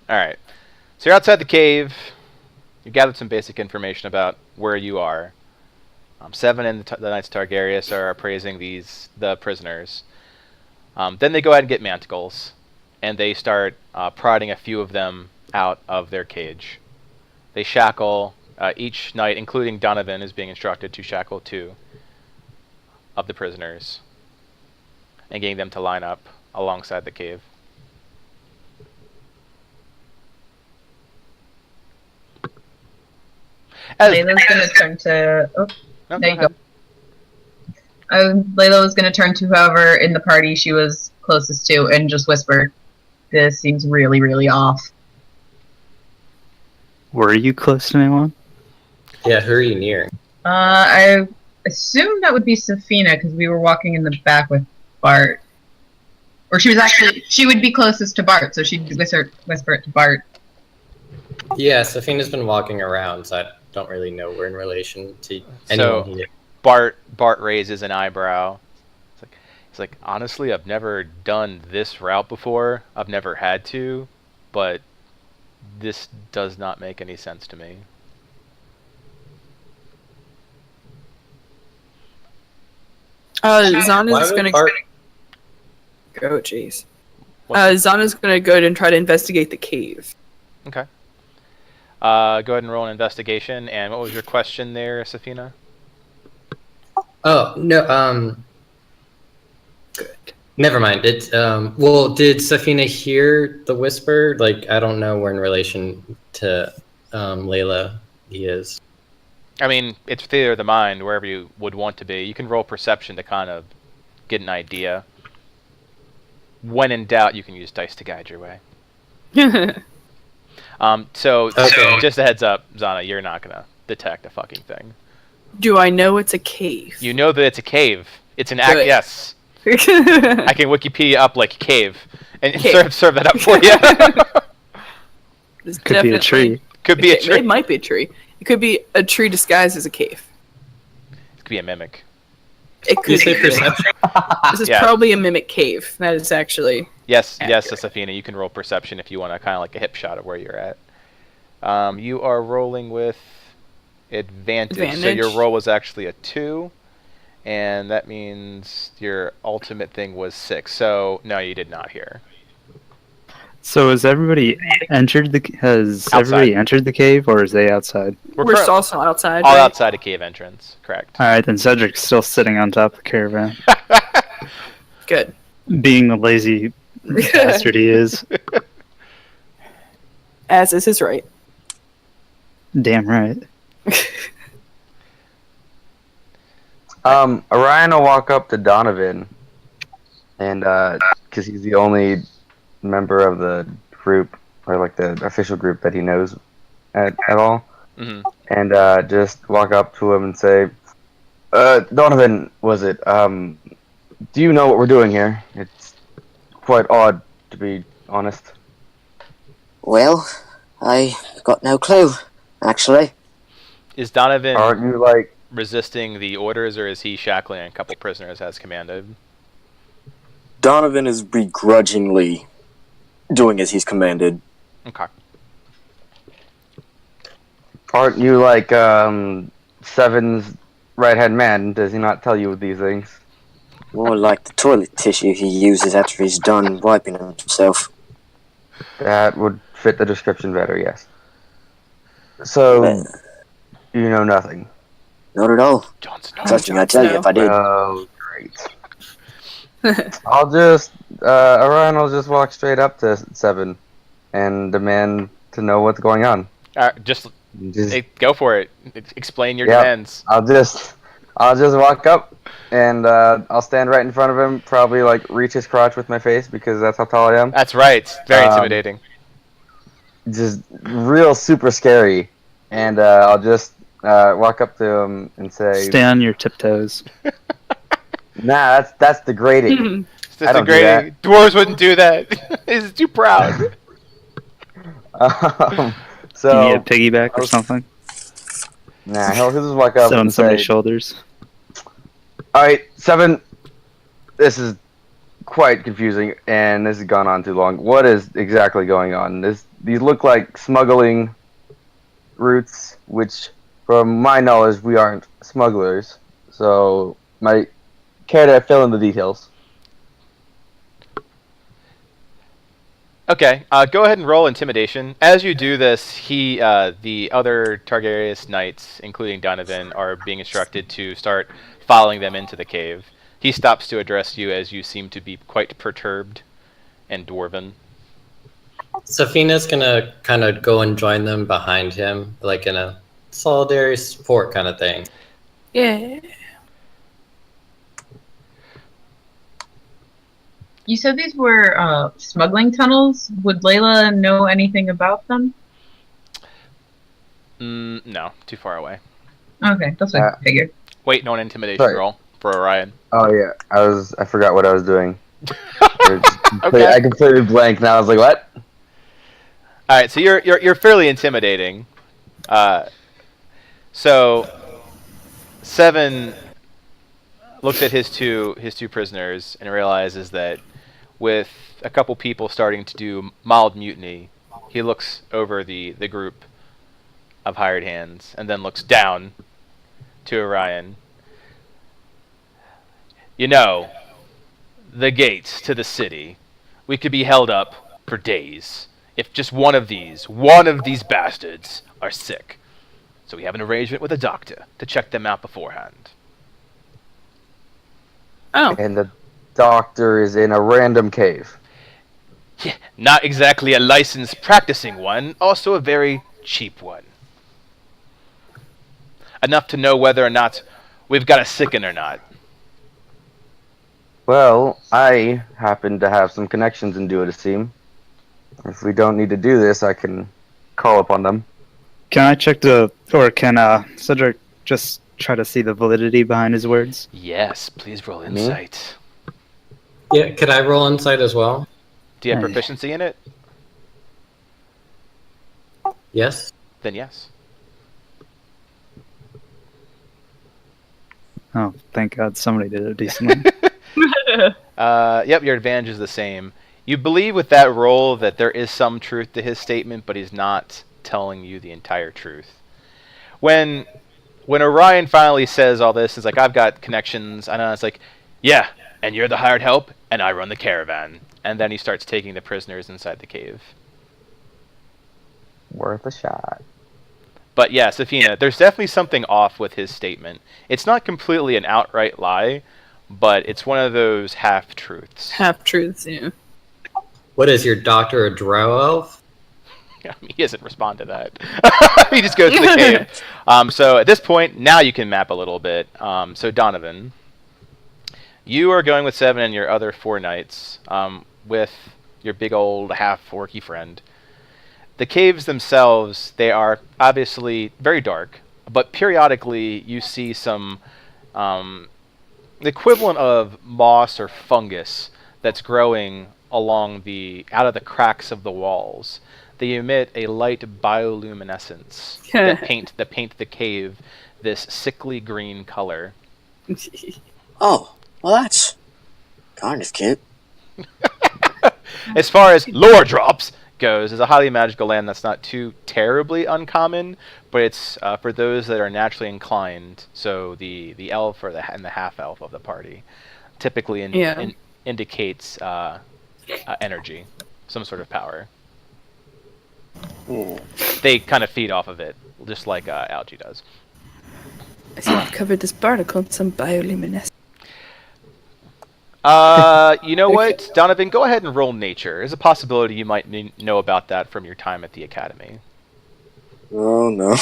Alright. So you're outside the cave. You gathered some basic information about where you are. Seven and the Knights of Targaryen are appraising the prisoners. Then they go ahead and get manticles, and they start prodding a few of them out of their cage. They shackle each knight, including Donovan, is being instructed to shackle 2 of the prisoners, and getting them to line up alongside the cave. Layla's gonna turn to. Oh, no, there you go. Layla was gonna turn to whoever in the party she was closest to and just whisper, "This seems really, really off." Were you close to anyone? Yeah, who are you near? I assume that would be Safina because we were walking in the back with Bart. Or she would be closest to Bart, so she'd whisper it to Bart. Yeah, Safina's been walking around, so I don't really know we're in relation to anyone So, here. Bart raises an eyebrow. He's like, honestly, I've never done this route before. I've never had to, but this does not make any sense to me. Zana's gonna Bart... go. Jeez. Zana's gonna go and try to investigate the cave. Okay. Go ahead and roll an investigation. And what was your question there, Safina? Oh no. Good. Never mind. It's well, did Safina hear the whisper? Like, I don't know where in relation to Layla he is. I mean, it's theater of the mind, wherever you would want to be. You can roll perception to kind of get an idea. When in doubt, you can use dice to guide your way. So just a heads up, Zana, you're not gonna detect a fucking thing. Do I know it's a cave? You know that it's a cave. It's an act. Yes. I can Wikipedia up like cave and serve that up for you. Could be a tree. Could be a tree. It might be a tree. It could be a tree disguised as a cave. It could be a mimic. It could You say be. perception? This is probably a mimic cave. That is actually. Yes, accurate. yes, Safina, you can roll perception if you want to kind of like a hip shot of where you're at. You are rolling with advantage. So your roll was actually a 2, and that means your ultimate thing was 6. So no, you did not hear. So has everybody entered the cave, or is they outside? We're also outside. All right? outside a cave entrance, correct. Alright, then Cedric's still sitting on top of the caravan. Good. Being the lazy bastard he is. As is his right. Damn right. Orion will walk up to Donovan, and because he's the only member of the group, or like the official group that he knows at all, and just walk up to him and say, Donovan, was it? Do you know what we're doing here? It's quite odd, to be honest. Well, I got no clue, actually. Is Donovan Aren't you like resisting the orders, or is he shackling a couple prisoners as commanded? Donovan is begrudgingly doing as he's commanded. Okay. Aren't you like Seven's right-hand man? Does he not tell you these things? More like the toilet tissue he uses after he's done wiping himself. That would fit the description better, yes. So, you know nothing? Not at all. Trust me, I tell you if I did. Oh, great. Orion will just walk straight up to Seven and demand to know what's going on. Just go for it. Explain your Yep. demands. I'll just walk up and I'll stand right in front of him, probably like reach his crotch with my face because that's how tall I am. That's right. Very intimidating. Just real super scary. And I'll just walk up to him and say, Stay on your tiptoes. Nah, that's degrading. That's degrading. Dwarves wouldn't do that. He's too proud. So Do you need a piggyback or something? Nah, he'll just walk up Sit on and somebody's say, shoulders. Alright, Seven, this is quite confusing, and this has gone on too long. What is exactly going on? These look like smuggling routes, which, from my knowledge, we aren't smugglers. So, might care to fill in the details. Okay, go ahead and roll intimidation. As you do this, the other Targaryen knights, including Donovan, are being instructed to start following them into the cave. He stops to address you as you seem to be quite perturbed and dwarven. Safina's gonna kind of go and join them behind him, like in a solidarity support kind of thing. Yeah. You said these were smuggling tunnels. Would Layla know anything about them? No, too far away. Okay, that's what I figured. Wait, no, an intimidation Sorry. roll for Orion. Oh yeah, I forgot what I was doing. Okay. I completely blanked. Now I was like, what? All right, so you're fairly intimidating. So Seven looks at his two prisoners and realizes that with a couple people starting to do mild mutiny, he looks over the group of hired hands and then looks down to Orion. You know, the gates to the city, we could be held up for days if just one of these bastards are sick. So we have an arrangement with a doctor to check them out beforehand. Oh. And the doctor is in a random cave. Yeah, not exactly a licensed practicing one, also a very cheap one. Enough to know whether or not we've got a sicken or not. Well, I happen to have some connections in Duodecim. If we don't need to do this, I can call upon them. Can I check can Cedric just try to see the validity behind his words? Yes, please roll insight. Yeah, could I roll insight as well? Do you have proficiency in it? Yes. Then yes. Oh, thank God somebody did it decently. Yep, your advantage is the same. You believe with that roll that there is some truth to his statement, but he's not telling you the entire truth. When Orion finally says all this, it's like, I've got connections, and it's like, yeah, and you're the hired help, and I run the caravan. And then he starts taking the prisoners inside the cave. Worth a shot. But yeah, Safina, there's definitely something off with his statement. It's not completely an outright lie, but it's one of those half-truths. Half-truths, yeah. What is your doctor, a drow elf? I mean, he doesn't respond to that. He just goes to the cave. So at this point, now you can map a little bit. So Donovan, you are going with Seven and your other 4 knights with your big old half-orky friend. The caves themselves, they are obviously very dark, but periodically you see some the equivalent of moss or fungus that's growing along out of the cracks of the walls. They emit a light bioluminescence that paint the cave this sickly green color. Oh, well that's kind of cute. As far as lore drops goes, is a highly magical land that's not too terribly uncommon, but it's for those that are naturally inclined. So the elf and the half elf of the party typically indicates energy, some sort of power. Ooh. They kind of feed off of it, just like algae does. I see you've covered this barnacle in some bioluminescence. You know what, Donovan? Go ahead and roll nature. There's a possibility you might know about that from your time at the academy. Oh no.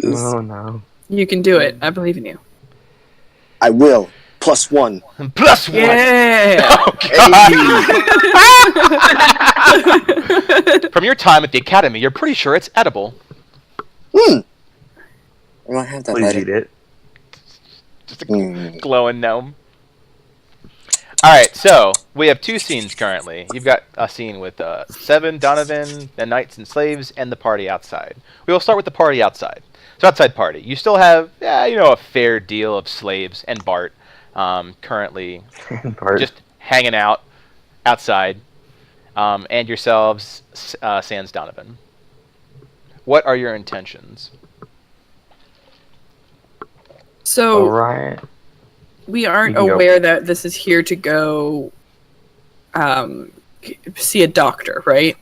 Oh no. You can do it. I believe in you. I will. +1. +1! Yeah! Oh, God. From your time at the academy, you're pretty sure it's edible. I might have that Please later. eat it. Just a glowing gnome. Alright, so we have 2 scenes currently. You've got a scene with Seven, Donovan, the knights and slaves, and the party outside. We will start with the party outside. So outside party. You still have, a fair deal of slaves and Bart currently Bart. hanging out outside, and yourselves, sans Donovan. What are your intentions? So Alright. we aren't You can go. aware that this is here to go see a doctor, right?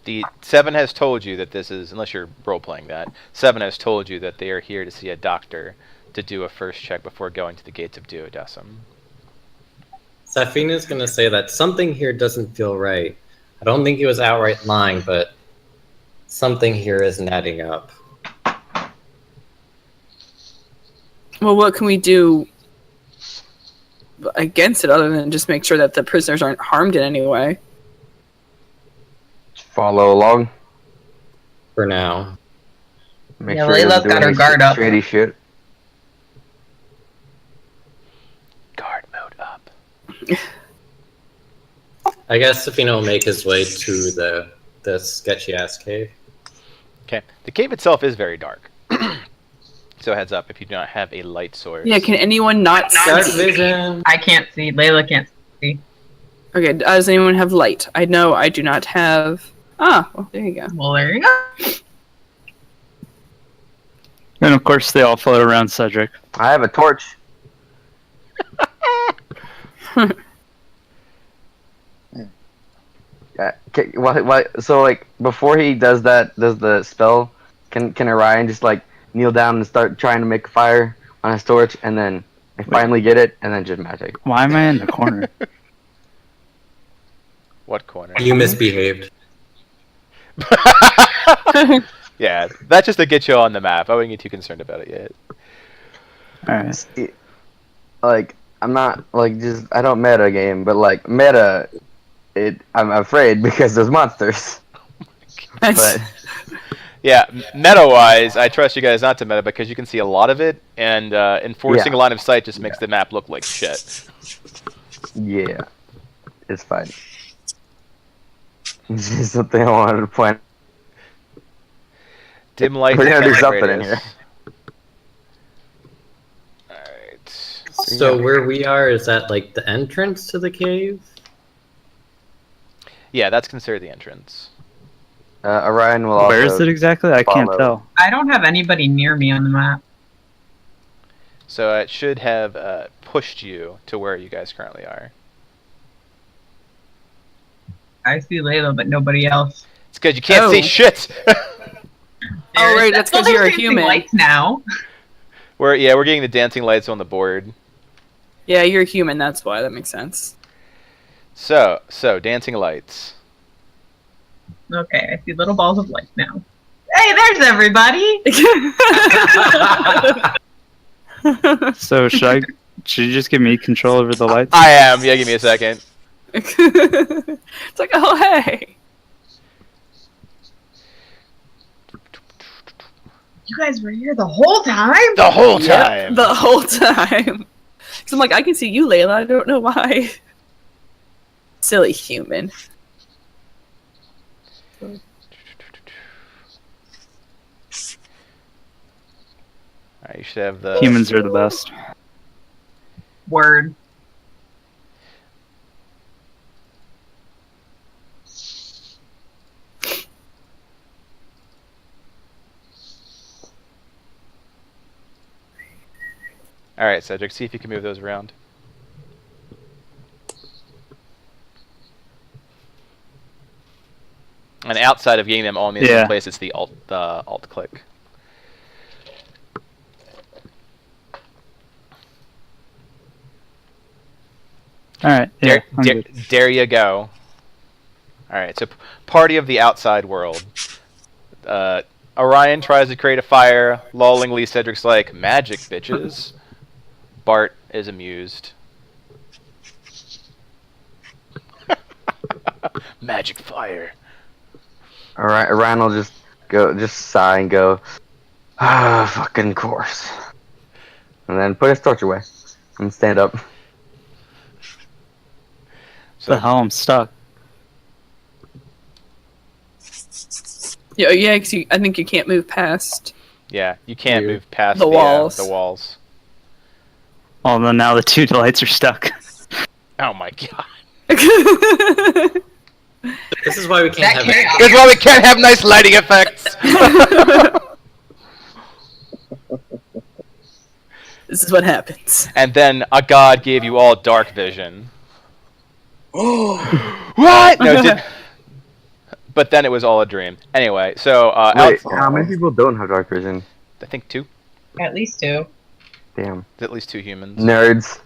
The 7 has told you that this is, unless you're role-playing that, 7 has told you that they are here to see a doctor to do a first check before going to the gates of Duodecim. Safina's gonna say that something here doesn't feel right. I don't think he was outright lying, but something here isn't adding up. Well, what can we do against it other than just make sure that the prisoners aren't harmed in any way? Just follow along. For now. Make Yeah, sure he Layla's doesn't do got her any guard up. shady shit. Guard mode up. I guess Safina will make his way to the sketchy ass cave. Okay. The cave itself is very dark. So heads up if you do not have a light source. Yeah, can anyone not Dark see? vision. I can't see. Layla can't see. Okay, does anyone have light? I know I do not have... Ah, well, there you go. Well, there you go. And of course, they all float around Cedric. I have a torch. Yeah. What? So like before he does the spell, can Orion just like kneel down and start trying to make a fire on his torch, and then I finally get it, and then just magic. Why am I in the corner? What corner? You misbehaved. Yeah, that's just to get you on the map. I wouldn't get too concerned about it yet. Alright. See, like I'm not like just I don't meta game, but like meta, I'm afraid because there's monsters. But Yeah, meta-wise, I trust you guys not to meta because you can see a lot of it, and enforcing Yeah. a line of sight just makes the map look like shit. yeah, it's fine. It's just something I wanted to point. Dim light. We're gonna do and something in radius. here. Alright. So where we are, is that like the entrance to the cave? Yeah, that's considered the entrance. Orion will also. Where is it exactly? I can't follow. tell. I don't have anybody near me on the map. So it should have pushed you to where you guys currently are. I see Layla, but nobody else. It's because you can't see Oh. shit! Oh, right, that's 'cause Well, you're a there's dancing human. lights now. we're getting the dancing lights on the board. Yeah, you're a human, that's why. That makes sense. So dancing lights. Okay, I see little balls of light now. Hey, there's everybody! So should you just give me control over the lights? I am. Yeah, give me a second. It's like, oh, hey. You guys were here the whole time? The whole Yep, time. the whole time. Because I'm like, I can see you, Layla. I don't know why. Silly human. Alright, you should have the Humans are the best. Word. Alright, Cedric, see if you can move those around. And outside of getting them all in the same place, it's the alt click. Alright, yeah. I'm good. There you go. Alright, so party of the outside world. Orion tries to create a fire. Lollingly, Cedric's like, magic, bitches. Bart is amused. Magic fire. Alright, Orion will just sigh and go, ah, fucking course. And then put his torch away and stand up. The hell, I'm stuck. Yeah, because I think you can't move past. Yeah, you can't move past The walls. the walls. Well, then now the two lights are stuck. Oh my god. This is why we can't That have chaos. That's why we can't have nice lighting effects. This is what happens. And then a god gave you all dark vision. Oh, What? No, it did. But then it was all a dream. Anyway, so Wait, how many people don't have dark vision? I think 2. At least 2. Damn. At least 2 humans. Nerds.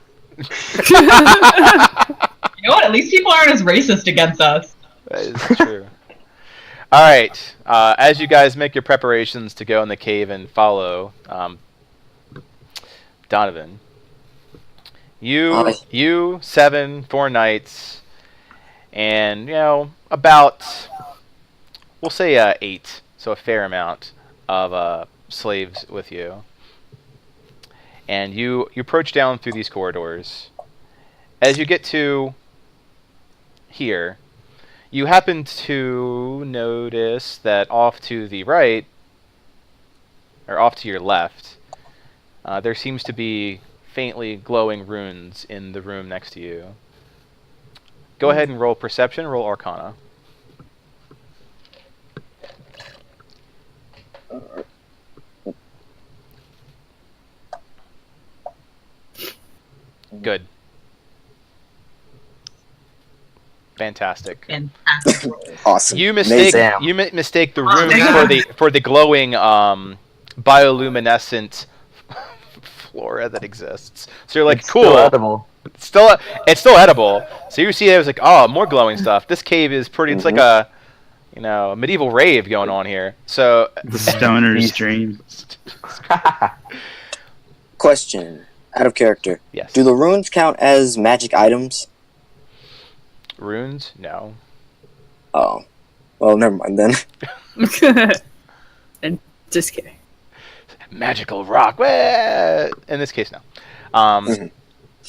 You know what? At least people aren't as racist against us. That is true. All right. As you guys make your preparations to go in the cave and follow Donovan, you 7, 4 knights, and about we'll say 8, so a fair amount of slaves with you. And you approach down through these corridors. As you get to here, you happen to notice that off to the right, or off to your left, there seems to be faintly glowing runes in the room next to you. Go ahead and roll Perception, roll Arcana. Good. Fantastic. Fantastic rolls. awesome. You mistake Amazing. mistake the Oh, runes damn. for the glowing bioluminescent flora that exists. So you're like, It's cool. still edible. It's still edible. So you see, it was like, oh, more glowing stuff. This cave is pretty. It's like a medieval rave going on here. So The stoner's dream. Question. Out of character. yes. Do the runes count as magic items? Runes? No. Oh. Well, never mind then. And just kidding. Magical rock. Well, in this case, no. Mhm.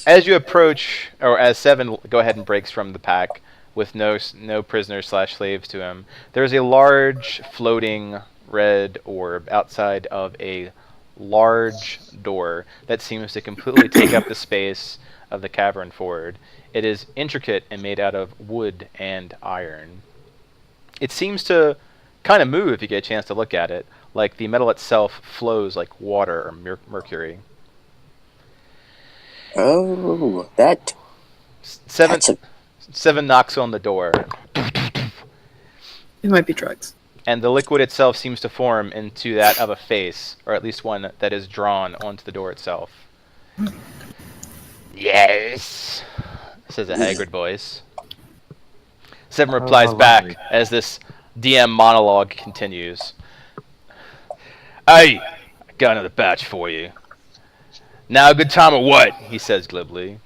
As you approach, or as 7 go ahead and breaks from the pack with no prisoners / slaves to him, there's a large floating red orb outside of a large door that seems to completely take up the space of the cavern forward. It is intricate and made out of wood and iron. It seems to kind of move if you get a chance to look at it, like the metal itself flows like water or mercury. Oh, that. Seven, That's a, 7 knocks on the door, It might be drugs. and the liquid itself seems to form into that of a face, or at least one that is drawn onto the door itself. Yes, says a haggard voice. 7 replies back lovely. as this DM monologue continues. Hey, I got another batch for you. Now a good time or what? He says glibly.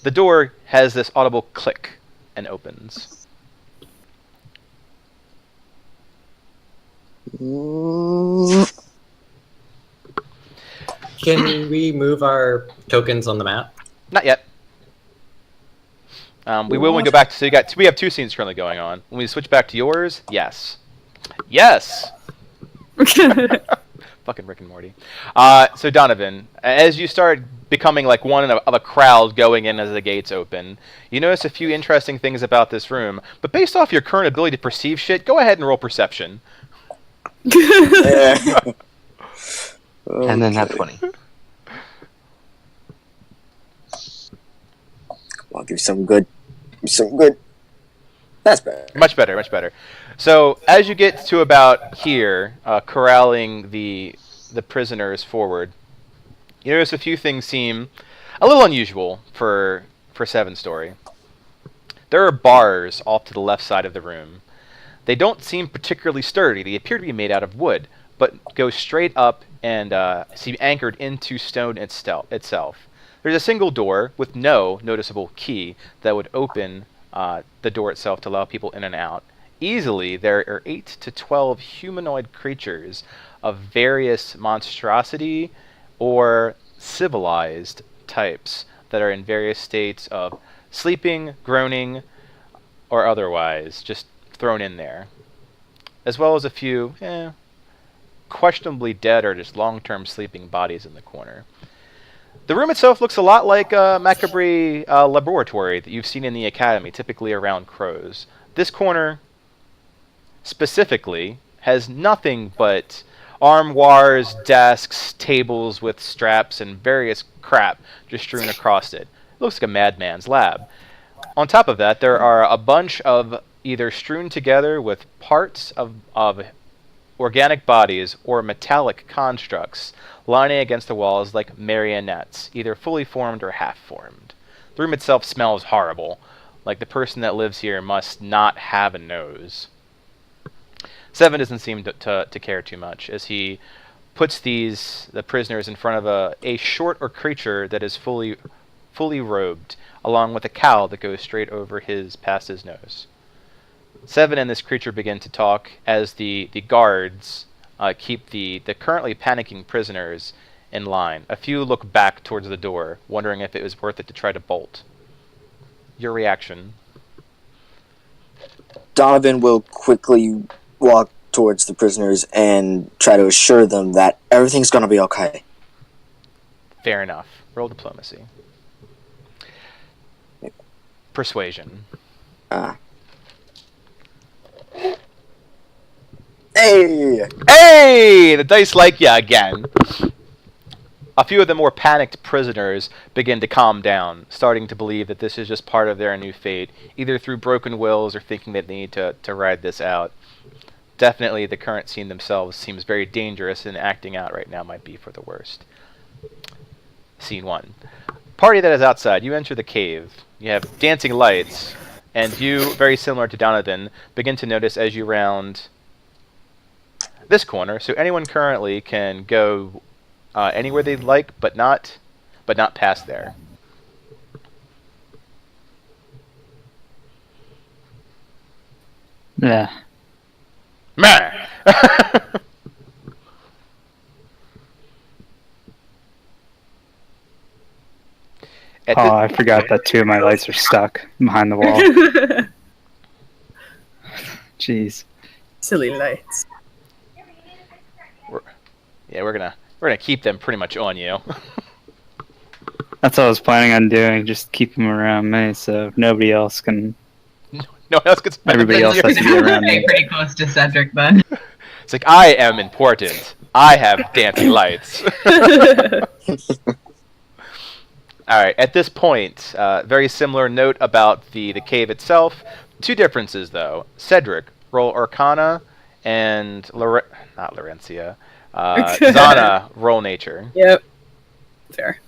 The door has this audible click and opens. Can we move our tokens on the map? Not yet. We will when we go back to. So we have 2 scenes currently going on. When we switch back to yours, yes, yes. Fucking Rick and Morty. So Donovan, as you start becoming like one of a crowd going in as the gates open, you notice a few interesting things about this room. But based off your current ability to perceive shit, go ahead and roll Perception. yeah. And then that 20. I'll give you some good. Some good. That's better. Much better, much better. So as you get to about here, corralling the prisoners forward, you notice a few things seem a little unusual for 7's story. There are bars off to the left side of the room. They don't seem particularly sturdy. They appear to be made out of wood, but go straight up and seem anchored into stone itself. There's a single door with no noticeable key that would open the door itself to allow people in and out. Easily, there are 8 to 12 humanoid creatures of various monstrosity or civilized types that are in various states of sleeping, groaning, or otherwise, just thrown in there. As well as a few questionably dead or just long-term sleeping bodies in the corner. The room itself looks a lot like a macabre laboratory that you've seen in the academy, typically around crows. This corner, specifically, has nothing but armoires, desks, tables with straps, and various crap just strewn across it. It looks like a madman's lab. On top of that, there are a bunch of either strewn together with parts of organic bodies or metallic constructs lining against the walls like marionettes, either fully formed or half-formed. The room itself smells horrible, like the person that lives here must not have a nose. Seven doesn't seem to care too much, as he puts the prisoners in front of a short or creature that is fully robed, along with a cowl that goes straight over past his nose. Seven and this creature begin to talk as the guards keep the currently panicking prisoners in line. A few look back towards the door, wondering if it was worth it to try to bolt. Your reaction? Donovan will quickly walk towards the prisoners and try to assure them that everything's gonna be okay. Fair enough. Roll diplomacy. Persuasion. Hey! Hey! The dice like ya again. A few of the more panicked prisoners begin to calm down, starting to believe that this is just part of their new fate, either through broken wills or thinking that they need to ride this out. Definitely the current scene themselves seems very dangerous, and acting out right now might be for the worst. Scene 1. Party that is outside. You enter the cave. You have dancing lights, and you, very similar to Donovan, begin to notice as you round this corner, so anyone currently can go anywhere they'd like, but not past there. Yeah. Meh! I forgot that 2 of my lights are stuck behind the wall. Jeez. Silly lights. We're gonna keep them pretty much on you. That's what I was planning on doing, just keep them around me so nobody else can... No one else gets. Everybody else has to be around me. Pretty close to Cedric then. It's like, I am important. I have dancing lights. Alright, at this point, very similar note about the cave itself. 2 differences, though. Cedric, roll Arcana, and not Laurentia. Zana, roll Nature. Yep. Fair.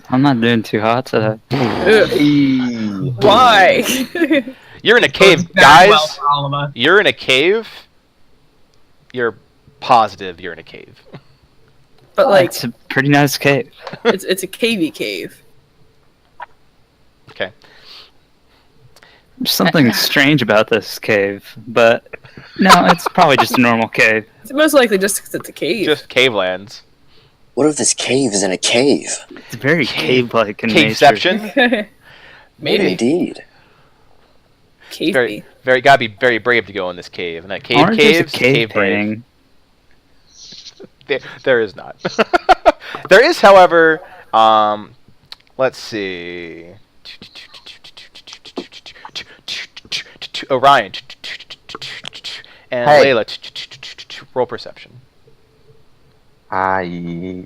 I'm not doing too hot today. Why? You're in a cave, Very guys. well for all of us. You're in a cave. You're positive you're in a cave. But like, It's a pretty nice cave. it's a cavey cave. Okay. There's something strange about this cave, but no, it's probably just a normal cave. It's most likely just because it's a cave. Just cavelands. What if this cave is in a cave? It's very cave-like in nature. Caveception? Maybe. Indeed. Cavey. Gotta be very brave to go in this cave. And that cave Orange is a caves, cave brave. painting. There is not. There is, however, let's see. Orion and Hey. Layla. Roll perception. Hey.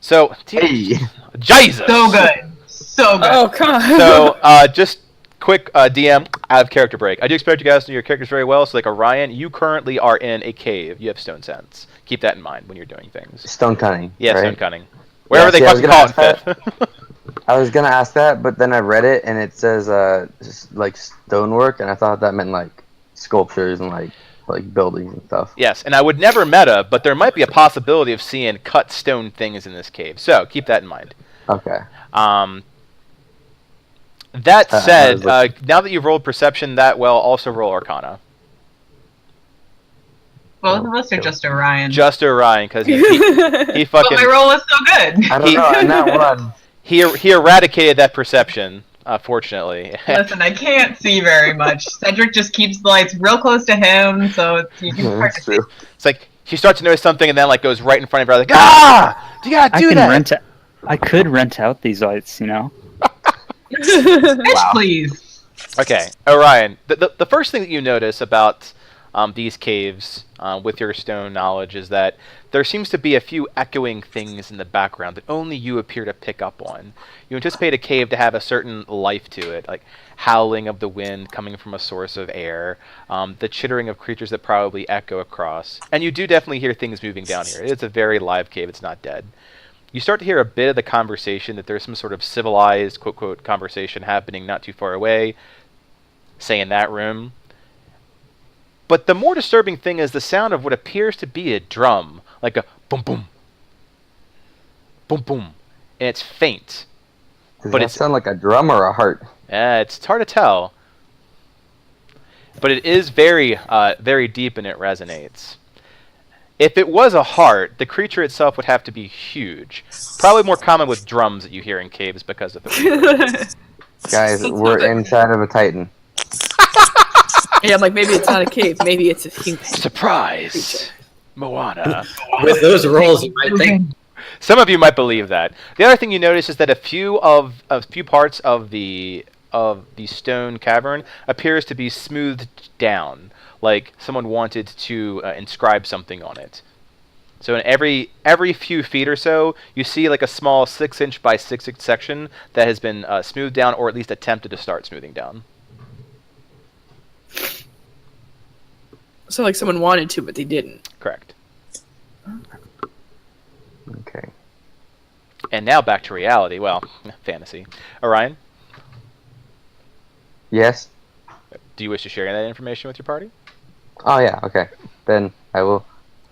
So, Hey. Jesus. So good. So good. Oh god. So, just quick DM out of character break. I do expect you guys to know your characters very well. So, like Orion, you currently are in a cave. You have stone sense. Keep that in mind when you're doing things. Stone cunning. Yeah, right? stone cunning. Wherever they see, I was fucking gonna call it ask fifth. I was gonna ask that, but then I read it and it says like stonework, and I thought that meant like sculptures and like buildings and stuff. Yes, and I would never meta, but there might be a possibility of seeing cut stone things in this cave. So keep that in mind. Okay. That I said, was now that you've rolled perception that well, also roll Arcana. Both of us are just Orion. Just Orion, because he but fucking my roll was so good. I don't know. I'm not one. he eradicated that perception Fortunately. Listen, I can't see very much. Cedric just keeps the lights real close to him, so you can start That's to see. true. It's like she starts to notice something and then like goes right in front of her like, ah! You gotta I do can that! I could rent out these lights, Bitch, please. Okay, Orion, the first thing that you notice about these caves with your stone knowledge is that there seems to be a few echoing things in the background that only you appear to pick up on. You anticipate a cave to have a certain life to it, like howling of the wind coming from a source of air, the chittering of creatures that probably echo across. And you do definitely hear things moving down here. It's a very live cave, it's not dead. You start to hear a bit of the conversation, that there's some sort of civilized, quote-quote, conversation happening not too far away, say in that room. But the more disturbing thing is the sound of what appears to be a drum, like a boom boom, boom boom, and it's faint. Does But that it's sound like a drum or a heart? it's hard to tell, but it is very, very deep and it resonates. If it was a heart, the creature itself would have to be huge. Probably more common with drums that you hear in caves because of the Guys, we're inside of a Titan. Yeah, I'm like, maybe it's not a cave. Maybe it's a human. surprise, Moana. With those rolls, you might think. Some of you might believe that. The other thing you notice is that a few parts of the stone cavern appears to be smoothed down, like someone wanted to inscribe something on it. So in every few feet or so, you see like a small 6-inch by 6-inch section that has been smoothed down, or at least attempted to start smoothing down. So like someone wanted to, but they didn't. Correct. Okay. And now back to reality. Well, fantasy. Orion, Yes? do you wish to share that information with your party? Oh, yeah, okay. Then I will.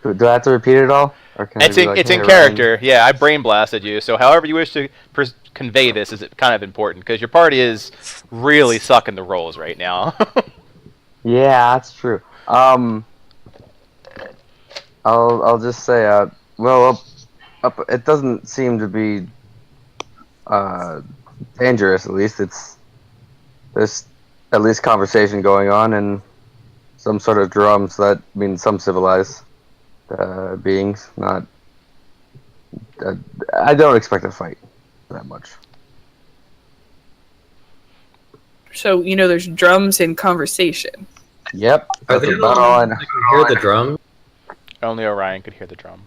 Do I have to repeat it all? Or can I It's be in, like, it's "Hey, in Ryan"? character. Yeah, I brain blasted you. So however you wish to convey this is kind of important, because your party is really sucking the rolls right now. Yeah, that's true. I'll just say, well, it doesn't seem to be dangerous. At least there's at least conversation going on and some sort of drums. That means some civilized beings. Not. I don't expect a fight that much. So there's drums in conversation. Yep, Are that's they about all I know. I can hear the drum. Only Orion could hear the drum.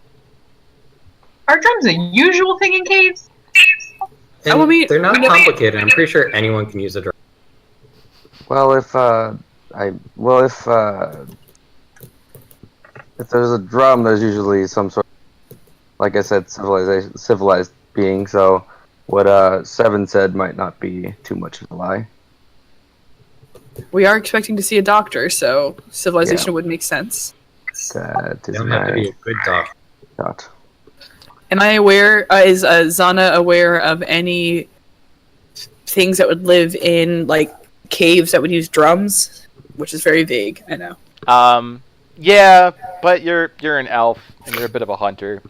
Are drums a usual thing in caves? And I mean, they're not we know- complicated. I'm pretty sure anyone can use a drum. Well, if there's a drum, there's usually some sort of, like I said, civilized being. So what Seven said might not be too much of a lie. We are expecting to see a doctor, so civilization Yeah. would make sense. That You is don't have to be my a good doctor. thought. Am I aware? Is Zana aware of any things that would live in like caves that would use drums? Which is very vague. I know. Yeah, but you're an elf and you're a bit of a hunter.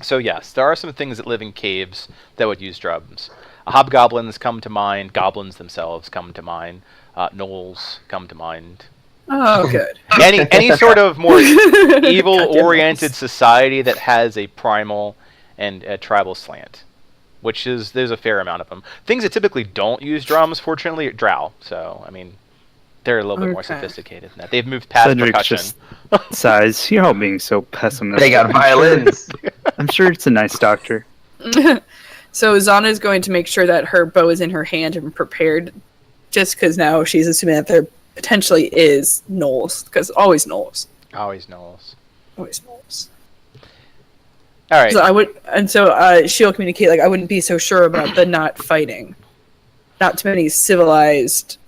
So yes, there are some things that live in caves that would use drums. Hobgoblins come to mind. Goblins themselves come to mind. Gnolls come to mind. Oh, good. Any sort of more Goddamn evil-oriented elves. society that has a primal and a tribal slant, which is there's a fair amount of them. Things that typically don't use drums, fortunately, are drow. So I mean, they're a little bit more Okay. sophisticated than that. They've moved past Cedric's percussion. just sighs. You're all being so pessimistic. They got violins. I'm sure it's a nice doctor. So Zana is going to make sure that her bow is in her hand and prepared, just because now she's assuming that there potentially is gnolls, because always gnolls. Always knows. Always gnolls. All right. So she'll communicate, like, I wouldn't be so sure about the not fighting. Not too many civilized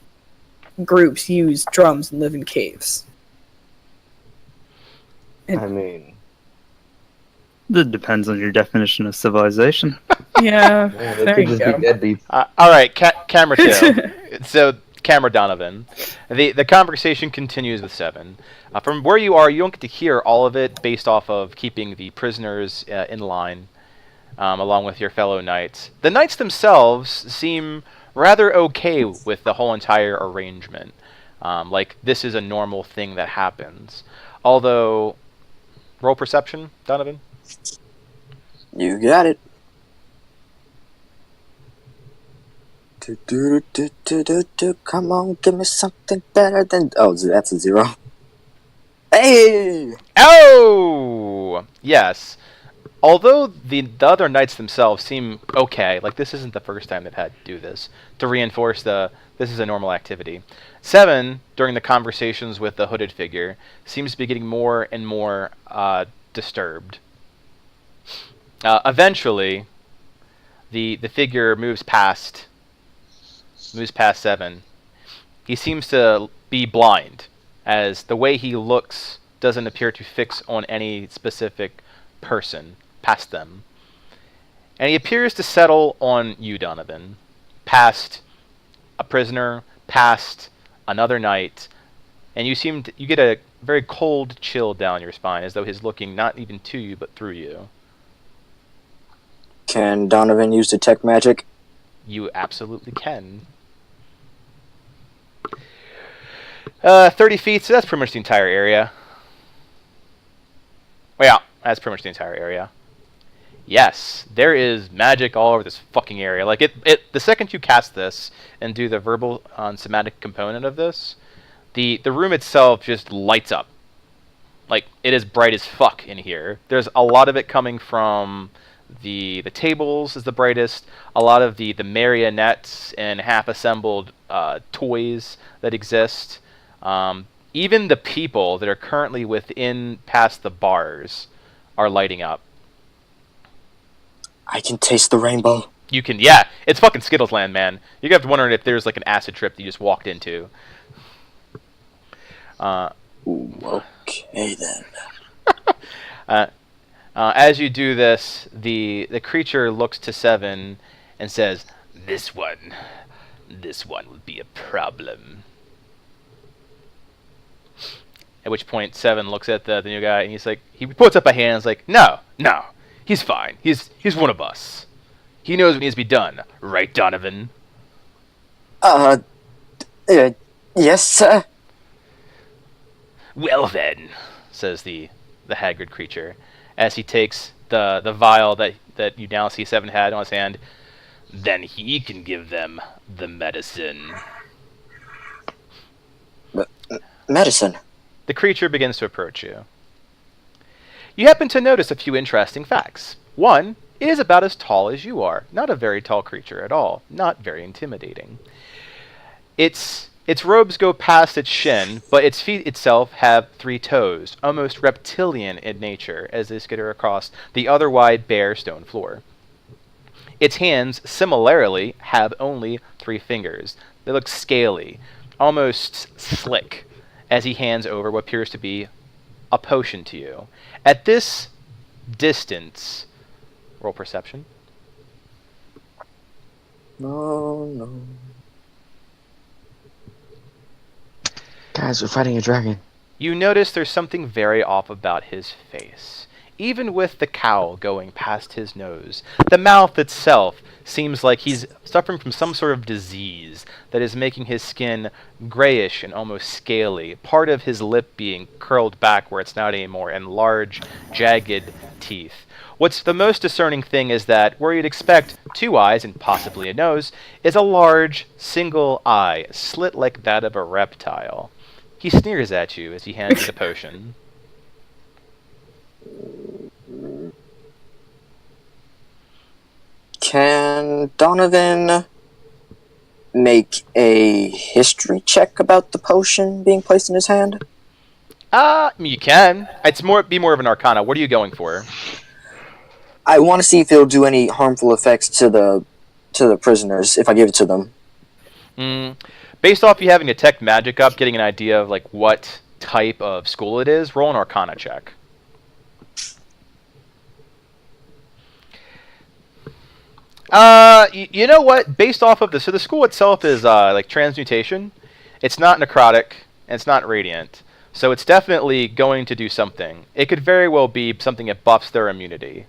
groups use drums and live in caves. I mean, That depends on your definition of civilization. Yeah, yeah, there they could you just go. be deadbeats. All right, camera two. So, camera Donovan. The conversation continues with Seven. From where you are, you don't get to hear all of it based off of keeping the prisoners in line, along with your fellow knights. The knights themselves seem rather okay with the whole entire arrangement. Like, this is a normal thing that happens. Although, roll perception, Donovan? You got it. Come on, give me something better than... Oh, that's a 0. Hey! Oh! Yes. Although the other knights themselves seem okay, like this isn't the first time they've had to do this, to reinforce this is a normal activity. 7, during the conversations with the hooded figure, seems to be getting more and more disturbed. Eventually, the figure moves past 7. He seems to be blind, as the way he looks doesn't appear to fix on any specific person past them. And he appears to settle on you, Donovan, past a prisoner, past another knight, and you get a very cold chill down your spine, as though he's looking not even to you, but through you. Can Donovan use detect magic? You absolutely can. 30 feet, so that's pretty much the entire area. Well, yeah, that's pretty much the entire area. Yes, there is magic all over this fucking area. Like, the second you cast this and do the verbal somatic component of this, the room itself just lights up. Like, it is bright as fuck in here. There's a lot of it coming from the tables is the brightest. A lot of the marionettes and half-assembled toys that exist. Even the people that are currently within past the bars are lighting up. I can taste the rainbow. You can, yeah. It's fucking Skittles Land, man. You're gonna have to wonder if there's like an acid trip that you just walked into. Ooh, okay then. As you do this, the creature looks to 7 and says, This one would be a problem." At which point 7 looks at the new guy and he's like, he puts up a hand and is like, no, he's fine. He's one of us. He knows what needs to be done, right, Donovan? Yes, sir. Well then, says the haggard creature, as he takes the vial that you now see 7 had on his hand. Then he can give them the medicine. Medicine? The creature begins to approach you. You happen to notice a few interesting facts. 1, it is about as tall as you are. Not a very tall creature at all. Not very intimidating. Its robes go past its shin, but its feet itself have 3 toes, almost reptilian in nature, as they skitter across the otherwise bare stone floor. Its hands, similarly, have only 3 fingers. They look scaly, almost slick, as he hands over what appears to be a potion to you. At this distance, roll perception. No. Guys, we're fighting a dragon. You notice there's something very off about his face. Even with the cowl going past his nose, the mouth itself seems like he's suffering from some sort of disease that is making his skin grayish and almost scaly, part of his lip being curled back where it's not anymore, and large, jagged teeth. What's the most discerning thing is that where you'd expect 2 eyes and possibly a nose is a large, single eye, slit like that of a reptile. He sneers at you as he hands you the potion. Can Donovan make a history check about the potion being placed in his hand? You can. It's be more of an arcana. What are you going for? I want to see if it'll do any harmful effects to the prisoners if I give it to them. Based off you having detect magic up, getting an idea of like what type of school it is, roll an arcana check. You know what? Based off of so the school itself is like transmutation. It's not necrotic and it's not radiant, so it's definitely going to do something. It could very well be something that buffs their immunity.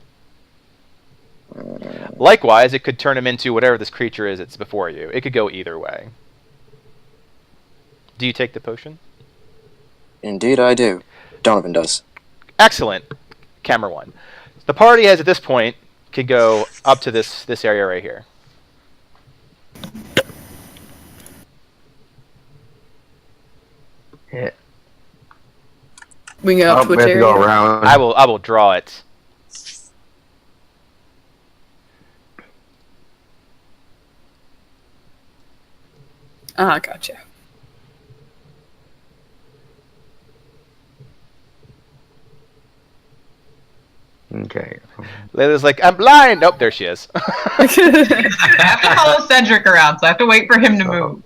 Likewise, it could turn him into whatever this creature is that's before you. It could go either way. Do you take the potion? Indeed, I do. Donovan does. Excellent. Camera 1. The party has, at this point, could go up to this area right here. Yeah. We can go up to which we have to area? go around. I will draw it. Ah, gotcha. Okay. Layla's like, I'm blind! Nope, there she is. I have to follow Cedric around, so I have to wait for him to move.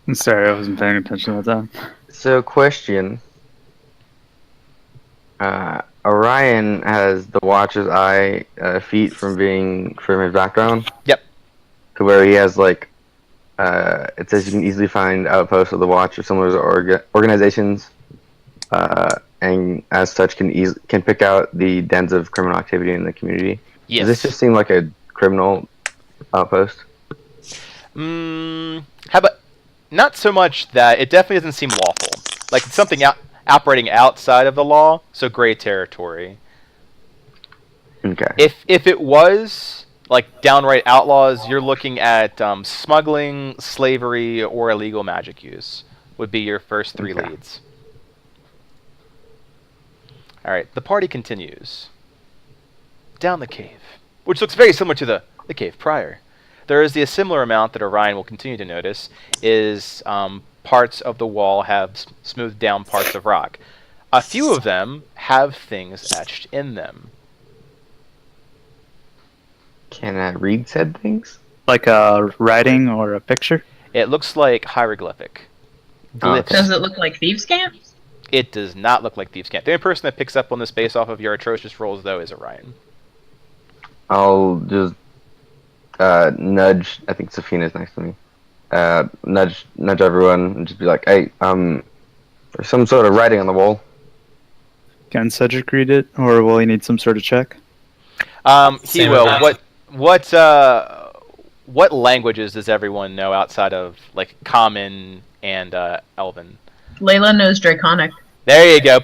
I'm sorry, I wasn't paying attention at the time. So, question. Orion has the Watcher's Eye feat from his background. Yep. To where he has like, it says you can easily find outposts of the Watch or similar organizations, and as such can pick out the dens of criminal activity in the community. Yes. Does this just seem like a criminal outpost? How about not so much that it definitely doesn't seem lawful. Like it's something operating outside of the law, so gray territory. Okay. If it was like downright outlaws, you're looking at smuggling, slavery, or illegal magic use would be your first 3 Okay. leads. All right, the party continues down the cave, which looks very similar to the cave prior. There is a similar amount that Orion will continue to notice is parts of the wall have smoothed down parts of rock. A few of them have things etched in them. Can I read said things? Like a writing or a picture? It looks like hieroglyphic. Glyphs. Does it look like thieves' camp? It does not look like Thieves' Camp. The only person that picks up on this based off of your atrocious rolls, though, is Orion. I'll just nudge. I think Safina's next to me. Nudge everyone and just be like, "Hey, there's some sort of writing on the wall." Can Cedric read it, or will he need some sort of check? He Same will. with What languages does everyone know outside of like Common and Elven? Layla knows Draconic. There you go.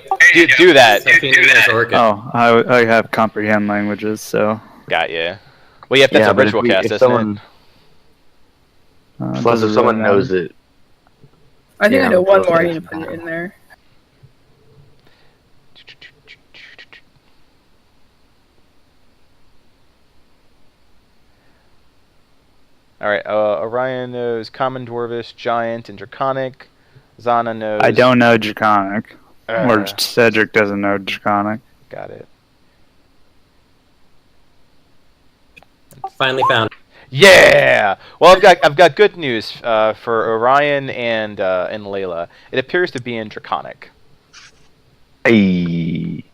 Do that. Safina knows Orcish. Oh, I have comprehend languages, so. Got you. Well, you have that's a but ritual cast, if isn't someone, It plus doesn't if someone really matter. knows it, I think Yeah, I know one more. I okay. need to put it in there. All right. Orion knows Common, Dwarvish, Giant, and Draconic. Zana knows. I don't know Draconic. Or Uh, Cedric doesn't know Draconic. Got it. Finally found. Yeah. Well, I've got good news for Orion and Layla. It appears to be in Draconic. hey,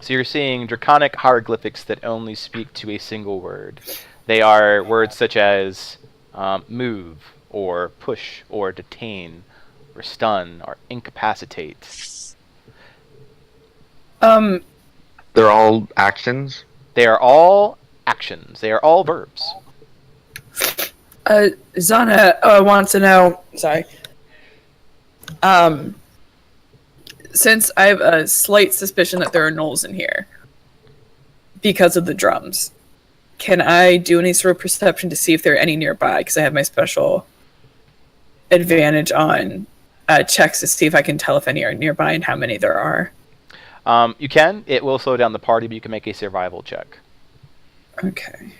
So you're seeing Draconic hieroglyphics that only speak to a single word. They are words such as move, or push, or detain, or stun, or incapacitate. they're all actions. They are all actions. They are all verbs. Zana wants to know. Sorry. Since I have a slight suspicion that there are gnolls in here because of the drums, can I do any sort of perception to see if there are any nearby? Because I have my special advantage on checks to see if I can tell if any are nearby and how many there are. You can. It will slow down the party, but you can make a survival check. Okay.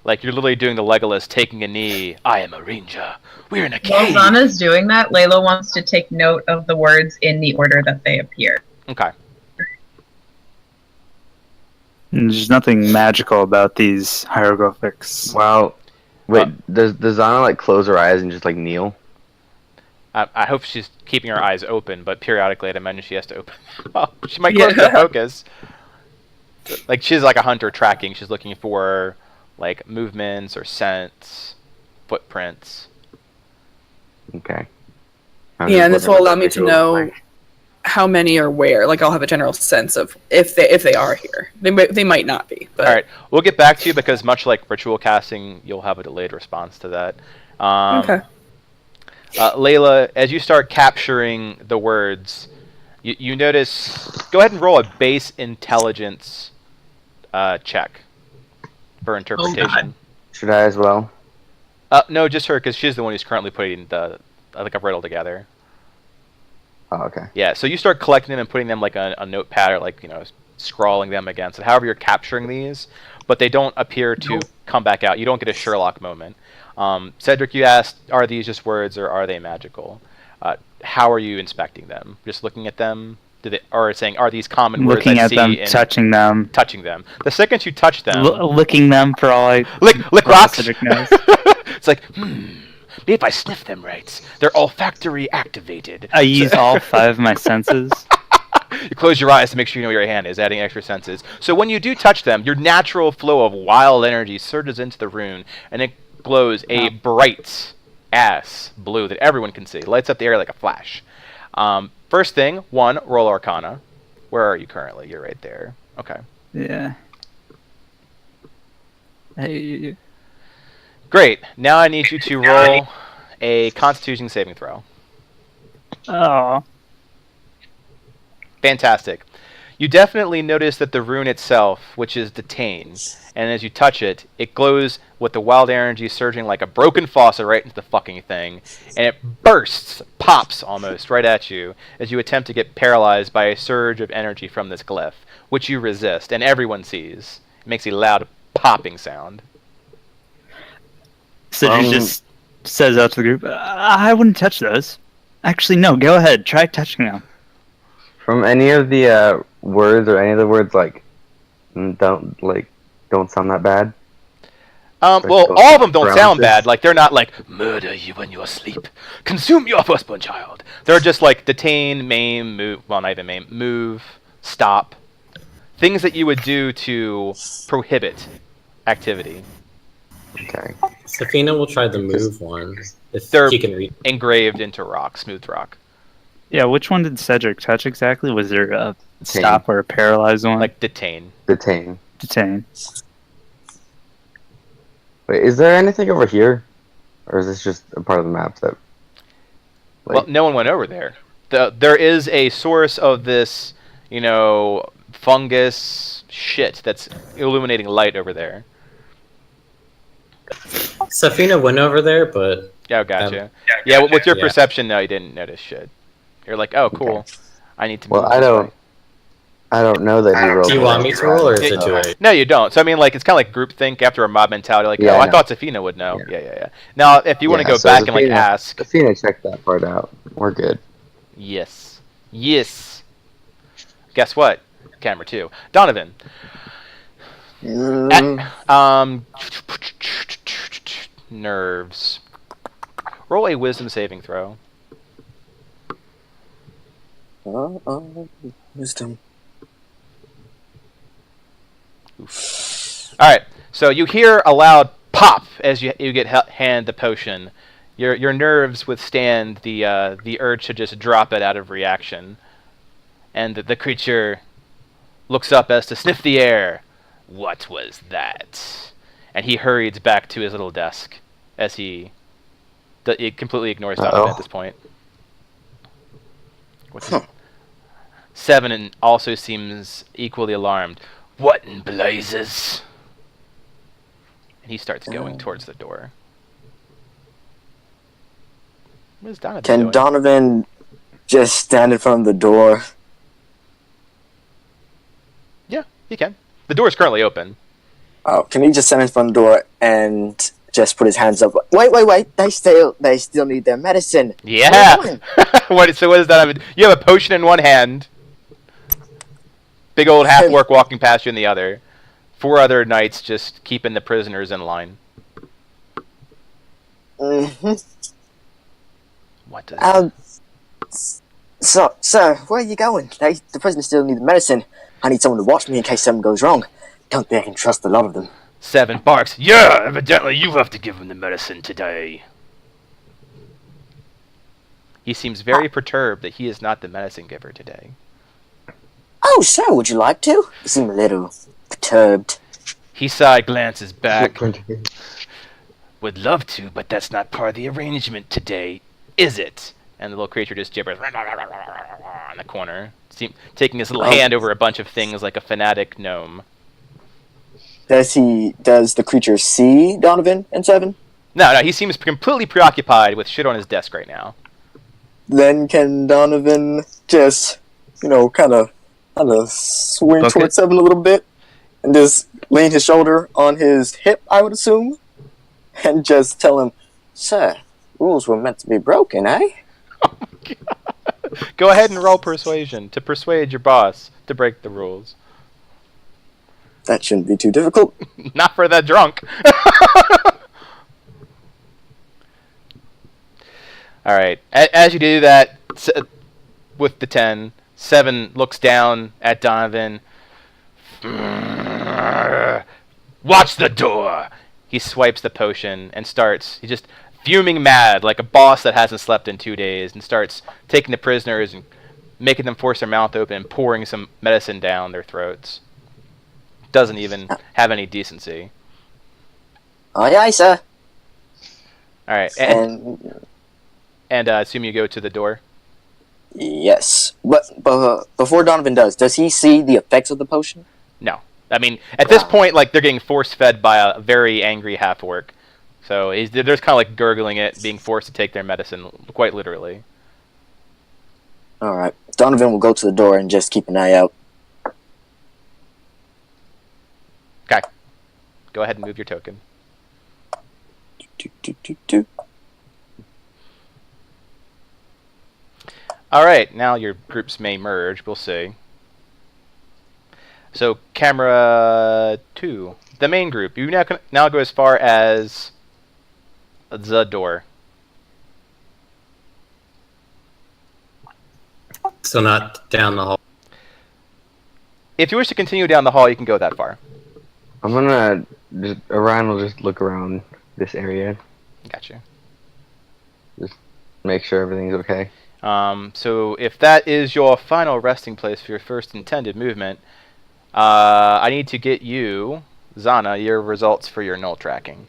Like you're literally doing the Legolas taking a knee. I am a ranger. We're in a While cave. Zana's doing that, Layla wants to take note of the words in the order that they appear. Okay. And there's nothing magical about these hieroglyphics. Well, wait, does Zana like close her eyes and just like kneel? I hope she's keeping her eyes open, but periodically I'd imagine she has to open them up. She might close to Yeah. focus. Like she's like a hunter tracking. She's looking for like movements or scents, footprints. Okay. Yeah, and this will allow me to know how many are where. Like I'll have a general sense of if they are here. They might not be. But... All right, we'll get back to you because much like ritual casting, you'll have a delayed response to that. Okay. Layla, as you start capturing the words, you notice. Go ahead and roll a base intelligence check for interpretation. Should I as well? No, just her, because she's the one who's currently putting the like a riddle together. Oh, okay. Yeah, so you start collecting them and putting them like a notepad or like scrawling them against it. However, you're capturing these, but they don't appear to come back out. You don't get a Sherlock moment. Cedric, you asked, are these just words or are they magical? How are you inspecting them? Just looking at them? Or saying, are these common words Looking I at see them, and touching them. touching them. The second you touch them... Licking them for all I... Lick rocks! Cedric knows. It's like, maybe if I sniff them right, they're olfactory activated. I use all 5 of my senses. You close your eyes to make sure you know where your hand is, adding extra senses. So when you do touch them, your natural flow of wild energy surges into the rune, and it glows a bright ass blue that everyone can see. Lights up the air like a flash. First thing, 1, roll Arcana. Where are you currently? You're right there. Okay. Yeah. Hey. Great. Now I need you to roll a Constitution saving throw. Oh. Fantastic. You definitely notice that the rune itself, which is Detain, and as you touch it, it glows with the wild energy surging like a broken faucet right into the fucking thing, and it bursts, pops almost, right at you as you attempt to get paralyzed by a surge of energy from this glyph, which you resist, and everyone sees. It makes a loud popping sound. Cedric just says out to the group, I wouldn't touch those. Actually, no, go ahead. Try touching them. From any of the words or any of the words don't sound that bad. Well, all of them don't sound bad. Like, they're not like, murder you in your sleep, consume your firstborn child. They're just like detain, maim, move, well, not even maim, move, stop. Things that you would do to prohibit activity. Okay. Safina will try the move one. If They're she can read. engraved into rock, smooth rock. Yeah, which one did Cedric touch exactly? Was there a stop or a paralyzed one? Like detain. Detain. Detain. Wait, is there anything over here? Or is this just a part of the map that... Well, no one went over there. There is a source of this, fungus shit that's illuminating light over there. Safina went over there, but... Yeah, gotcha. With your perception, no, you didn't notice shit. You're like, oh, cool. Okay. I need to move I don't know that he rolled. Do you want me to roll, or is it too late? No, you don't. So, I mean, like, it's kind of like groupthink after a mob mentality. Like, I thought Safina would know. Yeah. Now, if you want to go back and, ask... Safina checked that part out. We're good. Yes. Guess what? Camera 2. Donovan. Nerves. Roll a wisdom saving throw. Wisdom. Alright, so you hear a loud pop as you get handed the potion. Your nerves withstand the urge to just drop it out of reaction. And the creature looks up as to sniff the air. What was that? And he hurries back to his little desk as he completely ignores Donovan at this point. What's his... 7 also seems equally alarmed. What in blazes? And he starts going towards the door. What is Donovan doing? Can Donovan just stand in front of the door? Yeah, he can. The door is currently open. Oh, can he just stand in front of the door and just put his hands up? Wait! They still need their medicine. Yeah. What does Donovan? You have a potion in one hand. Big old half-orc walking past you in the other. 4 other knights just keeping the prisoners in line. Mm-hmm. What does... So, sir, where are you going? The prisoners still need the medicine. I need someone to watch me in case something goes wrong. Don't think I can trust a lot of them. 7 barks. Yeah, evidently you have to give him the medicine today. He seems very perturbed that he is not the medicine giver today. Oh, sir, would you like to? You seem a little perturbed. He side glances back. Would love to, but that's not part of the arrangement today, is it? And the little creature just gibbers in the corner, taking his little hand over a bunch of things like a fanatic gnome. Does the creature see Donovan and Seven? No, he seems completely preoccupied with shit on his desk right now. Then can Donovan just, kind of swing towards Seven a little bit and just lean his shoulder on his hip, I would assume, and just tell him, "Sir, rules were meant to be broken, eh?" Oh my God. Go ahead and roll persuasion to persuade your boss to break the rules. That shouldn't be too difficult. Not for that drunk. All right. As you do that, with the 10, 7 looks down at Donovan. Watch the door. He swipes the potion and starts. He's just fuming mad, like a boss that hasn't slept in 2 days, and starts taking the prisoners and making them force their mouth open and pouring some medicine down their throats. Doesn't even have any decency. Aye, aye, sir. All right. And assume you go to the door. Yes, but before Donovan does he see the effects of the potion? No. I mean, at this point, like, they're getting force-fed by a very angry half-orc. So they're just kind of like gurgling it, being forced to take their medicine, quite literally. All right. Donovan will go to the door and just keep an eye out. Okay. Go ahead and move your token. Do. All right. Now your groups may merge. We'll see. So, camera 2, the main group. You now go as far as the door. So not down the hall. If you wish to continue down the hall, you can go that far. I'm gonna Orion will just look around this area. Gotcha. Just make sure everything's okay. So if that is your final resting place for your first intended movement, I need to get you, Zana, your results for your null tracking.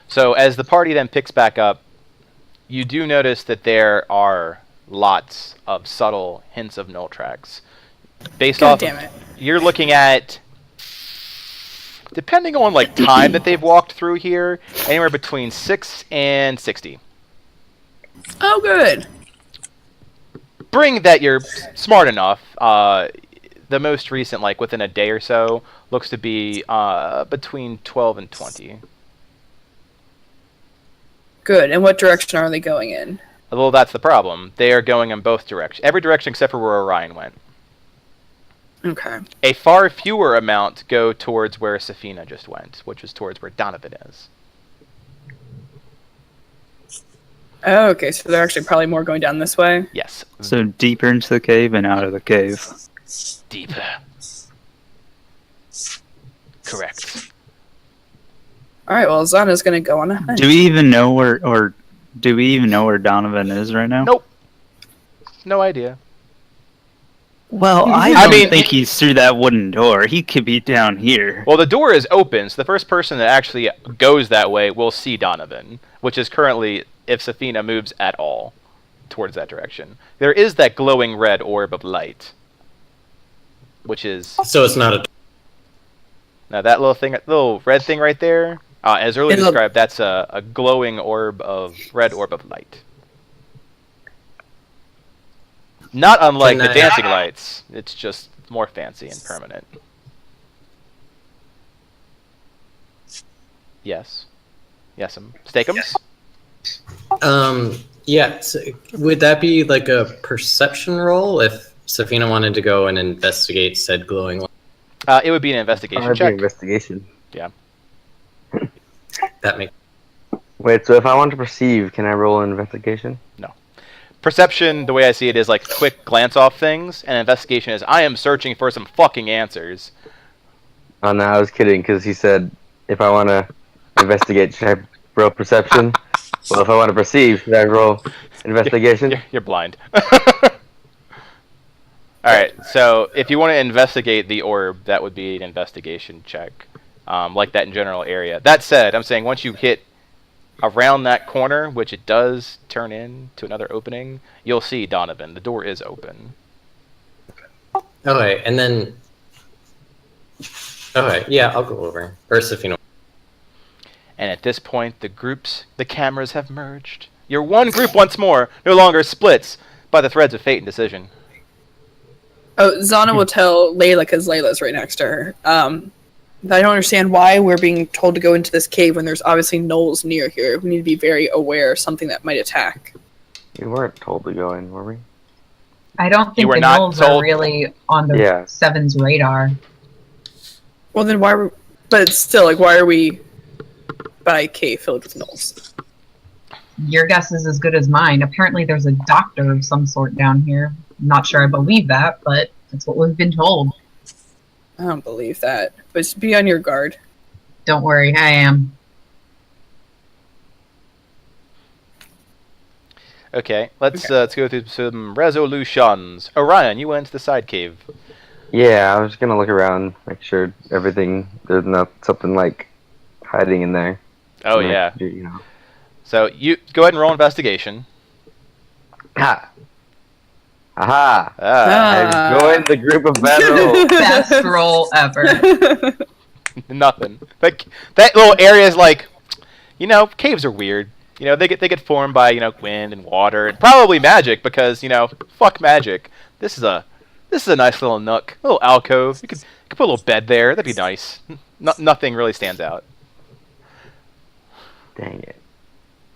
So as the party then picks back up, you do notice that there are lots of subtle hints of null tracks. You're looking at, depending on like time that they've walked through here, anywhere between 6 and 60. Oh, good. Bring that you're smart enough. The most recent, like within a day or so, looks to be between 12 and 20. Good. And what direction are they going in? Well, that's the problem. They are going in both directions. Every direction except for where Orion went. Okay. A far fewer amount go towards where Safina just went, which is towards where Donovan is. Oh, okay. So they're actually probably more going down this way? Yes. So deeper into the cave and out of the cave. Deeper. Correct. Alright, well, Zana's gonna go on ahead. Do we even know where Donovan is right now? Nope. No idea. Well, I don't think he's through that wooden door. He could be down here. Well, the door is open, so the first person that actually goes that way will see Donovan, which is currently, if Safina moves at all towards that direction. There is that glowing red orb of light, which is... So it's not a... Now that little red thing right there, as earlier described, that's a glowing red orb of light. Not unlike the dancing lights, it's just more fancy and permanent. Yes. Yes'm. Steakums? Yeah. So would that be like a perception roll if Safina wanted to go and investigate said glowing light? It would be an investigation check. Investigation. Yeah. That makes... Wait, so if I want to perceive, can I roll an investigation? No. Perception, the way I see it, is like quick glance off things, and investigation is I am searching for some fucking answers. Oh no, I was kidding, because he said if I want to investigate, should I roll perception? Well, if I want to proceed, should I roll investigation? You're blind. Alright, so if you want to investigate the orb, that would be an investigation check. Like that in general area. That said, I'm saying once you hit around that corner, which it does turn into another opening, you'll see Donovan. The door is open. Okay, and then... Okay, yeah, I'll go over. Or Safina. And at this point, the cameras have merged. You're one group once more, no longer splits by the threads of fate and decision. Oh, Zana will tell Layla because Layla's right next to her. I don't understand why we're being told to go into this cave when there's obviously gnolls near here. We need to be very aware of something that might attack. We weren't told to go in, were we? I don't think were the not gnolls told- are really on the Yeah. Seven's radar. Well, then why were... But it's still, like, why are we by a cave filled with gnolls? Your guess is as good as mine. Apparently there's a doctor of some sort down here. I'm not sure I believe that, but that's what we've been told. I don't believe that. But just be on your guard. Don't worry, I am. Okay, let's go through some resolutions. Orion, you went into the side cave. Yeah, I was gonna look around, make sure there's not something like hiding in there. Oh, Like, yeah. you know. So you go ahead and roll investigation. Ha! Aha! Ah, I joined the group of battle. Best roll ever. nothing. Like that little area is like, caves are weird. They get formed by wind and water and probably magic because fuck magic. This is a nice little nook, a little alcove. You could put a little bed there. That'd be nice. Nothing really stands out. Dang it.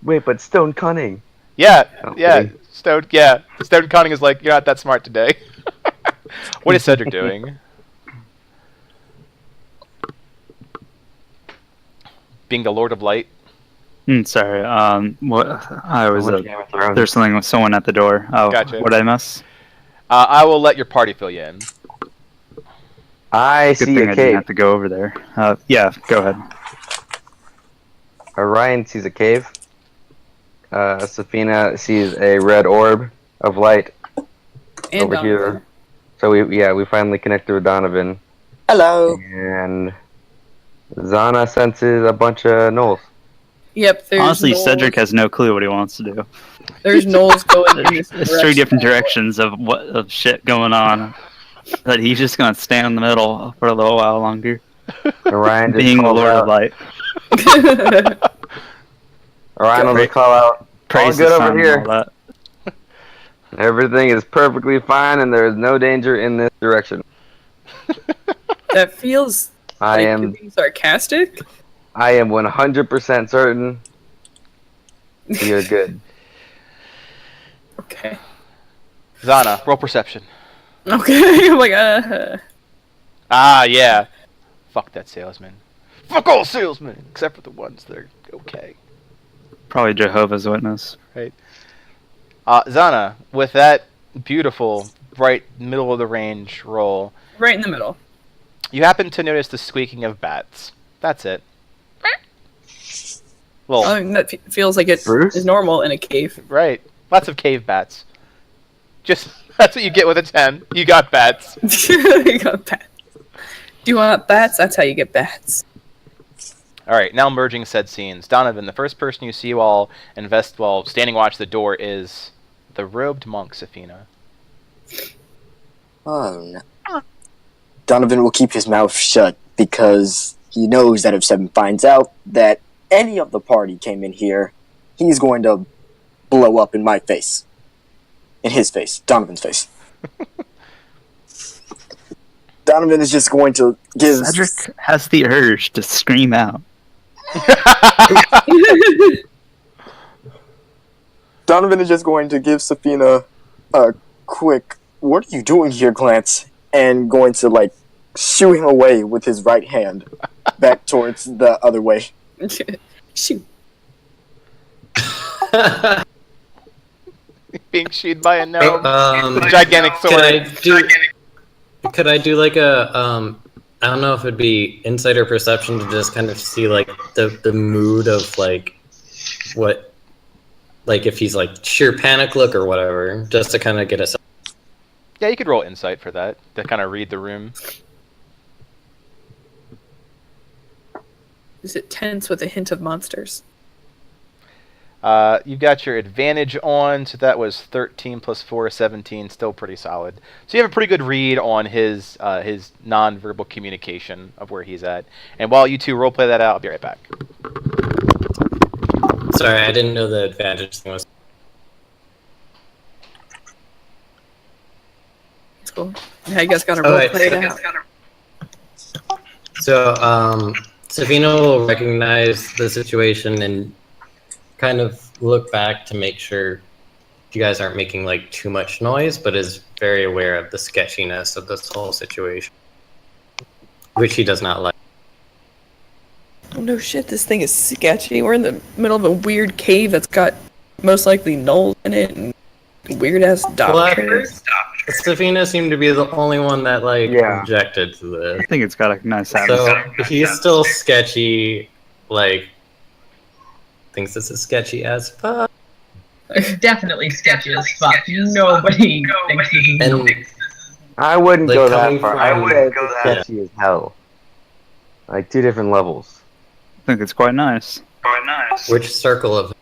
Wait, but stone cunning. Yeah, Okay. Stone Cunning is like, you're not that smart today. What is Cedric doing? Being the Lord of Light. Sorry. What? I was. Game of Thrones. There's something with someone at the door. Oh, Gotcha. what did I miss? I will let your party fill you in. I Good see thing a I didn't cave. have to go over there. Yeah, go ahead. Orion sees a cave. Safina sees a red orb of light And over Donovan. here. So we finally connected with Donovan. Hello. And Zana senses a bunch of gnolls. Yep, there's Honestly, gnolls. Cedric has no clue what he wants to do. There's gnolls going in this There's three direction. different directions of shit going on. That he's just gonna stand in the middle for a little while longer, Orion just being the calls Lord out. of Light. Orion will just call out. All Praise good the over sun here. and all that. Everything is perfectly fine, and there is no danger in this direction. That feels I like you're am being sarcastic. 100% certain you're good. Okay. Zana, roll perception. Okay. I'm like, Ah, yeah. Fuck that salesman. Fuck all salesmen, except for the ones that are okay. Probably Jehovah's Witness. Right. Zana, with that beautiful, right middle of the range roll, right in the middle. you happen to notice the squeaking of bats. That's it. Well, I mean, that feels like it Bruce? is normal in a cave. right. Lots of cave bats. Just that's what you get with a 10. You got bats. You got bats. Do you want bats? That's how you get bats. All right, now merging said scenes. Donovan, the first person you see while standing watch the door is the robed monk, Safina. Oh no. Donovan will keep his mouth shut because he knows that if Seven finds out that any of the party came in here, he's going to blow up in my face. In his face. Donovan's face. Donovan is just going to give... Cedric has the urge to scream out. Donovan is just going to give Safina a quick, what are you doing here, glance, and going to, shoo him away with his right hand back towards the other way. Shoot. Being shooed by a gnome. Um, With a gigantic sword. Could I do like a I don't know if it'd be insider perception to just kind of see like the mood of like what like if he's like sheer panic look or whatever, just to kind of get us. Yeah, you could roll insight for that to kind of read the room. Is it tense with a hint of monsters? You've got your advantage on, so that was 13 plus 4, 17, still pretty solid. So you have a pretty good read on his non-verbal communication of where he's at. And while you two roleplay that out, I'll be right back. Sorry, I didn't know the advantage thing was. That's cool. Yeah, you guys got to roleplay it out. So, Savina will recognize the situation and kind of look back to make sure you guys aren't making like too much noise, but is very aware of the sketchiness of this whole situation, which he does not like. Oh no shit, this thing is sketchy. We're in the middle of a weird cave that's got most likely gnolls in it and weird ass doctors. Savina seemed to be the only one that objected to this. I think it's got a nice So atmosphere. he's still sketchy, like thinks this is sketchy as fuck. It's definitely sketchy as fuck. Nobody thinks this is And I wouldn't Like, go that coming far. I from- would say it's sketchy as hell. Like 2 different levels. I think it's quite nice. which circle of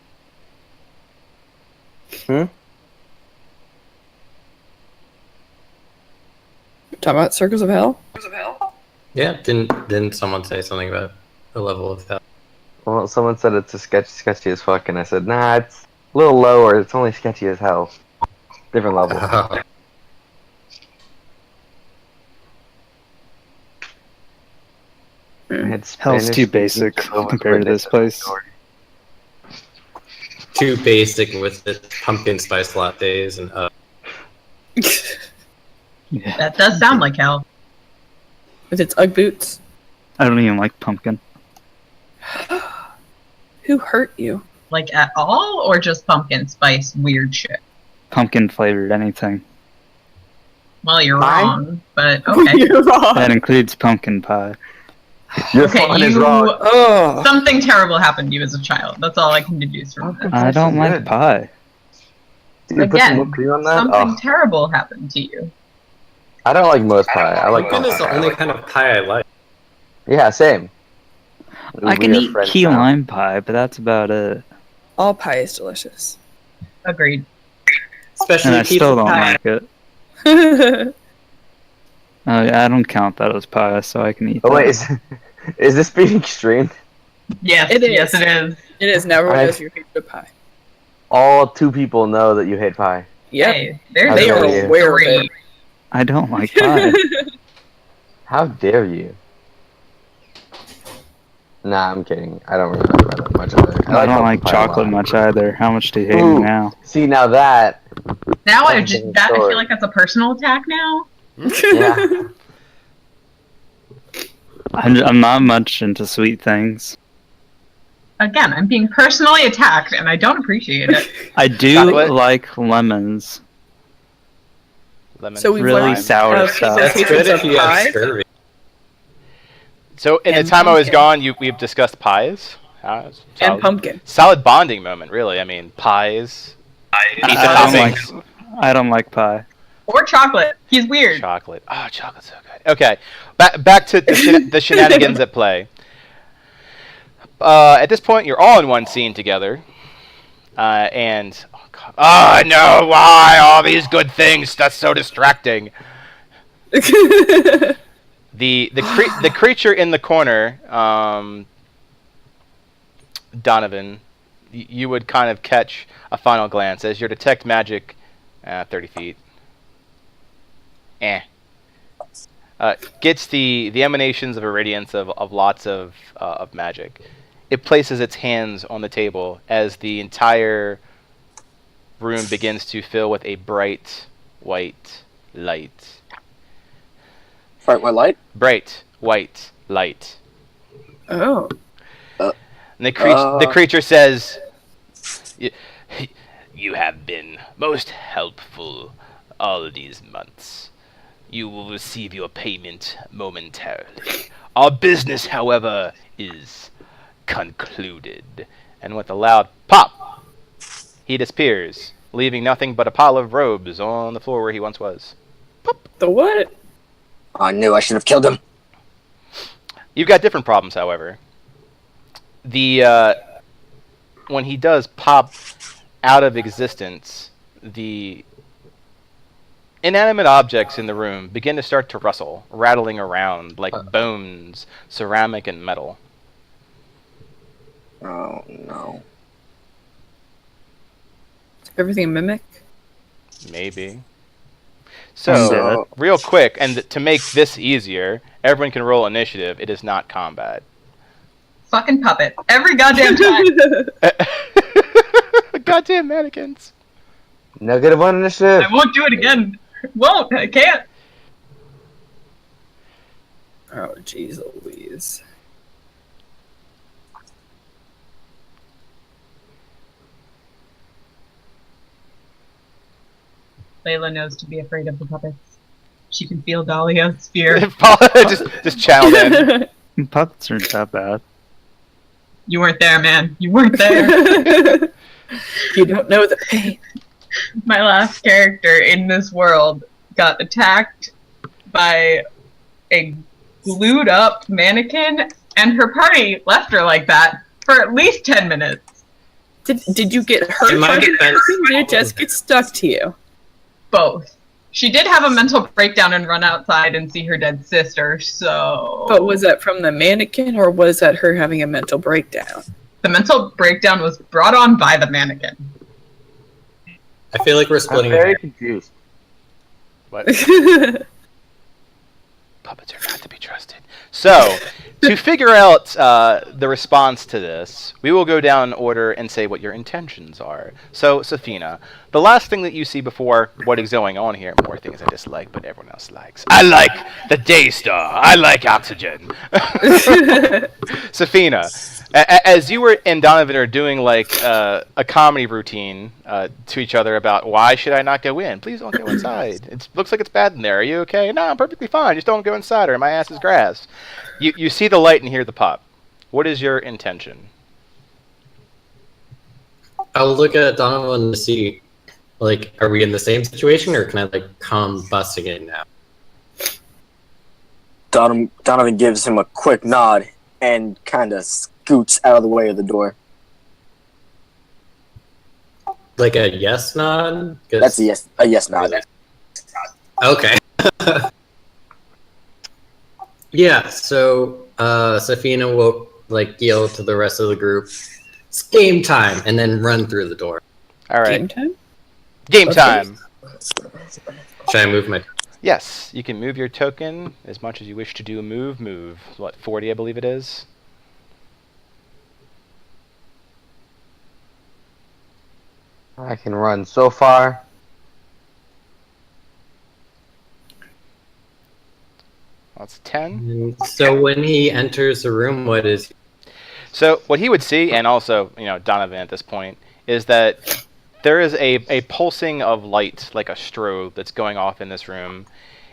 Talking about circles of hell? yeah? Didn't someone say something about the level of hell? Well, someone said it's a sketchy as fuck, and I said, nah, it's a little lower. It's only sketchy as hell. Different level. It's Hell's too basic compared to this place. Too basic with the pumpkin spice lattes and Yeah. That does sound like hell. With its Ugg boots? I don't even like pumpkin. Who hurt you? Like at all, or just pumpkin spice weird shit? Pumpkin flavored anything. Well, you're Mine? wrong, but okay. You're wrong. That includes pumpkin pie. Your Okay, fun is you- wrong. Oh. Something terrible happened to you as a child. That's all I can deduce from this. I don't like good. pie. Did you put Again, some whipped cream on that? Something Oh, terrible happened to you. I don't like most pie. I like pumpkin is the pie. only kind of pie I like. Yeah, same. I can We are eat friends key now. lime pie, but that's about it. All pie is delicious. Agreed. Especially And I pizza still don't pie. like it. I don't count that as pie, so I can eat Oh that. wait, is this being streamed? Yes, It is. yes, it is. It is. Now everyone I- knows your favorite pie. All 2 people know that you hate pie. Yep. Hey, there's How They are dare you. aware of it. I don't like pie. How dare you? Nah, I'm kidding. I don't really like pie that much either. I don't like pumpkin pie a chocolate lot. much either. How much do you hate me Ooh. now? See, now that, Now I That's a just different I story. feel like that's a personal attack now. yeah. I'm not much into sweet things. Again, I'm being personally attacked, and I don't appreciate it. I do Chocolate? like lemons. Lemon. So we've Really learned sour of stuff. people's That's hatreds good of if you have pie. scurvy. So in the And time I was pumpkin. gone, we've discussed pies. And Solid, pumpkin. solid bonding moment, really. I mean, pies, pizza toppings, I don't like pie. Or chocolate. He's weird. chocolate. Oh, chocolate's so good. Okay, back to the shenanigans at play. At this point, you're all in one scene together, and no, why all these good things? That's so distracting. The creature in the corner, Donovan, you would kind of catch a final glance as your detect magic, 30 feet. Gets the emanations of irradiance of lots of magic. It places its hands on the table as the entire room begins to fill with a bright white light. Bright white light. Bright white light. Oh. And the creature says, "You have been most helpful all these months. You will receive your payment momentarily. Our business, however, is concluded." And with a loud pop, He disappears, leaving nothing but a pile of robes on the floor where he once was. Pop. The what? I knew I should have killed him. You've got different problems, however. When he does pop out of existence, the inanimate objects in the room begin to start to rustle, rattling around like bones, ceramic, and metal. Oh no. Everything a mimic? Maybe. So, real quick, and to make this easier, everyone can roll initiative. It is not combat. Fucking puppet. Every goddamn time. Goddamn mannequins. Negative one initiative. I won't do it again. Won't. I can't. Oh, jeez Louise. Layla knows to be afraid of the puppets. She can feel Dahlia's fear. just channeled in. Puppets aren't that bad. You weren't there, man. You weren't there. You don't know the pain. My last character in this world got attacked by a glued up mannequin, and her party left her like that for at least 10 minutes. Did you get hurt? Did it just get stuck to you? Both. She did have a mental breakdown and run outside and see her dead sister, so... But was that from the mannequin, or was that her having a mental breakdown? The mental breakdown was brought on by the mannequin. I feel like we're I'm splitting very confused. What? Puppets are not to be trusted. So, to figure out the response to this, we will go down in order and say what your intentions are. So, Safina, the last thing that you see before what is going on here, more things I dislike, but everyone else likes. I like the Daystar. I like oxygen. Safina, as you and Donovan are doing like a comedy routine to each other about why should I not go in? Please don't go inside. It looks like it's bad in there. Are you okay? No, I'm perfectly fine. Just don't go inside or my ass is grass. You see the light and hear the pop. What is your intention? I'll look at Donovan to see, like, are we in the same situation, or can I, like, come busting in now? Donovan gives him a quick nod and kind of scoots out of the way of the door. Like a yes nod? That's a yes nod. Okay. Yeah, so Safina will, like, yell to the rest of the group, "It's game time!" and then run through the door. All right. Game time? Game time. Should I move my... Yes, you can move your token as much as you wish to do. Move. What, 40, I believe it is? I can run so far. That's 10. So when he enters the room, what is... So what he would see, and also, Donovan at this point, is that there is a pulsing of light, like a strobe, that's going off in this room.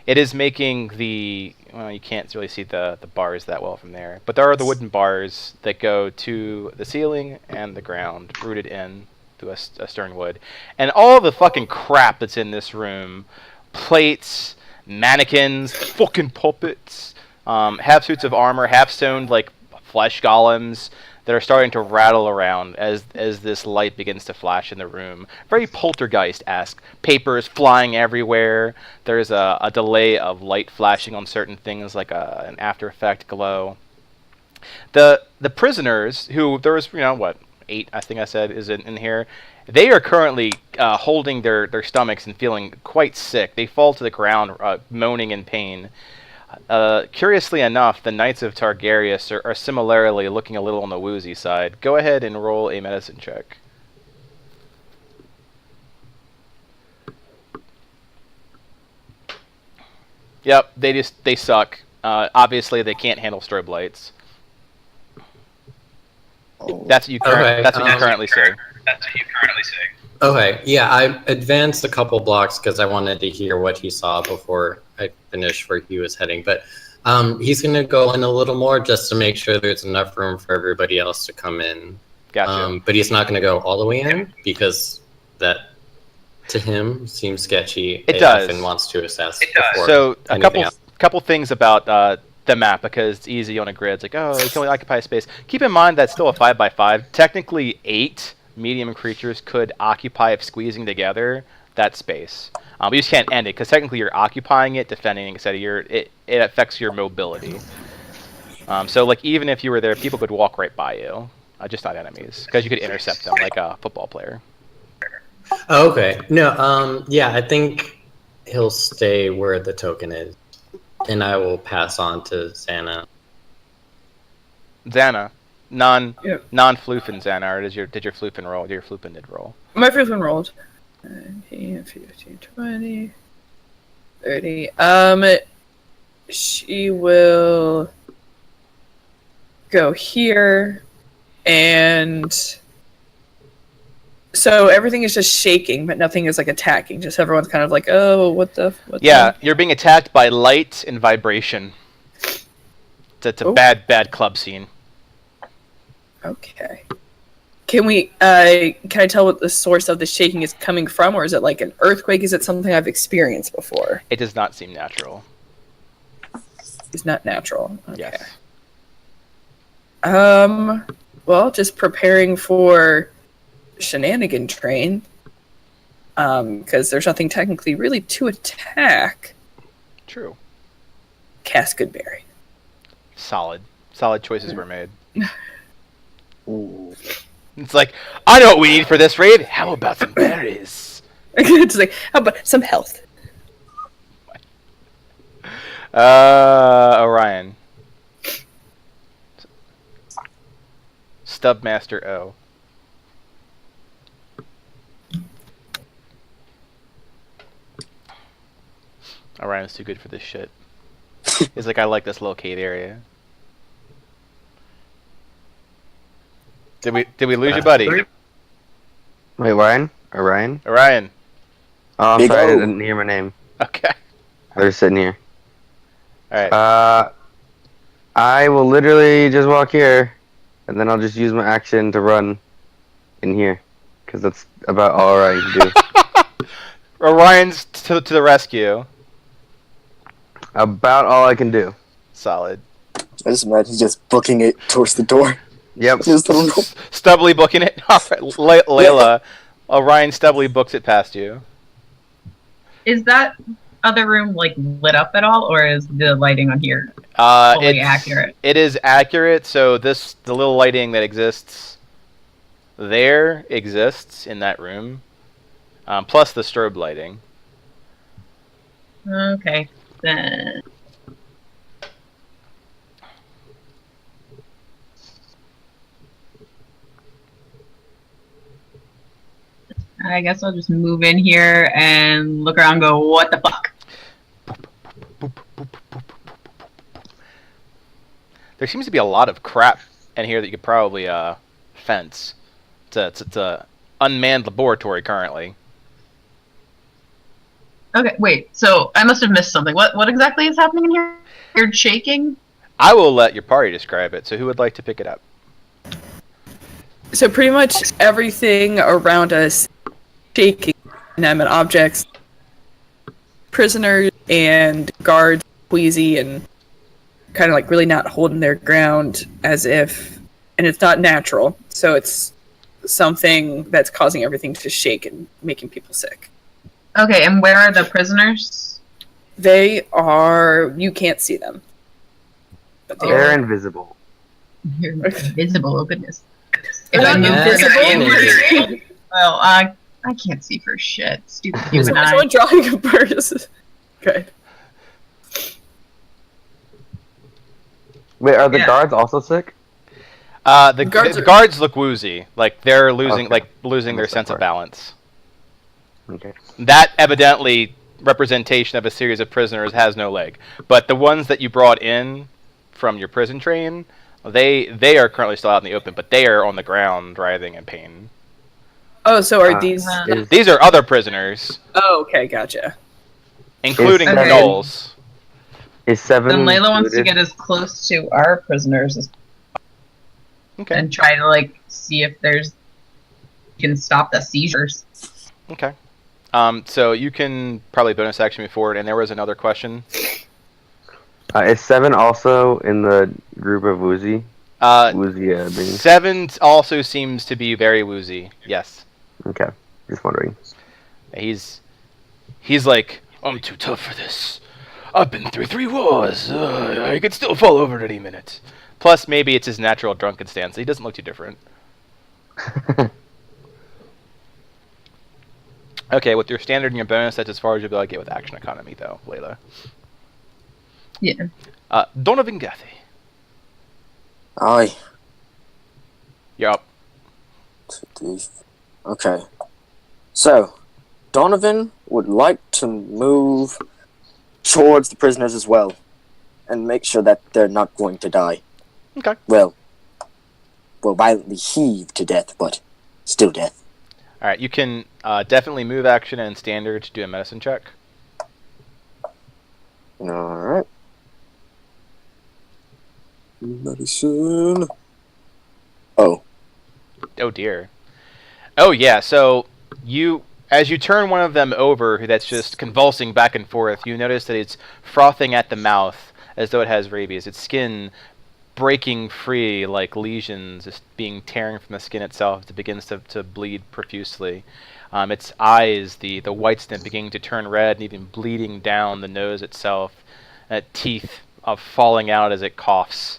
It is making you can't really see the bars that well from there, but there are the wooden bars that go to the ceiling and the ground, rooted in through a stern wood. And all the fucking crap that's in this room, plates, mannequins, fucking puppets, half suits of armor, half stoned like flesh golems that are starting to rattle around as this light begins to flash in the room. Very Poltergeist-esque. Papers flying everywhere. There's a delay of light flashing on certain things, like an After Effect glow. The prisoners, who there was 8 I think I said is in here. They are currently holding their stomachs and feeling quite sick. They fall to the ground, moaning in pain. Curiously enough, the Knights of Targaryen are similarly looking a little on the woozy side. Go ahead and roll a medicine check. Yep, they suck. Obviously, they can't handle strobe lights. That's what you currently see. Okay, yeah, I advanced a couple blocks because I wanted to hear what he saw before I finished where he was heading. But he's going to go in a little more just to make sure there's enough room for everybody else to come in. Gotcha. But he's not going to go all the way in because that to him seems sketchy. It AF does. and wants to assess. So a anything else. couple things about the map, because it's easy on a grid. It's like, oh, you can only occupy space. Keep in mind that's still a 5x5. Technically, 8 medium creatures could occupy, if squeezing together, that space. But you just can't end it, because technically you're occupying it, defending, etc. It affects your mobility. So like even if you were there, people could walk right by you, just not enemies, because you could intercept them like a football player. Oh, okay. No. Yeah, I think he'll stay where the token is, and I will pass on to Xana. Xana, non-Floofin Xana, or did your Floofin roll? Your Floofin did roll. My first one rolled. 19, 15, 20, 30. She will go here, and so everything is just shaking, but nothing is like attacking. Just everyone's kind of like, oh, what the? You're being attacked by light and vibration. It's a bad club scene. Okay. Can I tell what the source of the shaking is coming from, or is it like an earthquake? Is it something I've experienced before? It does not seem natural. It's not natural. Okay. Yes. Well, just preparing for shenanigan train. Because there's nothing technically really to attack. True. Cast Goodberry. Solid choices were made. Ooh. It's like, I know what we need for this raid. How about some berries? It's like, how about some health? Orion. Stubmaster O. Orion's too good for this shit. He's like, I like this little cave area. Did we lose your buddy? Wait, Ryan? Orion? Orion. Oh, I'm Big sorry, I O. didn't hear my name. Okay. I was sitting here. Alright. I will literally just walk here, and then I'll just use my action to run in here, because that's about all Orion can do. Orion's to the rescue. About all I can do. Solid. I just imagine just booking it towards the door. Yep. Just a little. Stubbly booking it. Layla. Orion stubbly books it past you. Is that other room like lit up at all, or is the lighting on here fully accurate? It is accurate. So the little lighting that exists there exists in that room, plus the strobe lighting. Okay, then. I guess I'll just move in here and look around and go, what the fuck? There seems to be a lot of crap in here that you could probably fence. It's a unmanned laboratory currently. Okay, wait, so I must have missed something. What exactly is happening in here? You're shaking? I will let your party describe it, so who would like to pick it up? So pretty much everything around us shaking, inanimate objects, prisoners and guards queasy and kind of like really not holding their ground as if, and it's not natural, so it's something that's causing everything to shake and making people sick. Okay, and where are the prisoners? They are, you can't see them. But They're invisible. You're invisible, oh goodness. They're not invisible. Well, I can't see for shit. Stupid human eye. Someone drawing a bird. Okay. Wait, are the guards also sick? The guards look woozy, like they're losing their sense of balance. Okay. That evidently representation of a series of prisoners has no leg. But the ones that you brought in from your prison train, they are currently still out in the open, but they are on the ground writhing in pain. Oh, so are these? These are other prisoners. Oh, okay, gotcha. Including Knowles. Is 7 Then Layla wants to included? get as close to our prisoners as Okay. and try to like see if there's can stop the seizures. Okay. So you can probably bonus action me forward, and there was another question. Is 7 also in the group of Woozy? Woozy beings? 7 also seems to be very woozy. Yes. Okay, just wondering. He's like, I'm too tough for this. I've been through 3 wars. I could still fall over at any minute. Plus, maybe it's his natural drunken stance. He doesn't look too different. Okay, with your standard and your bonus, that's as far as you'll be able to get with action economy, though, Layla. Yeah. Donovan Gathy. Aye. You're up. Okay. So, Donovan would like to move towards the prisoners as well, and make sure that they're not going to die. Okay. Well, violently heaved to death, but still death. All right, you can definitely move action and standard to do a medicine check. Alright. Medicine. Oh. Oh dear. Oh yeah, so as you turn one of them over that's just convulsing back and forth, you notice that it's frothing at the mouth as though it has rabies. Its skin breaking free like lesions, just being tearing from the skin itself. It begins to bleed profusely. Its eyes, the white stem, beginning to turn red and even bleeding down the nose itself. Teeth falling out as it coughs.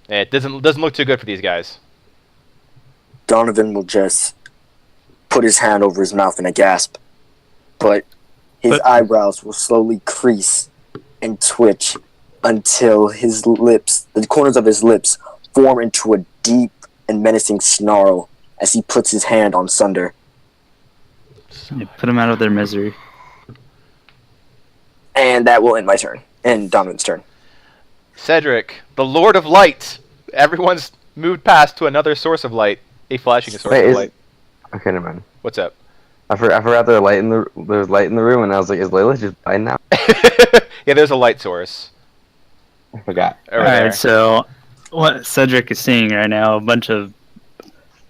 It doesn't look too good for these guys. Donovan will just put his hand over his mouth in a gasp, but his eyebrows will slowly crease and twitch until his lips, the corners of his lips, form into a deep and menacing snarl as he puts his hand on Sunder. You put them out of their misery. And that will end my turn. And Donovan's turn. Cedric, the Lord of Light. Everyone's moved past to another source of light. A flashing source of light. Okay, never mind. What's up? I forgot there was light in the room, and I was like, is Layla just blind now? Yeah, there's a light source. I forgot. Alright, so what Cedric is seeing right now, a bunch of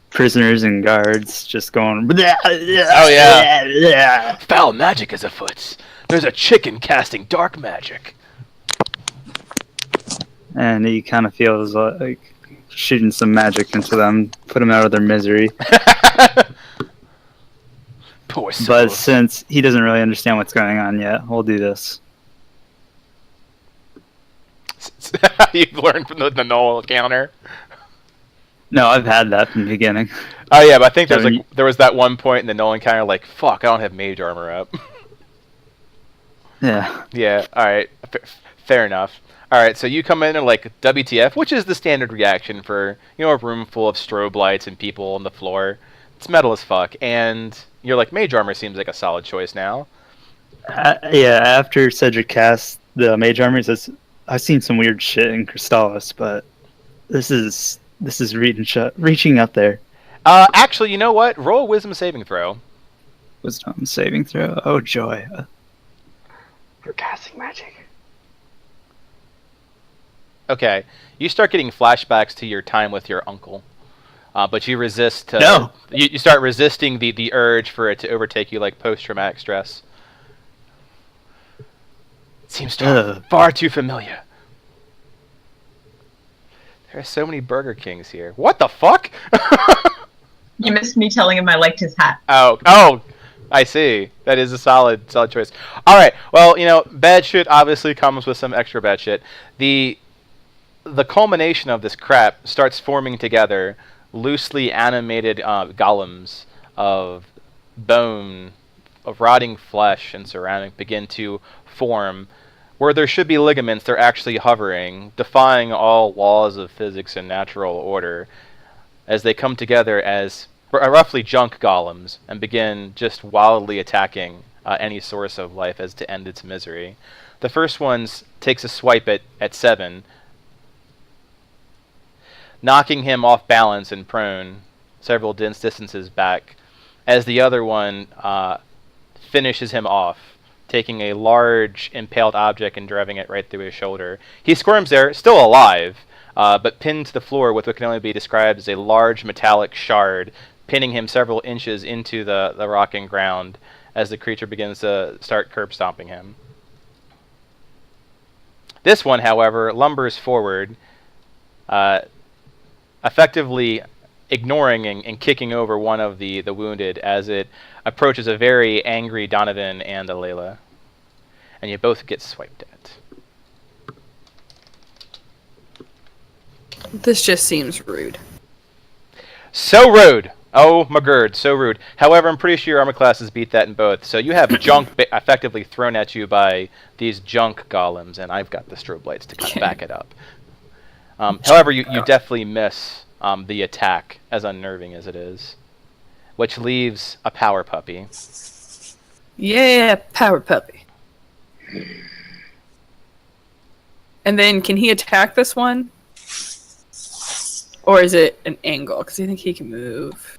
prisoners and guards just going, oh yeah, foul magic is afoot. There's a chicken casting dark magic. And he kind of feels like shooting some magic into them, put them out of their misery. Poor soul. But since he doesn't really understand what's going on yet, we'll do this. You've learned from the null counter. No, I've had that from the beginning. Oh yeah, but I think there was that one point in the null encounter, like, fuck, I don't have mage armor up. Yeah. Yeah. All right. Fair enough. All right. So you come in and like WTF, which is the standard reaction for a room full of strobe lights and people on the floor. It's metal as fuck, and you're like, mage armor seems like a solid choice now. Yeah. After Cedric cast the mage armor, he says, I've seen some weird shit in Crystallis, but this is reaching up there. Actually, you know what? Roll a wisdom saving throw. Wisdom saving throw. Oh joy. For casting magic. Okay, you start getting flashbacks to your time with your uncle, but you resist. No. You start resisting the urge for it to overtake you like post-traumatic stress. It seems far too familiar. There are so many Burger Kings here. What the fuck? You missed me telling him I liked his hat. Oh, I see. That is a solid choice. All right. Well, bad shit obviously comes with some extra bad shit. The culmination of this crap starts forming together loosely animated golems of bone, of rotting flesh and ceramic begin to form. Where there should be ligaments, they're actually hovering, defying all laws of physics and natural order, as they come together as roughly junk golems and begin just wildly attacking any source of life as to end its misery. The first one takes a swipe at 7, knocking him off balance and prone several distances back, as the other one finishes him off, taking a large impaled object and driving it right through his shoulder. He squirms there, still alive, but pinned to the floor with what can only be described as a large metallic shard pinning him several inches into the rocking ground as the creature begins to start curb stomping him. This one, however, lumbers forward, effectively ignoring and kicking over one of the wounded as it approaches a very angry Donovan and Alayla. And you both get swiped at. This just seems rude. So rude! Oh my god, so rude. However, I'm pretty sure your armor classes beat that in both. So you have junk effectively thrown at you by these junk golems, and I've got the strobe lights to kind of back it up. However, you definitely miss the attack, as unnerving as it is, which leaves a power puppy. Yeah, power puppy. And then, can he attack this one? Or is it an angle? Because I think he can move.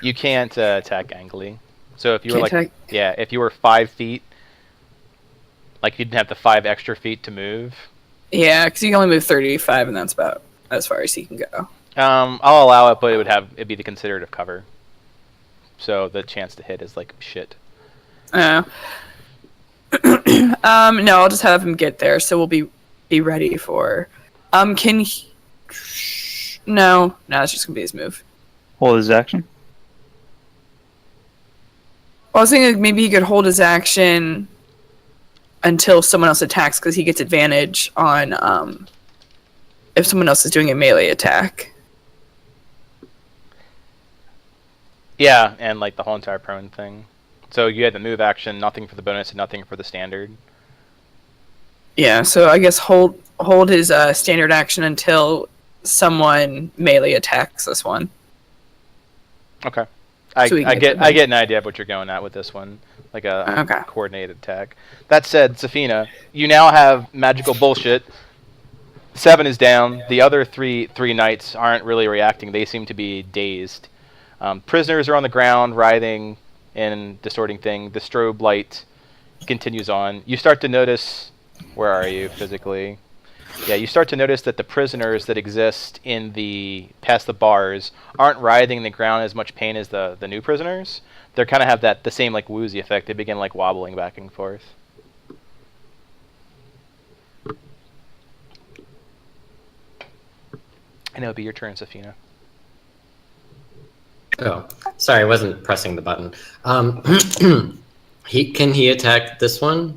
You can't attack angrily. So if you were if you were 5 feet, like you didn't have the 5 extra feet to move. Yeah, because you can only move 35, and that's about as far as he can go. I'll allow it, but it'd be the considered of cover. So the chance to hit is like shit. No, I'll just have him get there, so we'll be ready for. Can he? No, that's just gonna be his move. Hold his action. Well, I was thinking maybe he could hold his action until someone else attacks, because he gets advantage on if someone else is doing a melee attack. Yeah, and like the whole entire prone thing. So you had the move action, nothing for the bonus and nothing for the standard. Yeah, so I guess hold his standard action until someone melee attacks this one. Okay. I get an idea of what you're going at with this one, like a coordinated attack. That said, Safina, you now have magical bullshit. 7 is down. The other three knights aren't really reacting. They seem to be dazed. Prisoners are on the ground, writhing and distorting thing. The strobe light continues on. You start to notice, where are you physically? Yeah, you start to notice that the prisoners that exist past the bars aren't writhing in the ground as much pain as the new prisoners. They kind of have the same like woozy effect. They begin like wobbling back and forth. And it'll be your turn, Safina. Oh, sorry, I wasn't pressing the button. Can he attack this one?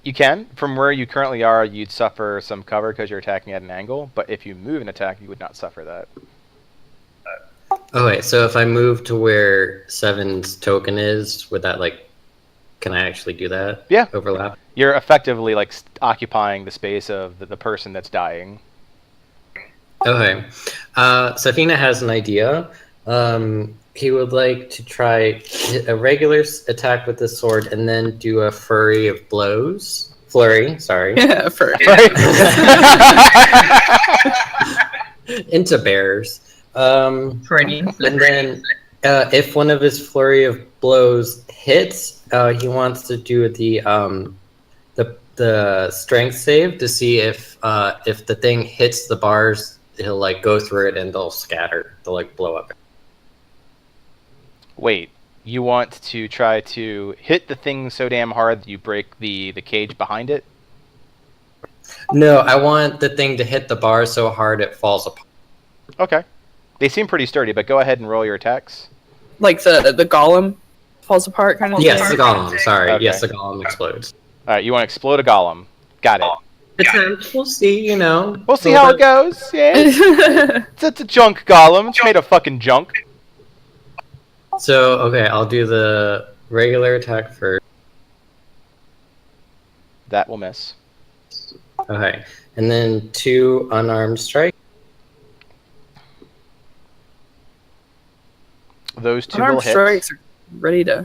You can. From where you currently are, you'd suffer some cover because you're attacking at an angle. But if you move and attack, you would not suffer that. Oh wait, so if I move to where 7's token is, would that can I actually do that? Yeah. Overlap? You're effectively occupying the space of the person that's dying. Okay. Safina has an idea. He would like to try a regular attack with the sword and then do a flurry of blows. Flurry, sorry. Yeah, flurry. Into bears. Freudian. And then if one of his flurry of blows hits, he wants to do the strength save to see if the thing hits the bars, he'll go through it and they'll scatter. They'll blow up. Wait, you want to try to hit the thing so damn hard that you break the cage behind it? No, I want the thing to hit the bar so hard it falls apart. Okay. They seem pretty sturdy, but go ahead and roll your attacks. Like the golem falls apart kind of thing? Yes, the golem, sorry. Okay. Yes, the golem explodes. Alright, you want to explode a golem. Got it. We'll see, We'll see how it goes. Yeah. It's a junk golem. It's made of fucking junk. So, okay, I'll do the regular attack first. That will miss. Okay, and then 2 unarmed strike. Those 2 unarmed will hit. strikes are ready to.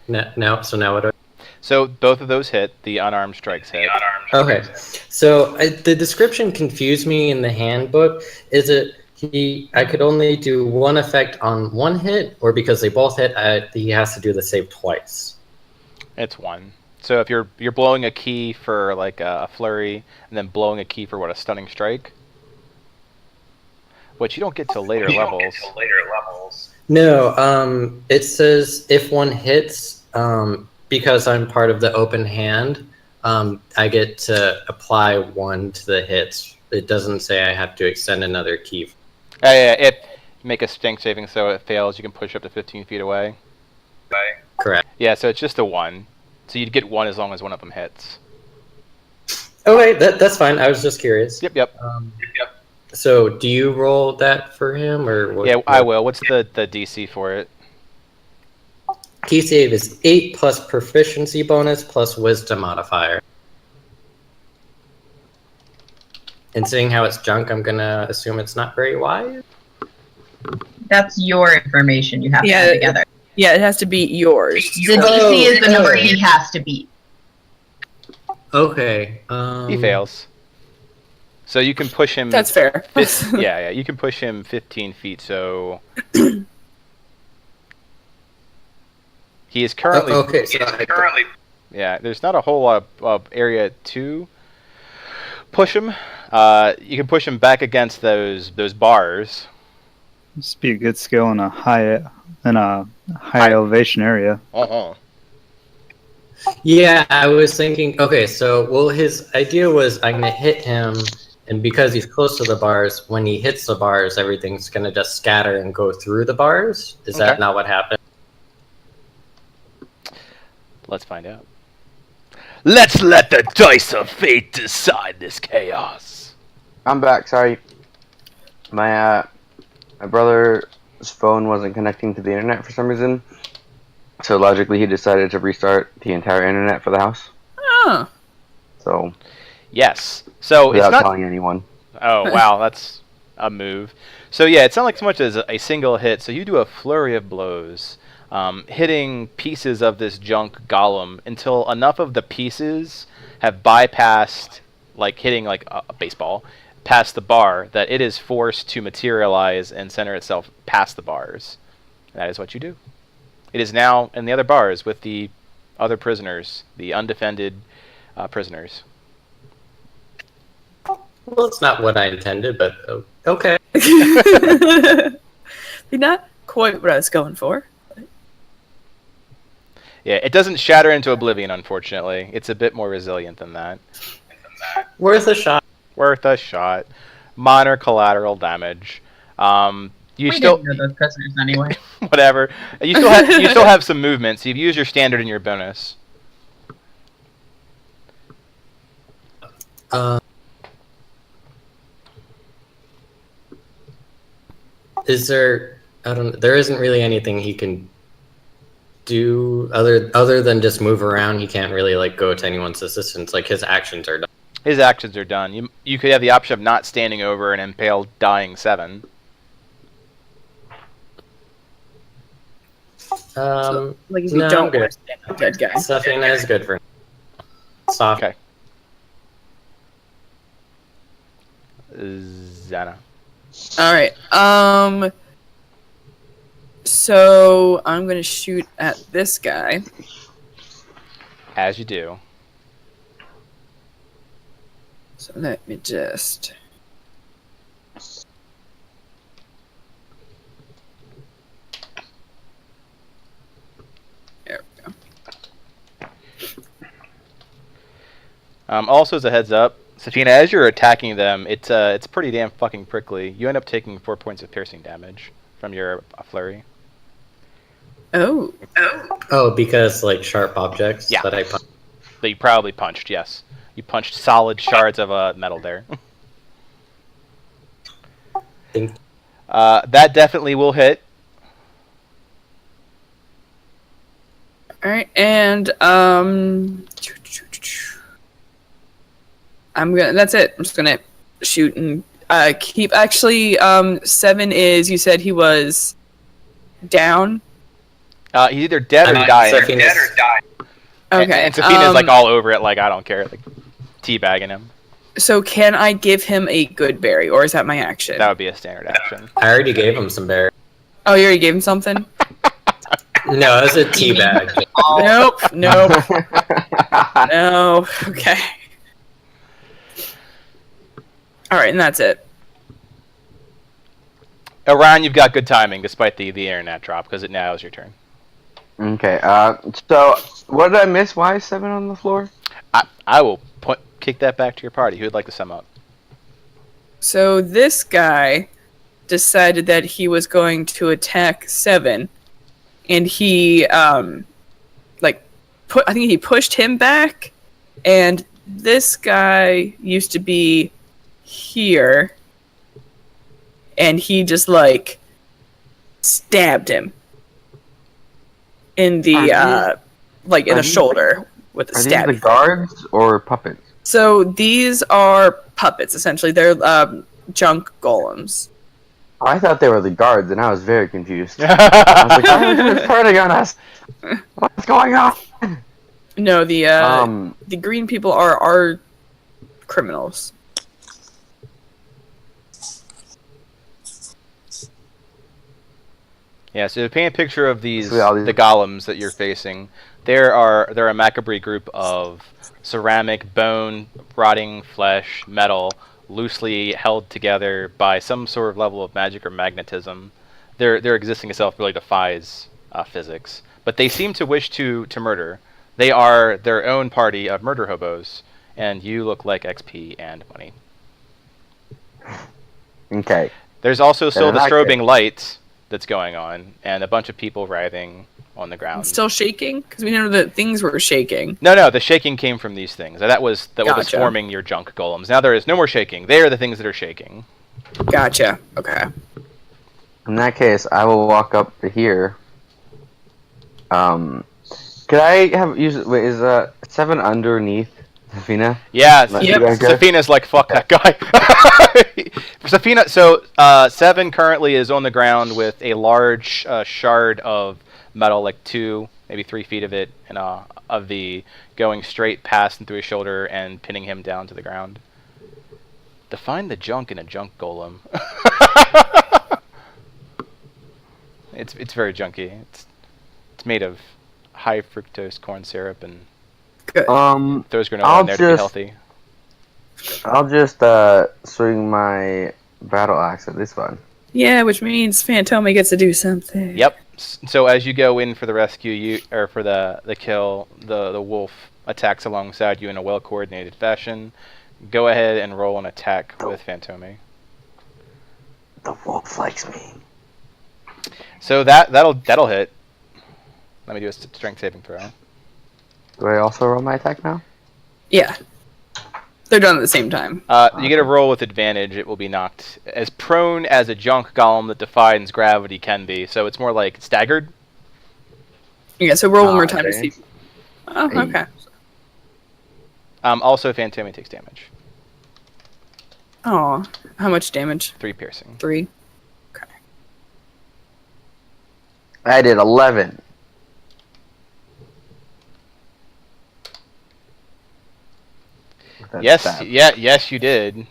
Now what do I... So both of those hit. The unarmed strikes hit. Okay, so the description confused me in the handbook. Is it I could only do one effect on one hit, or because they both hit, he has to do the save twice? It's 1. So if you're blowing a key for like a flurry, and then blowing a key for what, a stunning strike, which you don't get till later levels. No, it says if one hits, because I'm part of the open hand, I get to apply 1 to the hits. It doesn't say I have to extend another key. Yeah, if you make a strength saving throw, it fails, you can push up to 15 feet away. Correct. Yeah, so it's just a 1. So you'd get 1 as long as one of them hits. Okay, that's fine. I was just curious. Yep. So, do you roll that for him, or what? Yeah, I will. What's the DC for it? Key save is 8 plus proficiency bonus plus wisdom modifier. And seeing how it's junk, I'm gonna assume it's not very wise. That's your information you have to put together. Yeah, it has to be yours. The DC is the number he has to beat. Okay. He fails. So you can push him. That's fair. Yeah, you can push him 15 feet. So he is currently. Okay. Yeah, there's not a whole lot of area to push him. You can push him back against those bars. This would be a good skill in a high elevation area. Yeah, I was thinking. Okay, so his idea was I'm gonna hit him, and because he's close to the bars, when he hits the bars, everything's gonna just scatter and go through the bars. Is that not what happened? Let's find out. Let's let the dice of fate decide this chaos. I'm back. Sorry, my brother's phone wasn't connecting to the internet for some reason, so logically he decided to restart the entire internet for the house. Oh. So. Yes. So without it's not telling anyone. Oh wow, that's a move. So yeah, it's not like so much as a single hit. So you do a flurry of blows, hitting pieces of this junk golem until enough of the pieces have bypassed, like hitting like a baseball, past the bar, that it is forced to materialize and center itself past the bars. And that is what you do. It is now in the other bars with the other prisoners, the undefended prisoners. Well, it's not what I intended, but okay. Not quite what I was going for. Yeah, it doesn't shatter into oblivion, unfortunately. It's a bit more resilient than that. Worth a shot. Worth a shot. Minor collateral damage. We didn't know those prisoners anyway. Whatever. You still have some movement, so you've used your standard and your bonus. Is there? I don't. There isn't really anything he can do other than just move around. He can't really like go to anyone's assistance. Like his actions are done. His actions are done. You could have the option of not standing over an impaled dying 7. So, like if you don't want to stand a dead guy. Safina is good for soft. Okay. Xana. All right. So I'm gonna shoot at this guy. As you do. So let me just. There we go. Also, as a heads up, Safina, as you're attacking them, it's pretty damn fucking prickly. You end up taking 4 points of piercing damage from your flurry. Oh, because like sharp objects that I punched. That you probably punched, yes. You punched solid shards of metal there. That definitely will hit. all right, and I'm gonna. That's it. I'm just gonna shoot and keep. Actually, 7 is. You said he was down. He's either dead or dying. Okay. And Safina's like all over it, like I don't care, like teabagging him. So can I give him a good berry, or is that my action? That would be a standard action. I already gave him some berry. Oh, you already gave him something? No, it's a tea bag. Nope. No. Okay. All right, and that's it. Orion, you've got good timing despite the internet drop because it now is your turn. Okay. So what did I miss? Why is 7 on the floor? I will kick that back to your party. Who would like to sum up? So this guy decided that he was going to attack 7, and he I think he pushed him back, and this guy used to be here, and he just stabbed him in the in the shoulder with a stab. Are these the guards or puppets? So these are puppets, essentially. They're junk golems. Oh, I thought they were the guards, and I was very confused. I was like, who's turning on us? What's going on? No, the green people are criminals. Yeah, so to paint a picture of the golems that you're facing, they're a macabre group of ceramic, bone, rotting flesh, metal, loosely held together by some sort of level of magic or magnetism. Their existing itself really defies physics, but they seem to wish to murder. They are their own party of murder hobos, and you look like XP and money. Okay. There's also still the strobing light that's going on, and a bunch of people writhing on the ground. It's still shaking? Because we know that things were shaking. No, the shaking came from these things. That was what was forming your junk golems. Now there is no more shaking. They are the things that are shaking. Gotcha. Okay. In that case, I will walk up to here. Could I wait, is 7 underneath Safina? Yeah, Yep. Safina's like, fuck that guy. Safina, so 7 currently is on the ground with a large shard of metal, like 2, maybe 3 feet of it, and of the going straight past and through his shoulder and pinning him down to the ground. Define the junk in a junk golem. It's very junky. It's made of high fructose corn syrup and throws granola in there to be healthy. I'll just swing my battle axe at this one. Yeah, which means Fantome gets to do something. Yep. So as you go in for the rescue, for the kill, the wolf attacks alongside you in a well-coordinated fashion. Go ahead and roll an attack with Fantome. The wolf likes me. So that'll hit. Let me do a strength saving throw. Do I also roll my attack now? Yeah. They're done at the same time. You get a roll with advantage. It will be knocked as prone as a junk golem that defies gravity can be. So it's more like staggered. Yeah, so roll one more time to see. Oh, okay. Also, Fantome takes damage. Oh, how much damage? 3 piercing. 3. Okay. I did 11. Yes, you did. You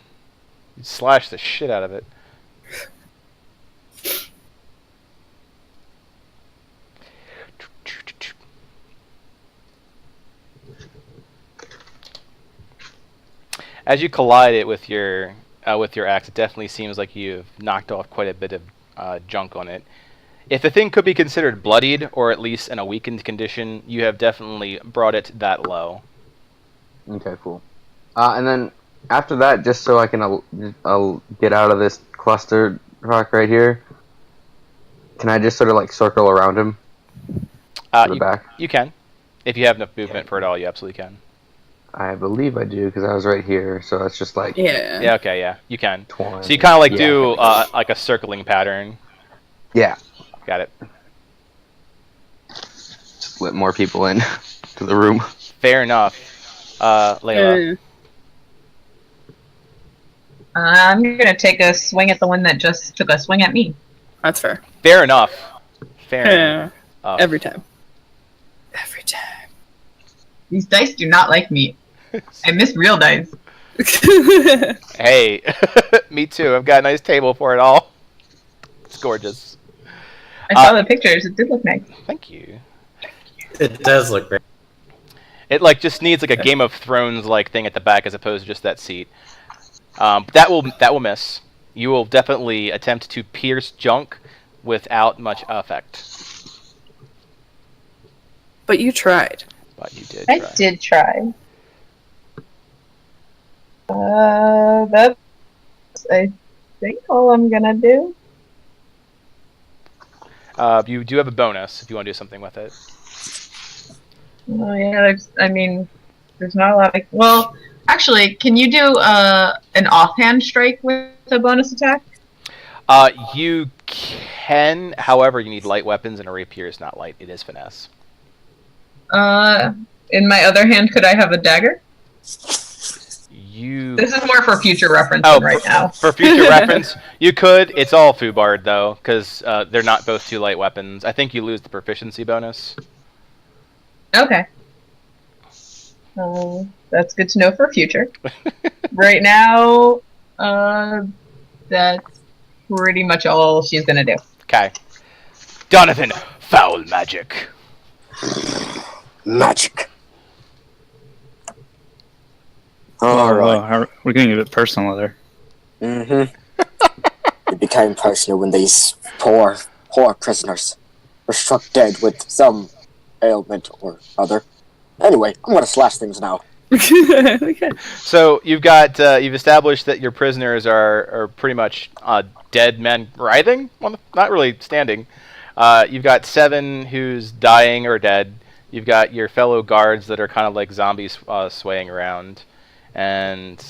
slashed the shit out of it. As you collide it with your axe, it definitely seems like you've knocked off quite a bit of junk on it. If the thing could be considered bloodied, or at least in a weakened condition, you have definitely brought it that low. Okay, cool. And then after that, just so I can I'll get out of this cluster rock right here, can I just sort of circle around him? To the back? You can. If you have enough movement for it all, you absolutely can. I believe I do, because I was right here, so that's just Yeah. Yeah, okay, yeah. You can. 20. So you kind of do a circling pattern. Yeah. Got it. Just let more people in to the room. Fair enough. Layla. I'm gonna take a swing at the one that just took a swing at me. That's fair. Fair enough. Fair enough. Every time. Every time. These dice do not like me. I miss real dice. Hey, me too. I've got a nice table for it all. It's gorgeous. I saw the pictures. It did look nice. Thank you. It does look great. It like just needs like a Game of Thrones like thing at the back as opposed to just that seat. That will miss. You will definitely attempt to pierce junk without much effect. But you tried. But you did. I Try. did try. That's I think all I'm gonna do. You do have a bonus if you want to do something with it. Oh yeah, there's not a lot. Well, actually, can you do an offhand strike with a bonus attack? You can, however, you need light weapons, and a rapier is not light; it is finesse. In my other hand, could I have a dagger? This is more for future reference now. For future reference, you could. It's all Fubard though, because they're not both 2 light weapons. I think you lose the proficiency bonus. Okay. That's good to know for future. Right now, that's pretty much all she's gonna do. Okay. Donovan, foul magic. Magic. Alright. We're getting a bit personal there. It became personal when these poor prisoners were struck dead with some ailment or other. Anyway, I'm gonna slash things now. Okay. So you've established that your prisoners are pretty much dead men writhing, well, not really standing. You've got 7 who's dying or dead. You've got your fellow guards that are kind of like zombies swaying around, and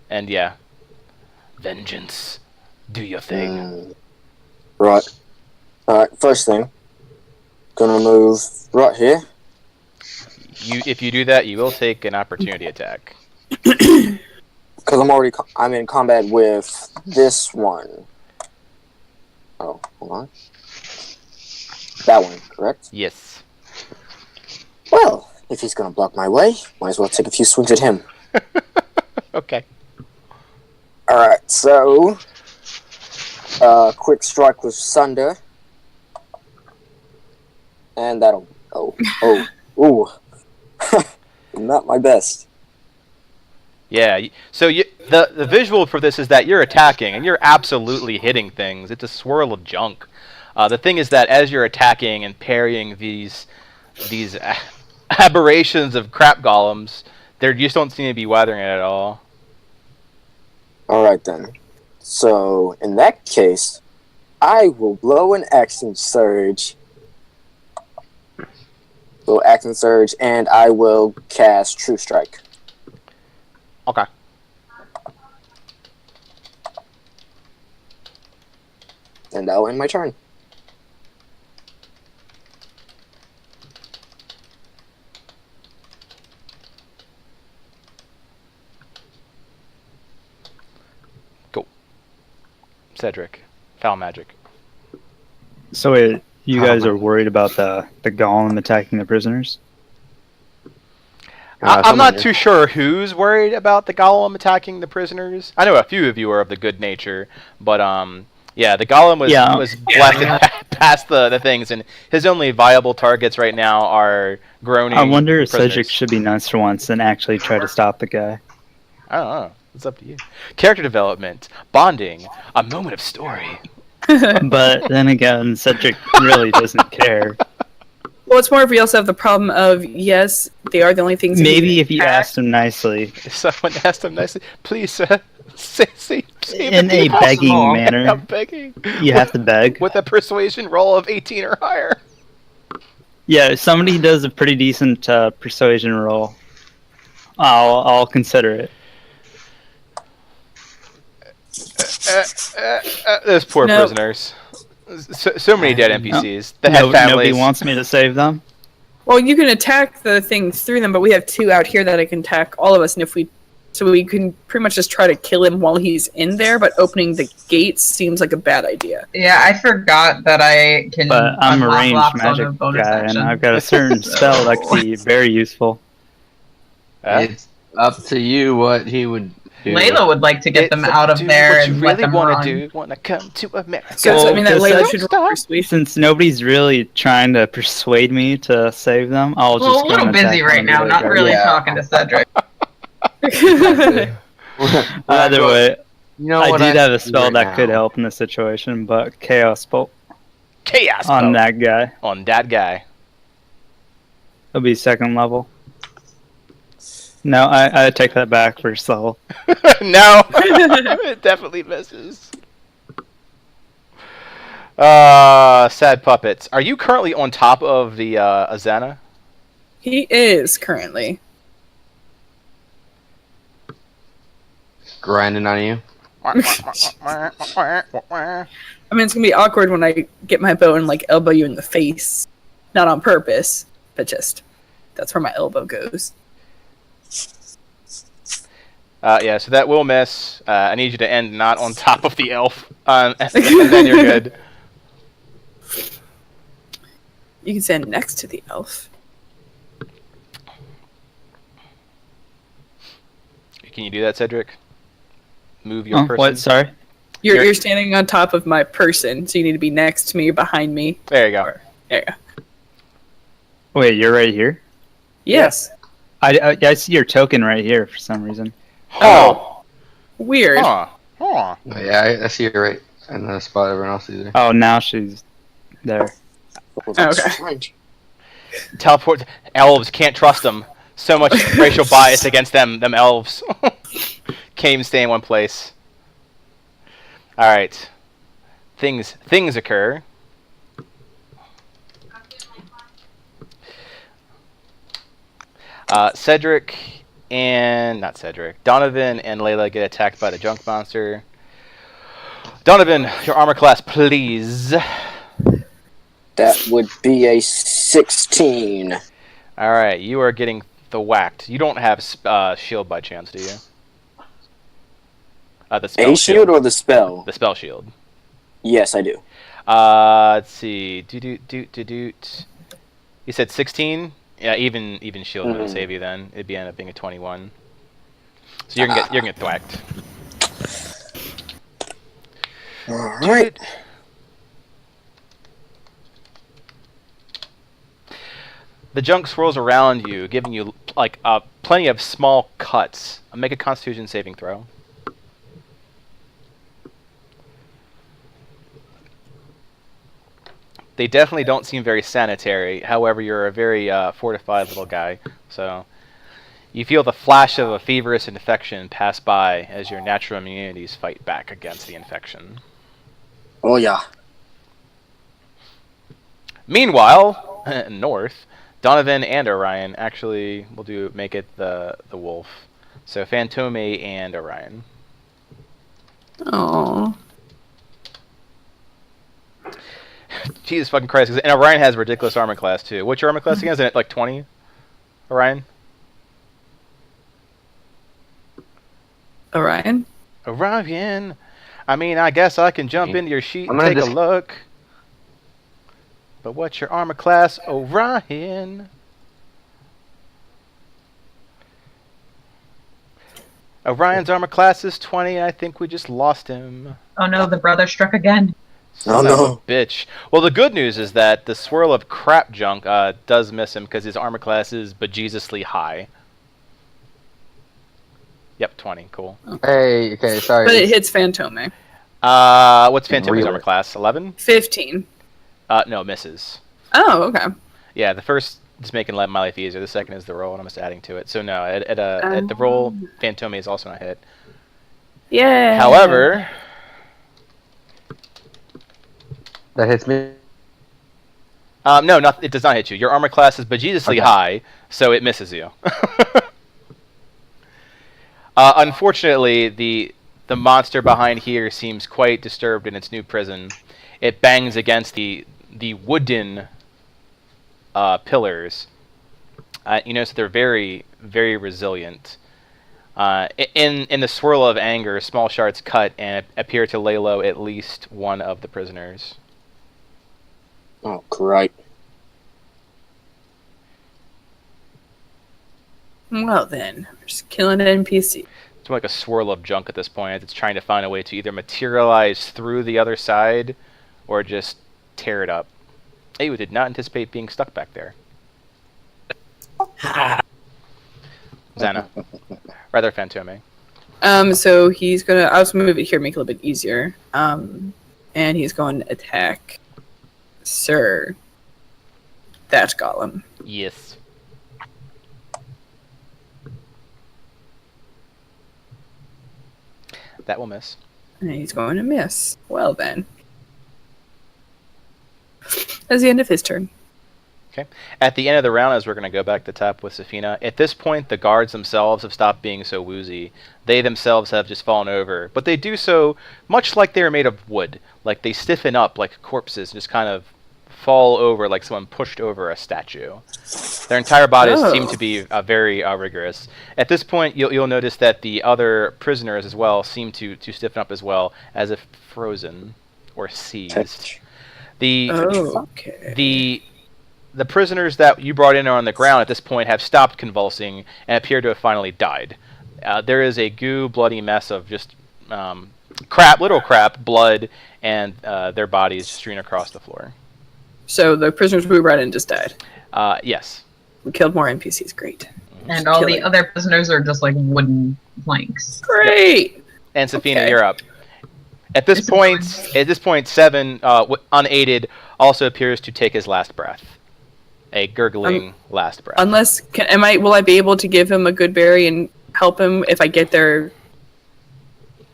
yeah, vengeance, do your thing. Right. Alright, first thing, gonna move right here. If you do that, you will take an opportunity attack. Because I'm in combat with this one. Oh, hold on. That one, correct? Yes. Well, if he's gonna block my way, might as well take a few swings at him. Okay. Alright, so quick strike with Sunder. And that'll ooh. Not my best. Yeah, so the visual for this is that you're attacking, and you're absolutely hitting things. It's a swirl of junk. The thing is that as you're attacking and parrying these aberrations of crap golems, you just don't seem to be weathering it at all. Alright then. So, in that case, I will blow an action surge. And I will cast True Strike. Okay. And that'll end my turn. Cool. Cedric, foul magic. So you guys are worried about the golem attacking the prisoners? I'm not too sure who's worried about the golem attacking the prisoners. I know a few of you are of the good nature, but yeah, the golem was blasted past the things, and his only viable targets right now are groaning. I wonder if prisoners. Cedric should be nice for once and actually try to stop the guy. I don't know. It's up to you. Character development, bonding, a moment of story. But then again, Cedric really doesn't care. Well, it's more if we also have the problem of, yes, they are the only things... Maybe if you asked him nicely. If someone asked him nicely, please, say in a begging manner. I'm begging. You have to beg. With a persuasion roll of 18 or higher. Yeah, if somebody does a pretty decent persuasion roll, I'll consider it. Those poor prisoners. So many dead NPCs that had families. Nobody wants me to save them? Well, you can attack the thing through them, but we have 2 out here that I can attack all of us, and so we can pretty much just try to kill him while he's in there, but opening the gates seems like a bad idea. Yeah, I forgot that I can. But I'm a ranged magic guy, action. and I've got a certain spell that could be very useful. It's up to you what he would Dude. Layla would like to get them out of there and let them run. Wanna come to America? So I mean that Layla should stop. persuade. Since nobody's really trying to persuade me to save them, I'll Well, just a go little and attack busy one right of the now, other not guys. really Yeah. talking to Cedric. Either way, You know I what did have a see spell right that could now? help in this situation, but Chaos Bolt Chaos on Bolt. that guy. On that guy. It'll be second level. No, I take that back, first level. No, it definitely misses. Sad puppets. Are you currently on top of the Azana? He is currently. Grinding on you. I mean, it's gonna be awkward when I get my bow and like elbow you in the face, not on purpose, but just that's where my elbow goes. Yeah, so that will miss. I need you to end not on top of the elf, and then you're good. You can stand next to the elf. Can you do that, Cedric? Move your person. What? Sorry. You're standing on top of my person, so you need to be next to me or behind me. There you go. There you go. Wait, you're right here? Yes. I see your token right here for some reason. Oh. Weird. Huh. Oh, yeah, I see you right in the spot everyone else sees her. Oh, now she's there. That's Okay. strange. Teleport. Elves, can't trust them. So much racial bias against them elves. Can't even stay in one place. Alright. Things occur. Cedric and... Not Cedric. Donovan and Layla get attacked by the junk monster. Donovan, your armor class, please. That would be a 16. Alright, you are getting whacked. You don't have shield by chance, do you? The spell A shield or the spell? The spell shield. Yes, I do. Let's see. Doot. You said 16? Yeah, even shield wouldn't save you then. It'd end up being a 21. So you're gonna get thwacked. Alright. The junk swirls around you, giving you like plenty of small cuts. Make a Constitution saving throw. They definitely don't seem very sanitary. However, you're a very fortified little guy, so you feel the flash of a feverish infection pass by as your natural immunities fight back against the infection. Oh, yeah. Meanwhile, north, Donovan and Orion actually will make it the wolf. So Phantome and Orion. Oh. Jesus fucking Christ. And Orion has ridiculous armor class too. What's your armor class again? Is it like 20? Orion? Orion? Orion! I mean, I guess I can jump into your sheet and take a look. But what's your armor class, Orion? Orion's armor class is 20, and I think we just lost him. Oh no, the brother struck again. Son of a bitch. Well, the good news is that the swirl of crap junk does miss him because his armor class is bejesusly high. Yep, 20. Cool. Hey, okay, sorry. But it hits Phantome. What's Phantome's armor class? 11? 15. No, misses. Oh, okay. Yeah, the first is making my life easier. The second is the roll, and I'm just adding to it. So no, at the roll, Phantome is also not hit. Yeah. However... That hits me. No, it does not hit you. Your armor class is bejesusly high, so it misses you. Unfortunately, the monster behind here seems quite disturbed in its new prison. It bangs against the wooden pillars. You notice that they're very, very resilient. In the swirl of anger, small shards cut and appear to lay low at least one of the prisoners. Oh, great. Well then, we're just killing an NPC. It's more like a swirl of junk at this point. It's trying to find a way to either materialize through the other side or just tear it up. You did not anticipate being stuck back there. Xana. Rather Fantome. So he's gonna. I'll just move it here, make it a little bit easier. And he's going to attack Sir. That golem. Yes. That will miss. And he's going to miss. Well then. That's the end of his turn. Okay. At the end of the round, as we're going to go back to top with Safina, at this point, the guards themselves have stopped being so woozy. They themselves have just fallen over. But they do so much like they are made of wood. Like they stiffen up like corpses, just kind of fall over like someone pushed over a statue. Their entire bodies seem to be very rigorous. At this point, you'll notice that the other prisoners as well seem to stiffen up as well, as if frozen or seized. The prisoners that you brought in are on the ground at this point have stopped convulsing and appear to have finally died. There is a bloody mess of just literal crap, blood, and their bodies strewn across the floor. So the prisoners we brought in just died? Yes. We killed more NPCs, great. And all the other prisoners are just like wooden planks. Great! And Safina, you're up. At this point, Seven, unaided, also appears to take his last breath. A gurgling last breath. Unless, will I be able to give him a good berry and help him if I get there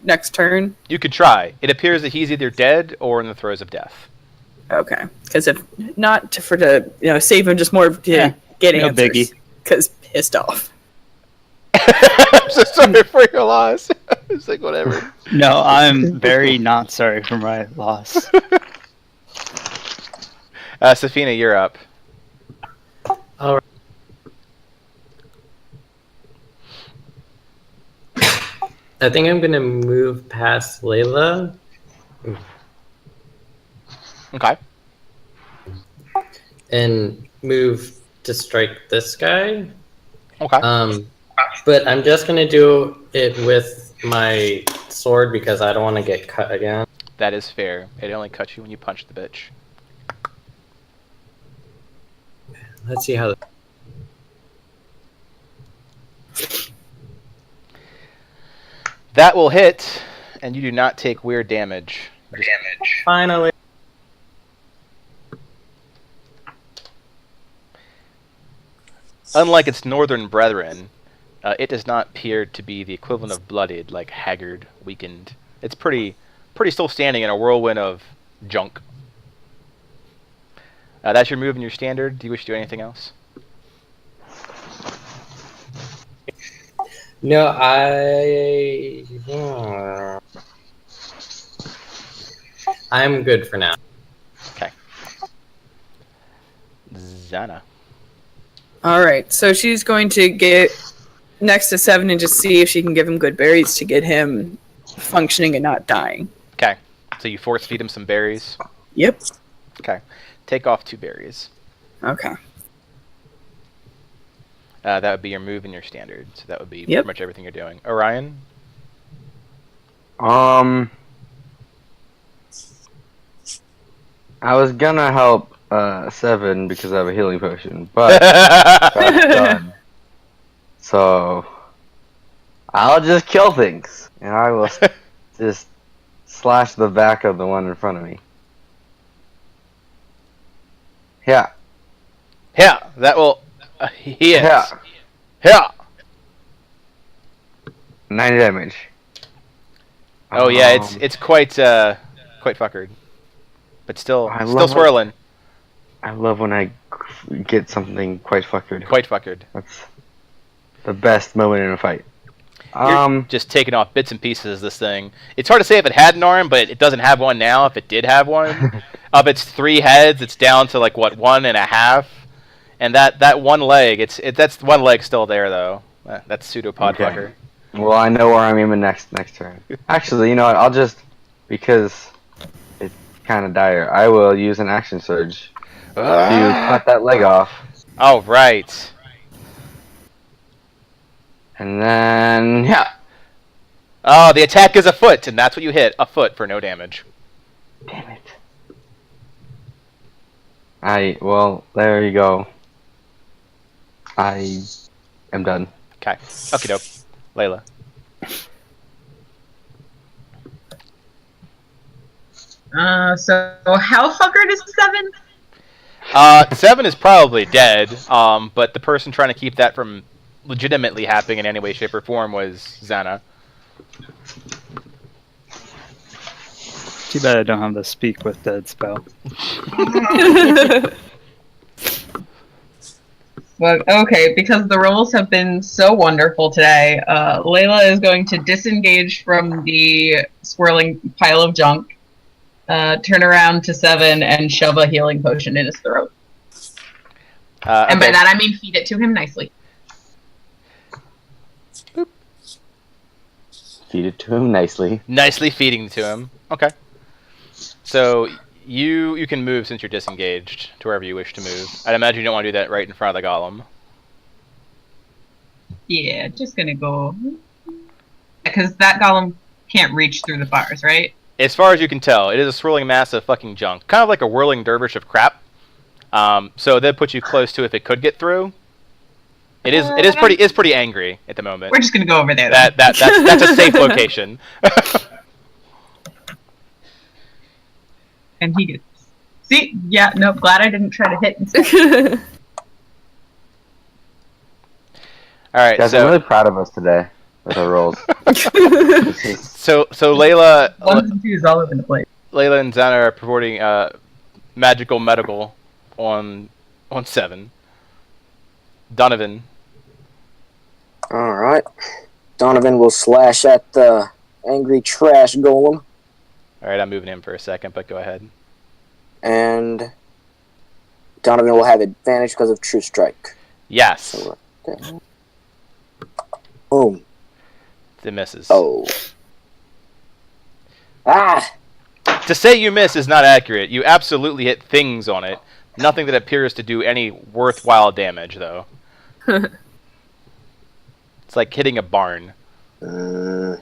next turn? You could try. It appears that he's either dead or in the throes of death. Okay, because if not to save him, just more to get answers. Because pissed off. I'm so sorry for your loss. It's like whatever. No, I'm very not sorry for my loss. Safina, you're up. All right. I think I'm gonna move past Layla. Okay. And move to strike this guy. Okay. But I'm just gonna do it with my sword because I don't want to get cut again. That is fair. It only cuts you when you punch the bitch. Let's see how. That will hit, and you do not take weird damage. Finally. Unlike its northern brethren, it does not appear to be the equivalent of bloodied, like haggard, weakened. It's pretty still standing in a whirlwind of junk. That's your move and your standard. Do you wish to do anything else? No, I'm good for now. Okay. Xana. Alright, so she's going to get next to Seven and just see if she can give him good berries to get him functioning and not dying. Okay. So you force feed him some berries? Yep. Okay. Take off 2 berries. Okay. That would be your move and your standard. So that would be pretty much everything you're doing. Orion? I was gonna help Seven because I have a healing potion, but that's done. So I'll just kill things, and I will just slash the back of the one in front of me. Yeah. Yeah, that will. Yes. Yeah. Yeah. 90 damage. Oh yeah, it's quite fuckered, but still swirling. I love when I get something quite fuckered. Quite fuckered. That's the best moment in a fight. You're just taking off bits and pieces of this thing. It's hard to say if it had an arm, but it doesn't have one now. If it did have one, of its 3 heads, it's down to like what 1.5, and that one leg, that's one leg still there though. That's pseudopod fucker. Well, I know where I'm aiming next turn. Actually, you know what? I'll just, because it's kind of dire, I will use an action surge to cut that leg off. Oh right. And then Oh, the attack is a foot, and that's what you hit. A foot for no damage. Damn it. Well, there you go. I am done. Okay. Okie doke. Layla. So how fuckered is 7? 7 is probably dead, but the person trying to keep that from legitimately happening in any way, shape, or form was Xana. Too bad I don't have the speak with dead spell. Well, okay, because the rolls have been so wonderful today, Layla is going to disengage from the swirling pile of junk, turn around to 7, and shove a healing potion in his throat. And by that I mean feed it to him nicely. Boop. Feed it to him nicely. Nicely feeding to him. Okay. So you can move since you're disengaged to wherever you wish to move. I'd imagine you don't want to do that right in front of the golem. Yeah, just gonna go... Because that golem can't reach through the bars, right? As far as you can tell, it is a swirling mass of fucking junk. Kind of like a whirling dervish of crap. So that puts you close to if it could get through. It is pretty angry at the moment. We're just gonna go over there then. That's a safe location. And he gets... See? Yeah, no, glad I didn't try to hit instead. Alright, Guys, so... I'm really proud of us today with our rolls. So Layla... 1s and 2s all over the place. Layla and Xana are performing magical medical on 7. Donovan. Alright. Donovan will slash at the angry trash golem. Alright, I'm moving him for a second, but go ahead. And Donovan will have advantage because of True Strike. Yes. So, okay. Boom. It misses. Oh. Ah! To say you miss is not accurate. You absolutely hit things on it. Nothing that appears to do any worthwhile damage, though. It's like hitting a barn. Or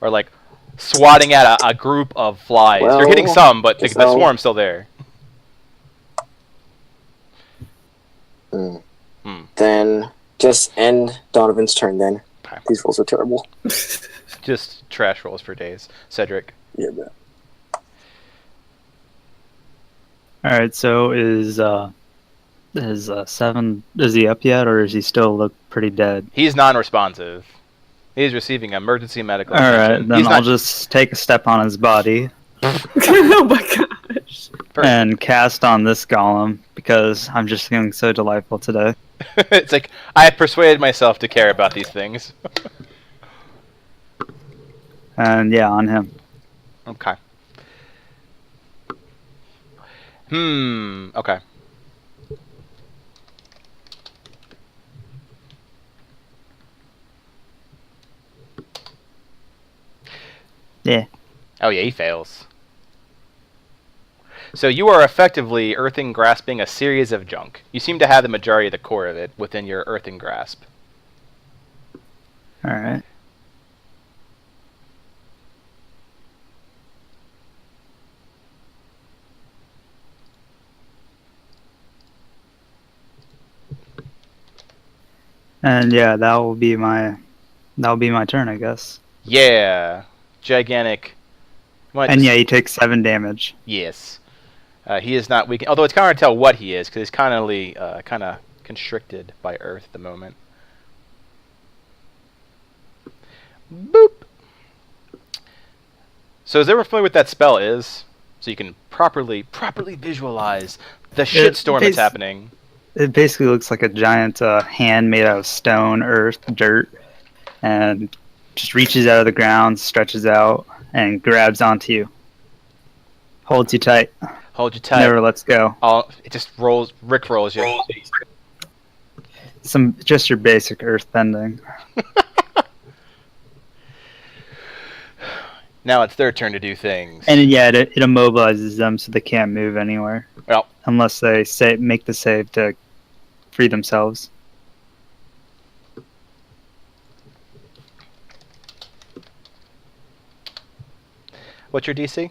like swatting at a group of flies. Well, you're hitting some, but the swarm's still there. Then just end Donovan's turn then. Okay. These rolls are terrible. Just trash rolls for days. Cedric. Yeah, man. Alright, so is 7, is he up yet, or does he still look pretty dead? He's non-responsive. He's receiving emergency medical Alright, attention. then I'll just take a step on his body Oh my gosh. and cast on this golem, because I'm just feeling so delightful today. It's like, I have persuaded myself to care about these things. And yeah, on him. Okay. Okay. Yeah. Oh yeah, he fails. So you are effectively earthing grasping a series of junk. You seem to have the majority of the core of it within your earthing grasp. Alright. And yeah, that'll be my turn, I guess. Yeah. Gigantic. And yeah, he takes 7 damage. Yes. He is not weak. Although it's kind of hard to tell what he is, because he's kind of constricted by Earth at the moment. Boop. So is everyone familiar with that spell is? So you can properly visualize the shitstorm that's happening. It basically looks like a giant hand made out of stone, earth, dirt, and just reaches out of the ground, stretches out, and grabs onto you. Holds you tight. Hold you tight. Never lets go. It just rolls, Rick rolls you. Just your basic earth bending. Now it's their turn to do things. And yeah, it immobilizes them so they can't move anywhere. Well, unless they make the save to free themselves. What's your DC?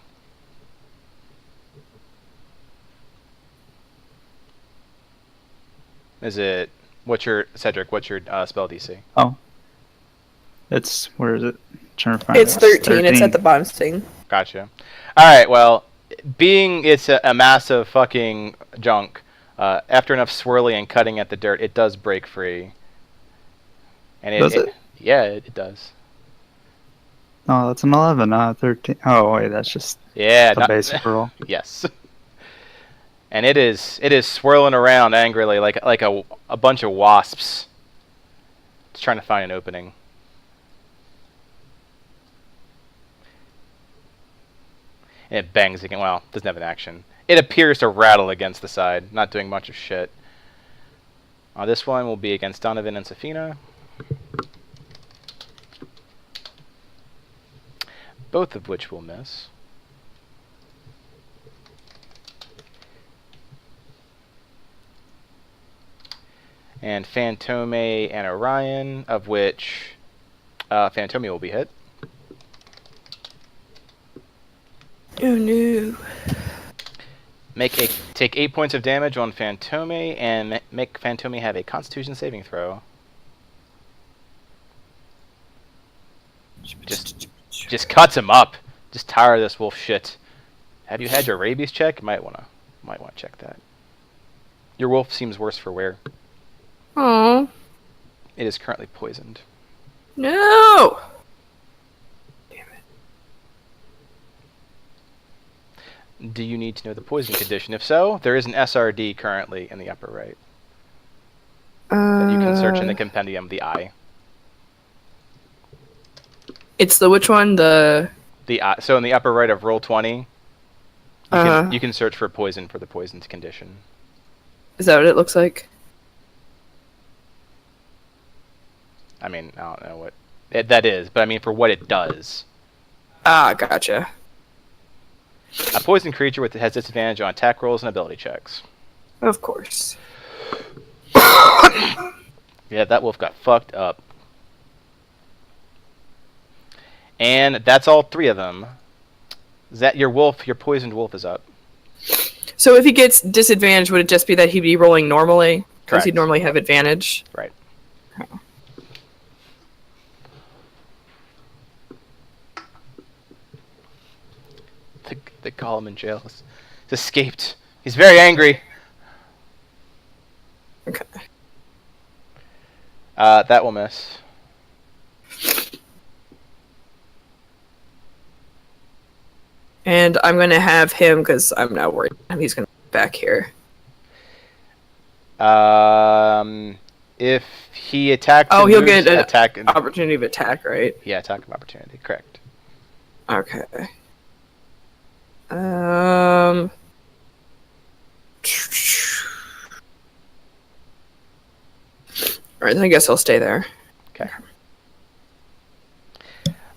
What's your spell DC? Oh, where is it? Trying to find It's 13. It's at the bottom thing. Gotcha. All right. Well, being it's a massive fucking junk, after enough swirling and cutting at the dirt, it does break free. And Does it? Yeah, it does. Oh, that's an 11, not a 13. Oh, wait, that's just the basic roll. Yes. And it is swirling around angrily like a bunch of wasps. It's trying to find an opening. And it bangs again. Well, doesn't have an action. It appears to rattle against the side, not doing much of shit. This one will be against Donovan and Safina. Both of which will miss. And Fantome and Orion, of which Fantome will be hit. Oh no. Take 8 points of damage on Fantome and make Fantome have a Constitution saving throw. Just cuts him up. Just tired of this wolf shit. Have you had your rabies check? Might wanna check that. Your wolf seems worse for wear. Oh. It is currently poisoned. No. Do you need to know the poison condition? If so, there is an SRD currently in the upper right. That you can search in the compendium, the eye. It's the which one? The eye. So in the upper right of roll 20, you can search for poison for the poisoned condition. Is that what it looks like? I mean, I don't know what that is, but I mean for what it does. Ah, gotcha. A poisoned creature has disadvantage on attack rolls and ability checks. Of course. Yeah, that wolf got fucked up. And that's all 3 of them. Is that your poisoned wolf is up. So if he gets disadvantage, would it just be that he'd be rolling normally? Because Correct. he'd normally have advantage? Right. Oh. The golem in jail has escaped. He's very angry. Okay. That will miss. And I'm going to have him, because I'm not worried. He's going to be back here. If he attacks... Oh, he'll get an attack opportunity of attack, right? Yeah, attack of opportunity. Correct. Okay. Alright, then I guess I'll stay there. Okay.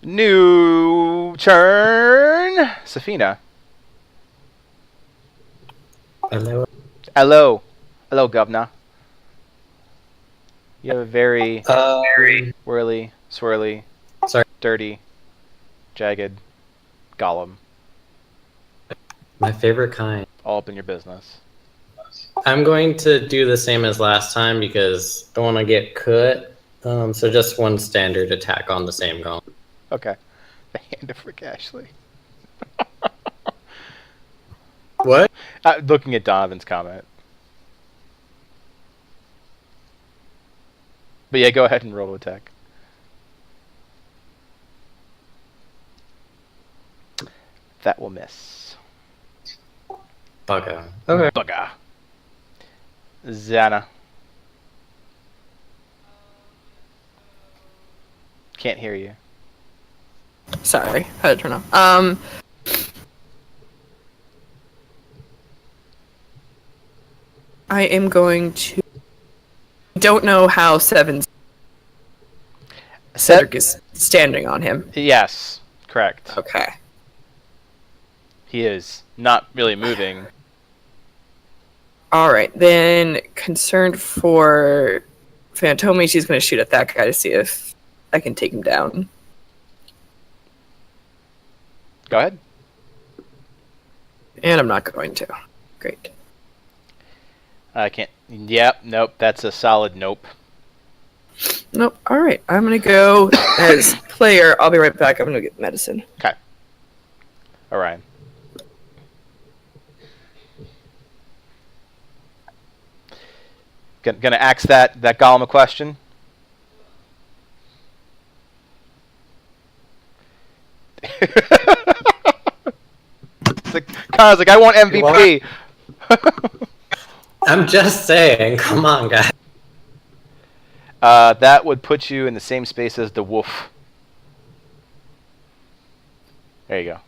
New turn. Safina. Hello. Hello. Hello, governor. You have a very whirly, swirly, dirty, jagged golem. My favorite kind. All up in your business. I'm going to do the same as last time because I don't want to get cut. So just one standard attack on the same golem. Okay. The hand of Rick Ashley. What? Looking at Donovan's comment. But yeah, go ahead and roll to attack. That will miss. Bugger. Okay. Bugger. Xana. Can't hear you. Sorry, I had to turn off. I am going to... Don't know how Cedric is standing on him. Yes, correct. Okay. He is not really moving. Alright, then concerned for Fantome, she's going to shoot at that guy to see if I can take him down. Go ahead. And I'm not going to. Great. I can't. Yep. Nope. That's a solid nope. Nope. All right. I'm gonna go as player. I'll be right back. I'm gonna get medicine. Okay. Orion. Gonna ask that golem a question. Connor's like, I want MVP. I'm just saying. Come on, guys. That would put you in the same space as the wolf. There you go.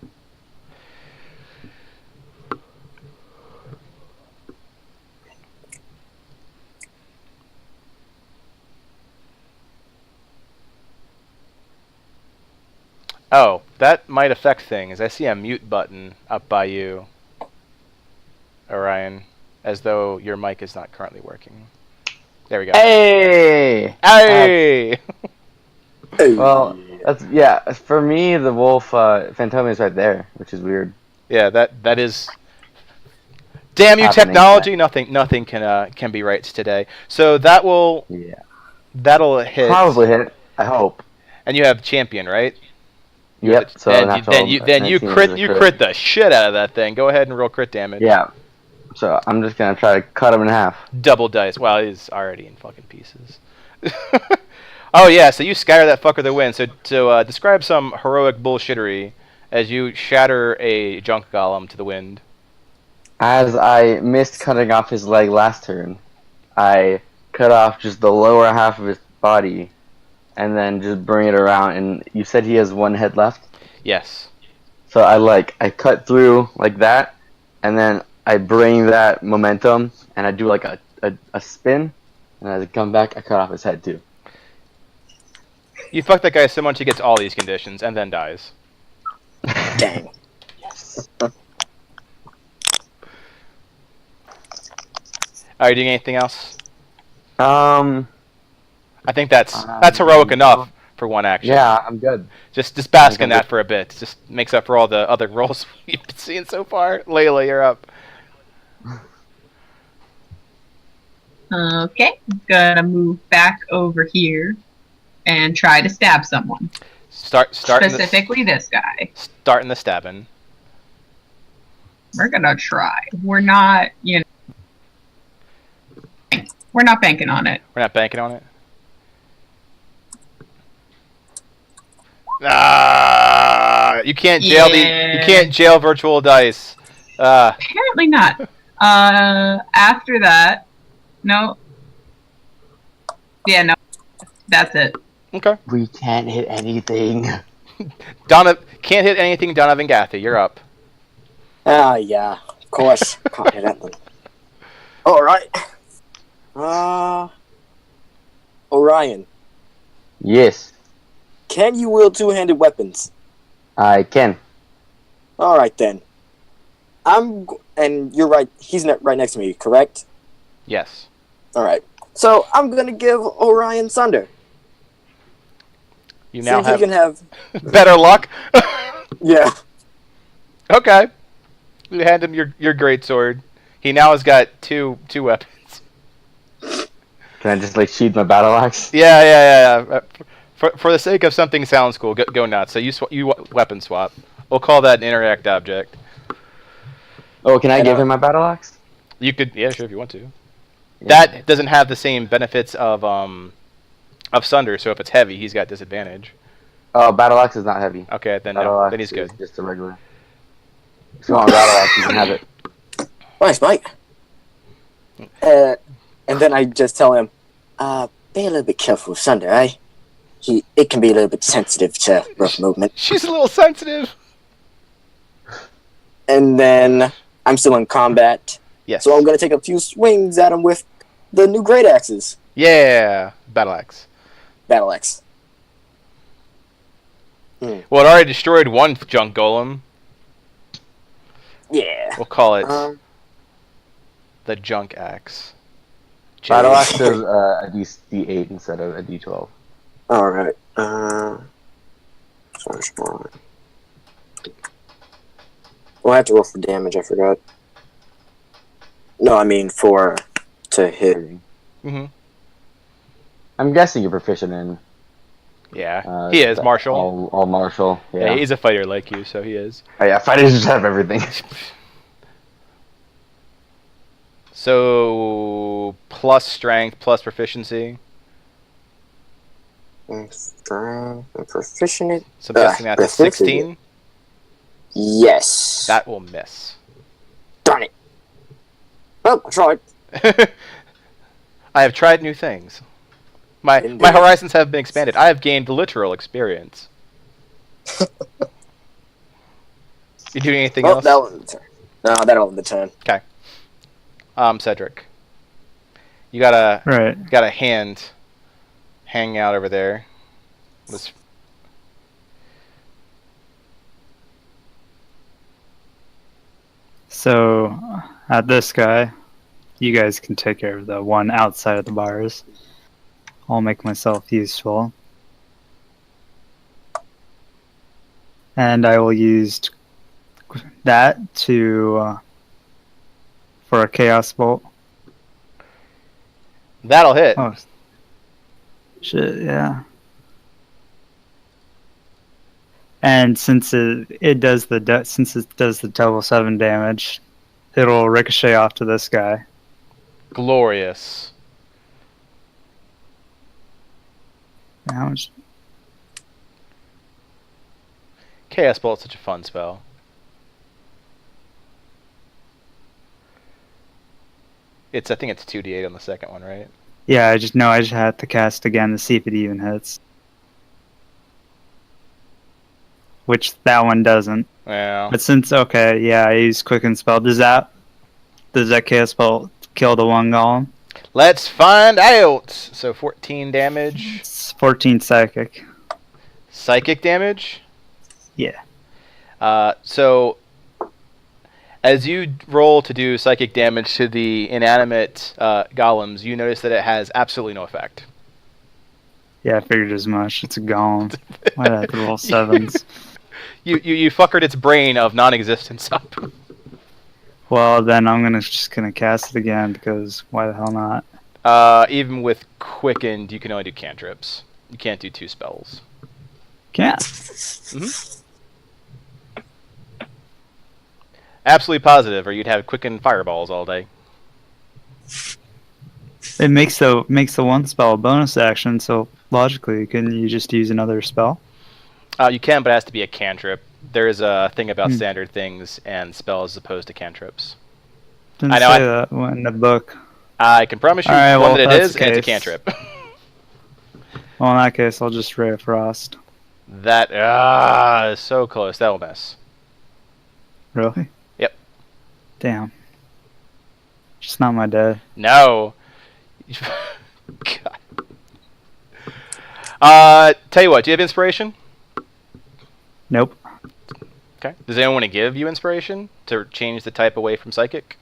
Oh, that might affect things. I see a mute button up by you, Orion, as though your mic is not currently working. There we go. Hey! Hey! Well, that's for me. The wolf, Phantomium is right there, which is weird. Yeah, that is. Damn you, Happening technology! Nothing can be right today. So that'll hit. Probably hit. I hope. And you have champion, right? Yep. So then you crit the shit out of that thing. Go ahead and roll crit damage. Yeah. So I'm just gonna try to cut him in half. Double dice. Well, he's already in fucking pieces. Oh yeah, so you scatter that fucker to the wind. So describe some heroic bullshittery as you shatter a junk golem to the wind. As I missed cutting off his leg last turn, I cut off just the lower half of his body, and then just bring it around. And you said he has one head left? Yes. So I cut through like that, and then I bring that momentum, and I do like a spin, and as I come back, I cut off his head too. You fuck that guy so much he gets all these conditions, and then dies. Dang. Yes. Are you doing anything else? I think that's heroic enough for one action. Yeah, I'm good. Just bask in that for a bit. Just makes up for all the other rolls we've been seeing so far. Layla, you're up. Okay, gonna move back over here and try to stab someone. Specifically this guy. Starting the stabbing. We're gonna try. We're not, we're not banking on it. We're not banking on it? You can't jail you can't jail virtual dice. Apparently not. After that, no. Yeah, no. That's it. Okay. We can't hit anything. Can't hit anything. Donovan Gathy, you're up. Yeah, of course. Can't hit anything. Alright. Orion, Yes, can you wield two-handed weapons? I can. Alright then. And you're right, he's right next to me, correct? Yes. Alright. So, I'm gonna give Orion Sunder. You now he can have better luck? Yeah. Okay. You hand him your great sword. He now has got two weapons. Can I just sheath my battle axe? Yeah. For the sake of something sounds cool, go nuts. So you weapon swap. We'll call that an interact object. Oh, can I give him my battle axe? You could, yeah, sure, if you want to. Yeah. That doesn't have the same benefits of Sunder. So if it's heavy, he's got disadvantage. Oh, battle axe is not heavy. Okay, then Battle then he's good. Just a regular. If you want a battle axe, you can have it. Nice, Mike. And then I just tell him, be a little bit careful with Sunder, eh? It can be a little bit sensitive to rough movement. She's a little sensitive. And then I'm still in combat. Yes. So I'm going to take a few swings at him with the new great axes. Yeah, battle axe. Battle axe. Well, it already destroyed one junk golem. Yeah. We'll call it the junk axe. Battle axe is a D8 instead of a D12. Alright. We'll have to roll for damage, I forgot. No, I mean to hit. Mm-hmm. I'm guessing you're proficient in. Yeah, he is martial. All martial. Yeah, Yeah. he's a fighter like you, so he is. Oh, yeah, fighters just have everything. So plus strength, plus proficiency. Strength and proficient. So I'm guessing that's a 16. Yes. That will miss. Darn it. Well, I tried. I have tried new things. My horizons have been expanded. I have gained literal experience. You doing anything else? That wasn't the turn. No, that wasn't the turn. Okay. Cedric. You got a hand hanging out over there. So, at this guy, you guys can take care of the one outside of the bars. I'll make myself useful. And I will use that for a chaos bolt. That'll hit. Oh, shit! Yeah. And since it does the double 7 damage, it'll ricochet off to this guy. Glorious. How much? Chaos Bolt's such a fun spell. I think it's 2d8 on the second one, right? Yeah, I just had to cast again to see if it even hits. Which that one doesn't. Yeah. But I use Quicken Spell. Does that Chaos Bolt kill the one golem? Let's find out. So 14 damage. It's 14 psychic. Psychic damage? Yeah. So as you roll to do psychic damage to the inanimate golems, you notice that it has absolutely no effect. Yeah, I figured as much. It's a golem. Why'd I have to roll 7s? You fuckered its brain of non-existence up. Well, then I'm just gonna cast it again because why the hell not? Even with quickened, you can only do cantrips. You can't do 2 spells. Can't. Absolutely positive, or you'd have quickened fireballs all day. It makes the one spell a bonus action, so logically, couldn't you just use another spell? You can, but it has to be a cantrip. There is a thing about standard things and spells as opposed to cantrips. Didn't say that in the book. I can promise you that it is, and it's a cantrip. Well, in that case, I'll just Ray of Frost. That is so close. That'll miss. Really? Yep. Damn. Just not my day. No. God. Tell you what. Do you have inspiration? Nope. Okay. Does anyone want to give you inspiration to change the type away from psychic?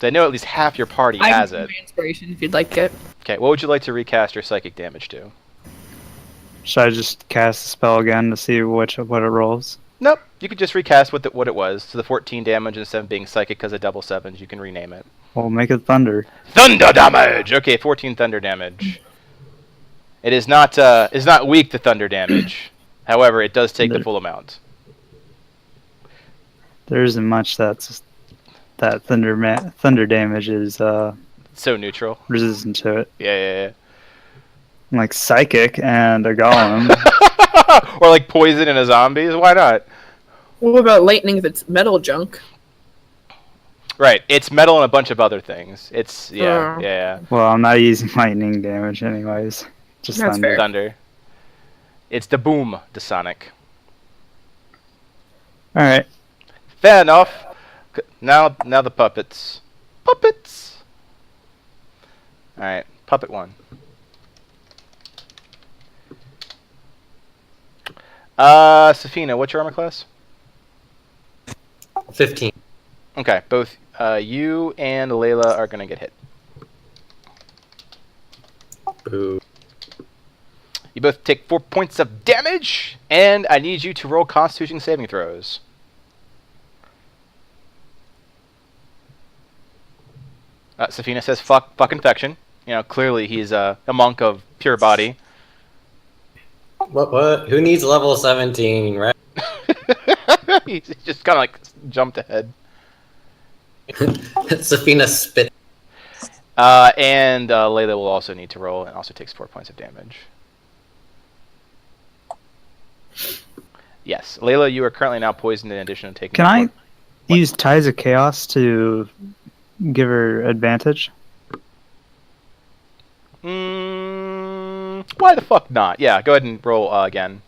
I know at least half your party has it. Inspiration if you'd like it. Okay. What would you like to recast your psychic damage to? Should I just cast the spell again to see what it rolls? Nope. You could just recast what it was. So the 14 damage instead of being psychic because of double 7s, you can rename it. Well, make it thunder. Thunder damage. Okay, 14 thunder damage. It is not weak to thunder damage. However, it does take the full amount. There isn't much that thunder damage is so neutral. Resistant to it. Yeah. Like psychic and a golem. Or like poison and a zombie. Why not? What about lightning if it's metal junk? Right, it's metal and a bunch of other things. It's yeah. Well, I'm not using lightning damage anyways. Just That's thunder. fair. Thunder. It's the boom, the sonic. All right. Fair enough. Now the puppets. Puppets. All right, puppet 1. Safina, what's your armor class? 15. Okay, both you and Layla are gonna get hit. Ooh. You both take 4 points of damage, and I need you to roll Constitution saving throws. Safina says, fuck infection. You know, clearly he's a monk of pure body. What? Who needs level 17, right? He just kind of like jumped ahead. Safina spit. And Layla will also need to roll and also takes 4 points of damage. Yes, Layla, you are currently now poisoned in addition to taking... Can I use Ties of Chaos to give her advantage? Why the fuck not? Yeah, go ahead and roll again.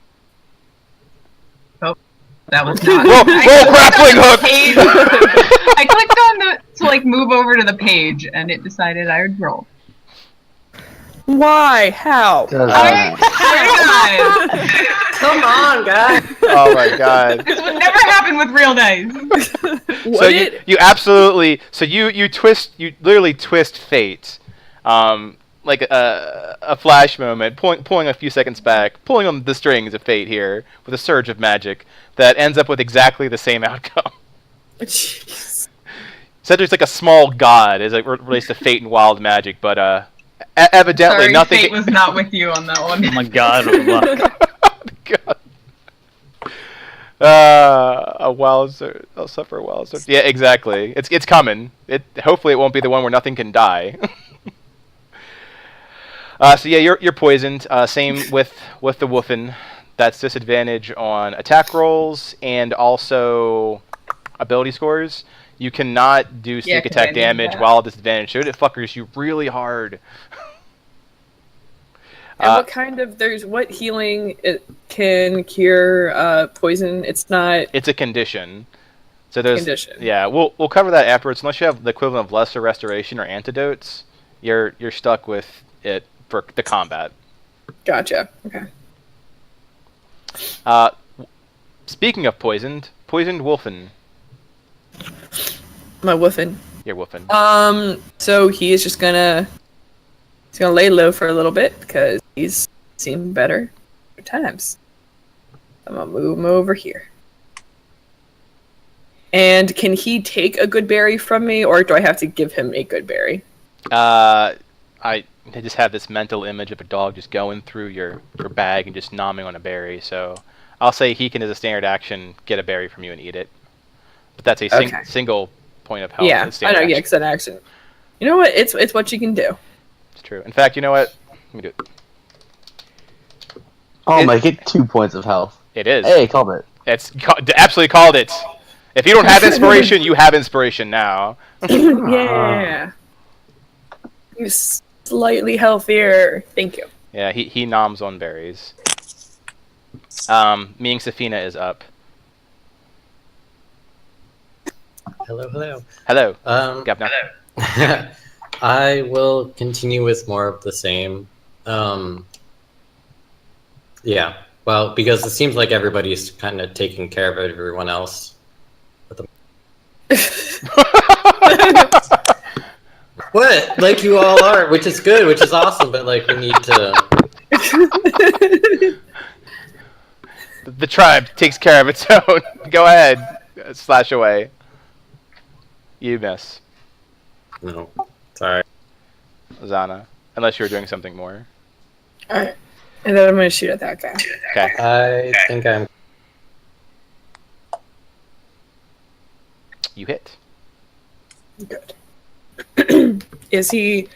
Oh, that was not. Roll grappling hook! I clicked on to like move over to the page, and it decided I would roll. Why? How? Guys, Come on, guys. Oh my god. this would never happen with real dice. So you absolutely... So you literally twist fate. Like a flash moment, pulling a few seconds back, pulling on the strings of fate here with a surge of magic that ends up with exactly the same outcome. Jeez. Cedric's like a small god as it relates to fate and wild magic, but evidently Sorry, nothing. Fate was not with you on that one. Oh my god, what luck. God. A wild surge. I'll suffer a wild surge. Yeah, exactly. It's coming. Hopefully it won't be the one where nothing can die. So yeah, you're poisoned. Same with the Woofin. That's disadvantage on attack rolls and also ability scores. You cannot do sneak attack damage while disadvantage. So it fuckers you really hard. And what kind of what healing it can cure poison? It's not. It's a condition. So there's condition. Yeah, we'll cover that afterwards. Unless you have the equivalent of lesser restoration or antidotes, you're stuck with it for the combat. Gotcha. Okay. Speaking of poisoned Wolfen. My Woofin. You're Wolfen. So he is just gonna lay low for a little bit because he's seen better times. I'm gonna move him over here. And can he take a good berry from me, or do I have to give him a good berry? I just have this mental image of a dog just going through your bag and just nomming on a berry. So I'll say he can, as a standard action, get a berry from you and eat it. But that's a single point of health. Yeah, I know. Yeah, because an action. You know what? It's what you can do. It's true. In fact, you know what? Let me do it. Oh, I get 2 points of health. It is. Hey, called it. It's absolutely called it. If you don't have inspiration, you have inspiration now. Yeah. You're slightly healthier. Thank you. Yeah, he noms on berries. Me and Safina is up. Hello. Hello. Hello. I will continue with more of the same. Yeah. Well, because it seems like everybody's kind of taking care of everyone else. What? Like you all are, which is good, which is awesome, but like we need to... The tribe takes care of its own. Go ahead. Slash away. You miss. No. Sorry. Zana. Unless you were doing something more. Alright. And then I'm going to shoot at that guy. Okay. I think I'm... You hit. Good. Is he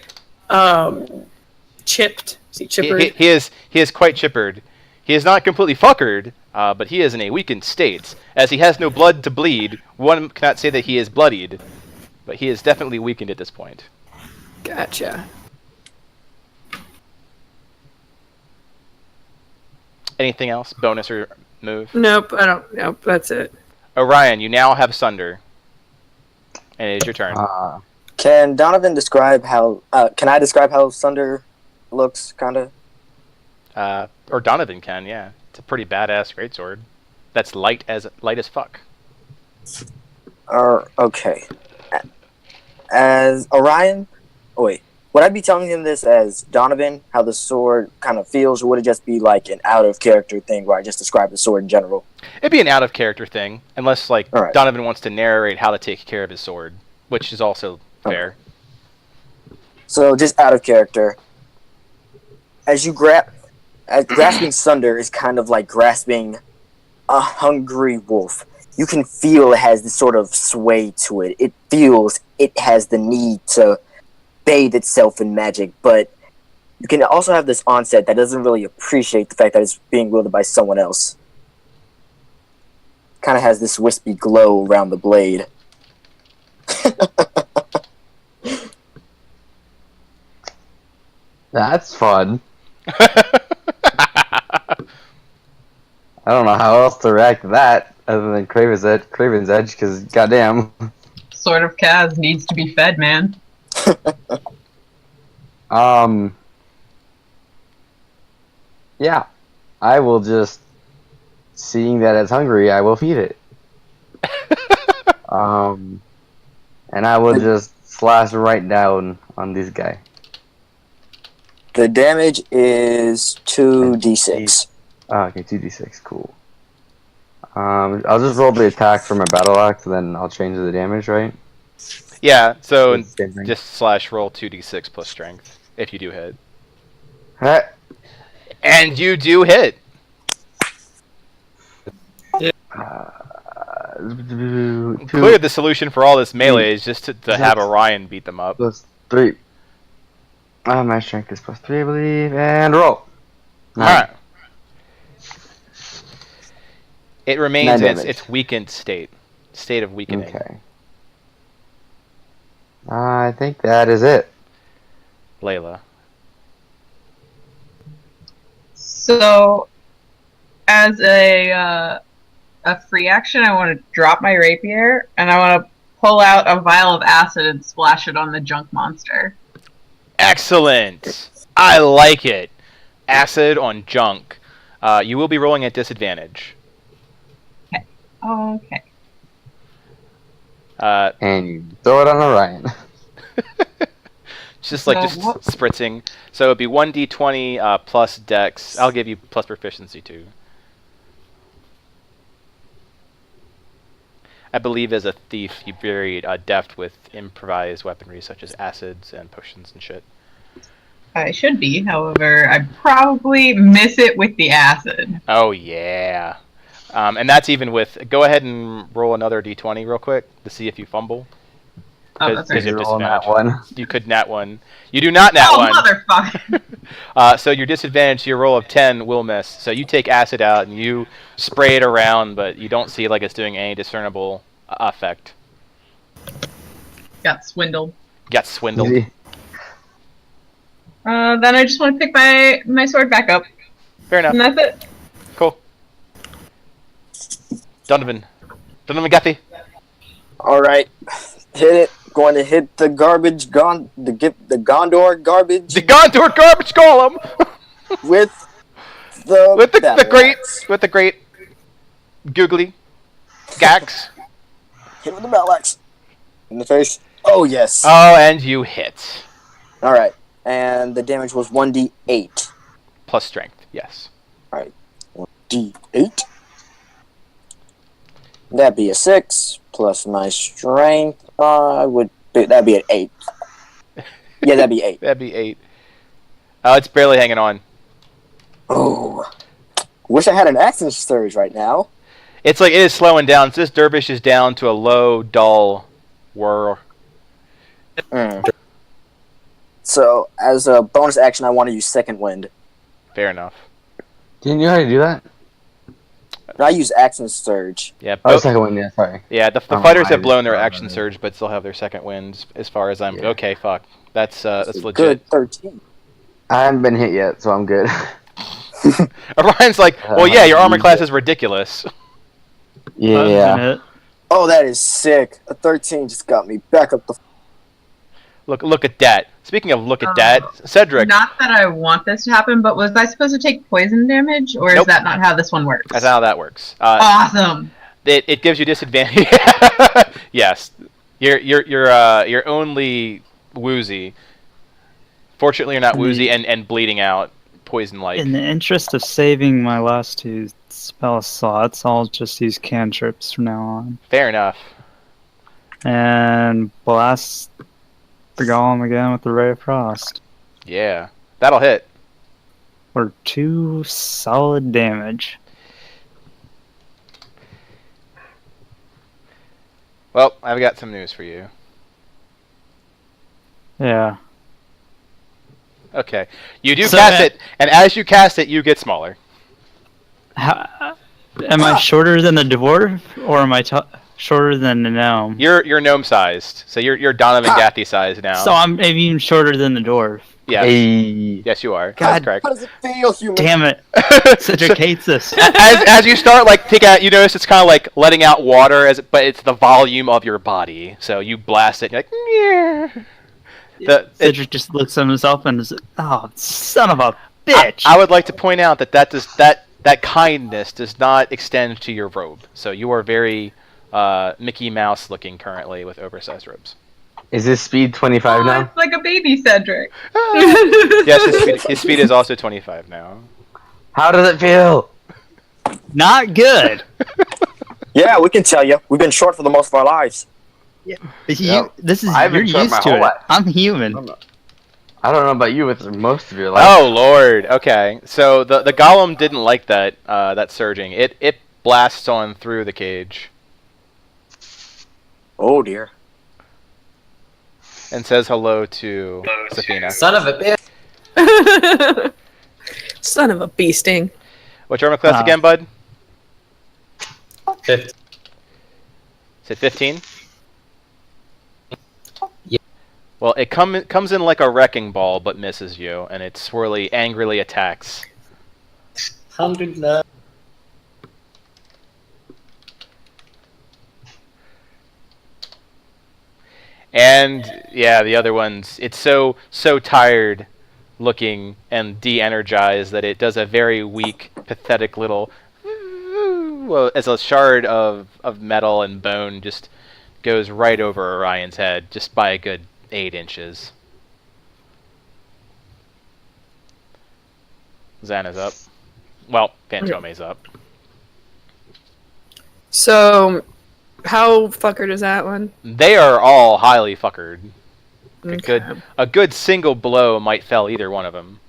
chipped? Is he chippered? He is quite chippered. He is not completely fuckered, but he is in a weakened state. As he has no blood to bleed, one cannot say that he is bloodied, but he is definitely weakened at this point. Gotcha. Anything else? Bonus or move? Nope, I don't. Nope, that's it. Orion, you now have Sunder. And it is your turn. Can Donovan describe how... can I describe how Sunder looks, kind of? Or Donovan can, yeah. It's a pretty badass greatsword. That's light as fuck. Okay. As Orion... Oh, wait. would I be telling him this as Donovan, how the sword kind of feels, or would it just be like an out of character thing where I just describe the sword in general? It'd be an out of character thing, unless like All right. Donovan wants to narrate how to take care of his sword, which is also fair. So just out of character. As you grasping Sunder is kind of like grasping a hungry wolf. You can feel it has this sort of sway to it. It feels it has the need to bathe itself in magic, but you can also have this onset that doesn't really appreciate the fact that it's being wielded by someone else. Kind of has this wispy glow around the blade. That's fun. I don't know how else to react to that other than Craven's Edge, because goddamn. Sword of Kaz needs to be fed, man. Yeah, I will just, seeing that it's hungry, I will feed it. And I will just slash right down on this guy. The damage is 2d6. Oh, okay, 2d6, cool. I'll just roll the attack for my battle axe, and then I'll change the damage, right? Yeah, so Same thing. just slash roll 2d6 plus strength if you do hit. Huh. And you do hit. Clearly the solution for all this melee is just to have Orion beat them up. Plus 3. My strength is plus 3, I believe, and roll. Alright. It remains 9 in damage. its weakened state. State of weakening. Okay. I think that is it. Layla. So, as a free action, I want to drop my rapier, and I want to pull out a vial of acid and splash it on the junk monster. Excellent! I like it. Acid on junk. You will be rolling at disadvantage. Okay. And you throw it on Orion. Just spritzing. So it'd be 1d20 plus dex. I'll give you plus proficiency too. I believe as a thief you very deft with improvised weaponry such as acids and potions and shit. I should be, however, I probably miss it with the acid. Oh yeah. And that's even with... Go ahead and roll another d20 real quick to see if you fumble. Oh, that's right. You have Roll disadvantage. that one. You could nat one. You do not nat one. Motherfucker! So your disadvantage to your roll of 10 will miss. So you take acid out and you spray it around, but you don't see like it's doing any discernible effect. Got swindled. Got swindled. Easy. Then I just want to pick my sword back up. Fair enough. And that's it. Cool. Donovan Gaffey. Alright. Hit it. Going to hit the garbage, the Gondor garbage The Gondor garbage golem! with the with the battle great axe. with the great googly gax. Hit with the battle axe. In the face. Oh, yes. Oh, and you hit. Alright. And the damage was 1d8. Plus strength, yes. Alright. 1d8. That'd be a 6 plus my strength. That'd be an 8. Yeah, that'd be 8. That'd be 8. Oh, it's barely hanging on. Oh. Wish I had an accent surge right now. It's like it is slowing down. So this dervish is down to a low, dull whir. So, as a bonus action, I want to use Second Wind. Fair enough. Didn't you know how to do that? I use Action Surge. Yeah, Oh, second one, yeah, sorry. yeah. The Oh, fighters I have blown just their thought action about it. surge, but still have their second winds. As far as I'm Yeah. okay, fuck. That's legit. Good 13. I haven't been hit yet, so I'm good. Orion's like, well, yeah, your armor class is ridiculous. Yeah. Oh, that is sick. A 13 just got me back up the... Look at that. Speaking of look at that, Cedric. Not that I want this to happen, but was I supposed to take poison damage, or Nope. is that not how this one works? That's not how that works. Awesome. It gives you disadvantage. Yes, you're only woozy. Fortunately, you're not woozy and bleeding out poison-like. In the interest of saving my last 2 spell slots, I'll just use cantrips from now on. Fair enough. And blast the golem again with the Ray of Frost. Yeah, that'll hit. For 2 solid damage. Well, I've got some news for you. Yeah. Okay. You do cast it, and as you cast it, you get smaller. Am I shorter than the dwarf, or am I shorter than the gnome? You're gnome-sized, so you're Donovan Gathy sized now. So I'm maybe even shorter than the dwarf. Yes. Hey. Yes, you are. God, That's correct. How does it feel, human? Damn it. Cedric hates this. As you start you notice it's kind of like letting out water, but it's the volume of your body. So you blast it, and you're like, yeah. Cedric just looks at himself and is, oh, son of a bitch. I would like to point out that kindness does not extend to your robe. So you are very Mickey Mouse looking currently with oversized robes. Is his speed 25 now? It's like a baby Cedric. Yes, his speed is also 25 now. How does it feel? Not good. Yeah, we can tell you. We've been short for the most of our lives. You're I've been short used my to whole it. life. I'm human. I don't know about you with most of your life. Oh lord. Okay. So the golem didn't like that surging. It blasts on through the cage Oh dear. and says hello to Safina. Son of a bitch. Son of a bee sting. What's your armor class again, bud? 50. Is it 15? Yeah. Well, it comes in like a wrecking ball, but misses you, and it angrily attacks. 109. And yeah, the other ones, it's so tired looking and de-energized that it does a very weak, pathetic little as a shard of metal and bone just goes right over Orion's head, just by a good 8 inches. Xana's up. Well, Fantome's up. So, how fuckered is that one? They are all highly fuckered. Okay. A good single blow might fell either one of them.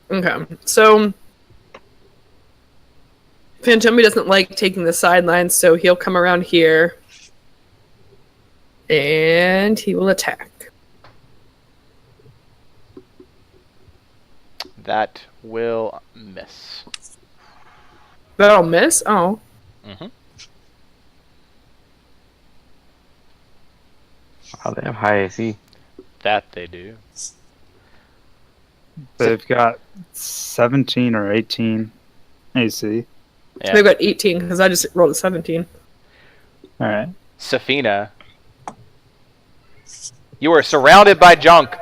Okay, so Fantome doesn't like taking the sidelines, so he'll come around here and he will attack. That will miss. That'll miss? Oh. Mm-hmm. Oh, they have high AC. That they do. They've got 17 or 18 AC. Yeah. They've got 18 because I just rolled a 17. Alright. Safina, you are surrounded by junk.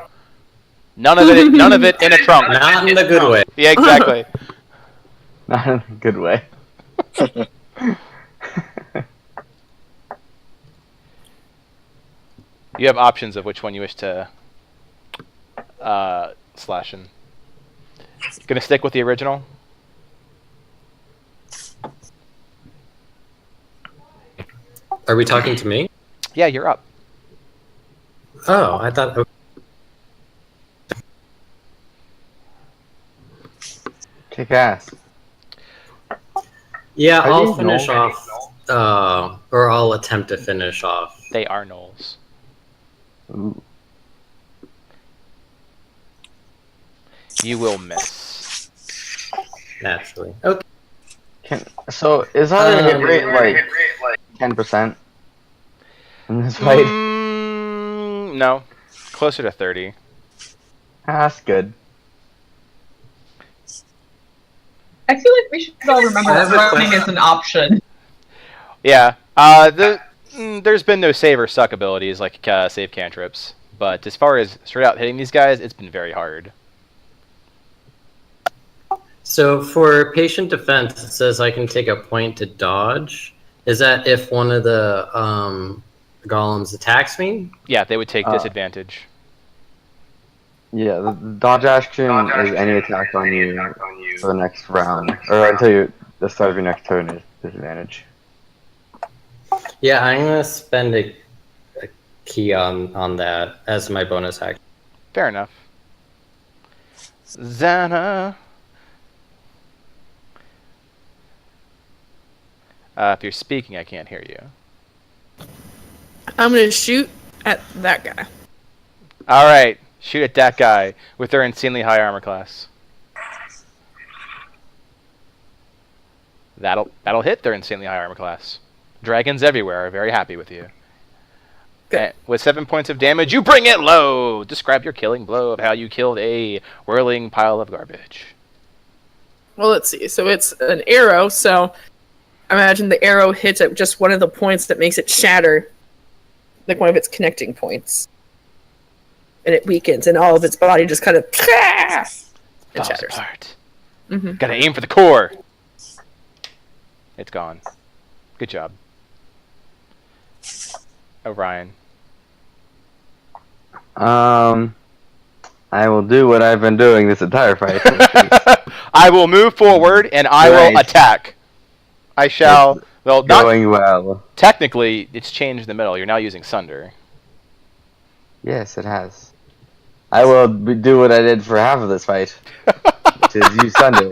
None of it in a trunk. Not in the good way. Yeah, exactly. Not in a good way. You have options of which one you wish to slash in. Gonna stick with the original? Are we talking to me? Yeah, you're up. Oh, I thought. Kick ass. Yeah, Are I'll these finish gnolls? off. Or I'll attempt to finish off. They are gnolls. Ooh. You will miss. Naturally. Okay. So is our hit rate like 10% in this fight? No. Closer to 30. That's good. I feel like we should all remember that running is an option. Yeah. There's been no save or suck abilities like save cantrips, but as far as straight out hitting these guys, it's been very hard. So for patient defense, it says I can take a point to dodge. Is that if one of the golems attacks me? Yeah, they would take disadvantage. Yeah, the dodge action is any attack on you for the next round, or until the start of your next turn is disadvantage. Yeah, I'm gonna spend a key on that as my bonus action. Fair enough. Xana. If you're speaking, I can't hear you. I'm gonna shoot at that guy. All right, shoot at that guy with their insanely high armor class. That'll hit their insanely high armor class. Dragons everywhere are very happy with you. Okay. With 7 points of damage, you bring it low. Describe your killing blow of how you killed a whirling pile of garbage. Well, let's see. So it's an arrow, so I imagine the arrow hits at just one of the points that makes it shatter, like one of its connecting points. And it weakens, and all of its body just kind of and Falls shatters. apart. Mm-hmm. Gotta aim for the core. It's gone. Good job. Orion. I will do what I've been doing this entire fight. I will move forward and I will attack. I shall. Well, not Going well. technically. It's changed in the middle. You're now using Sunder. Yes, it has. I will do what I did for half of this fight, which is use thunder,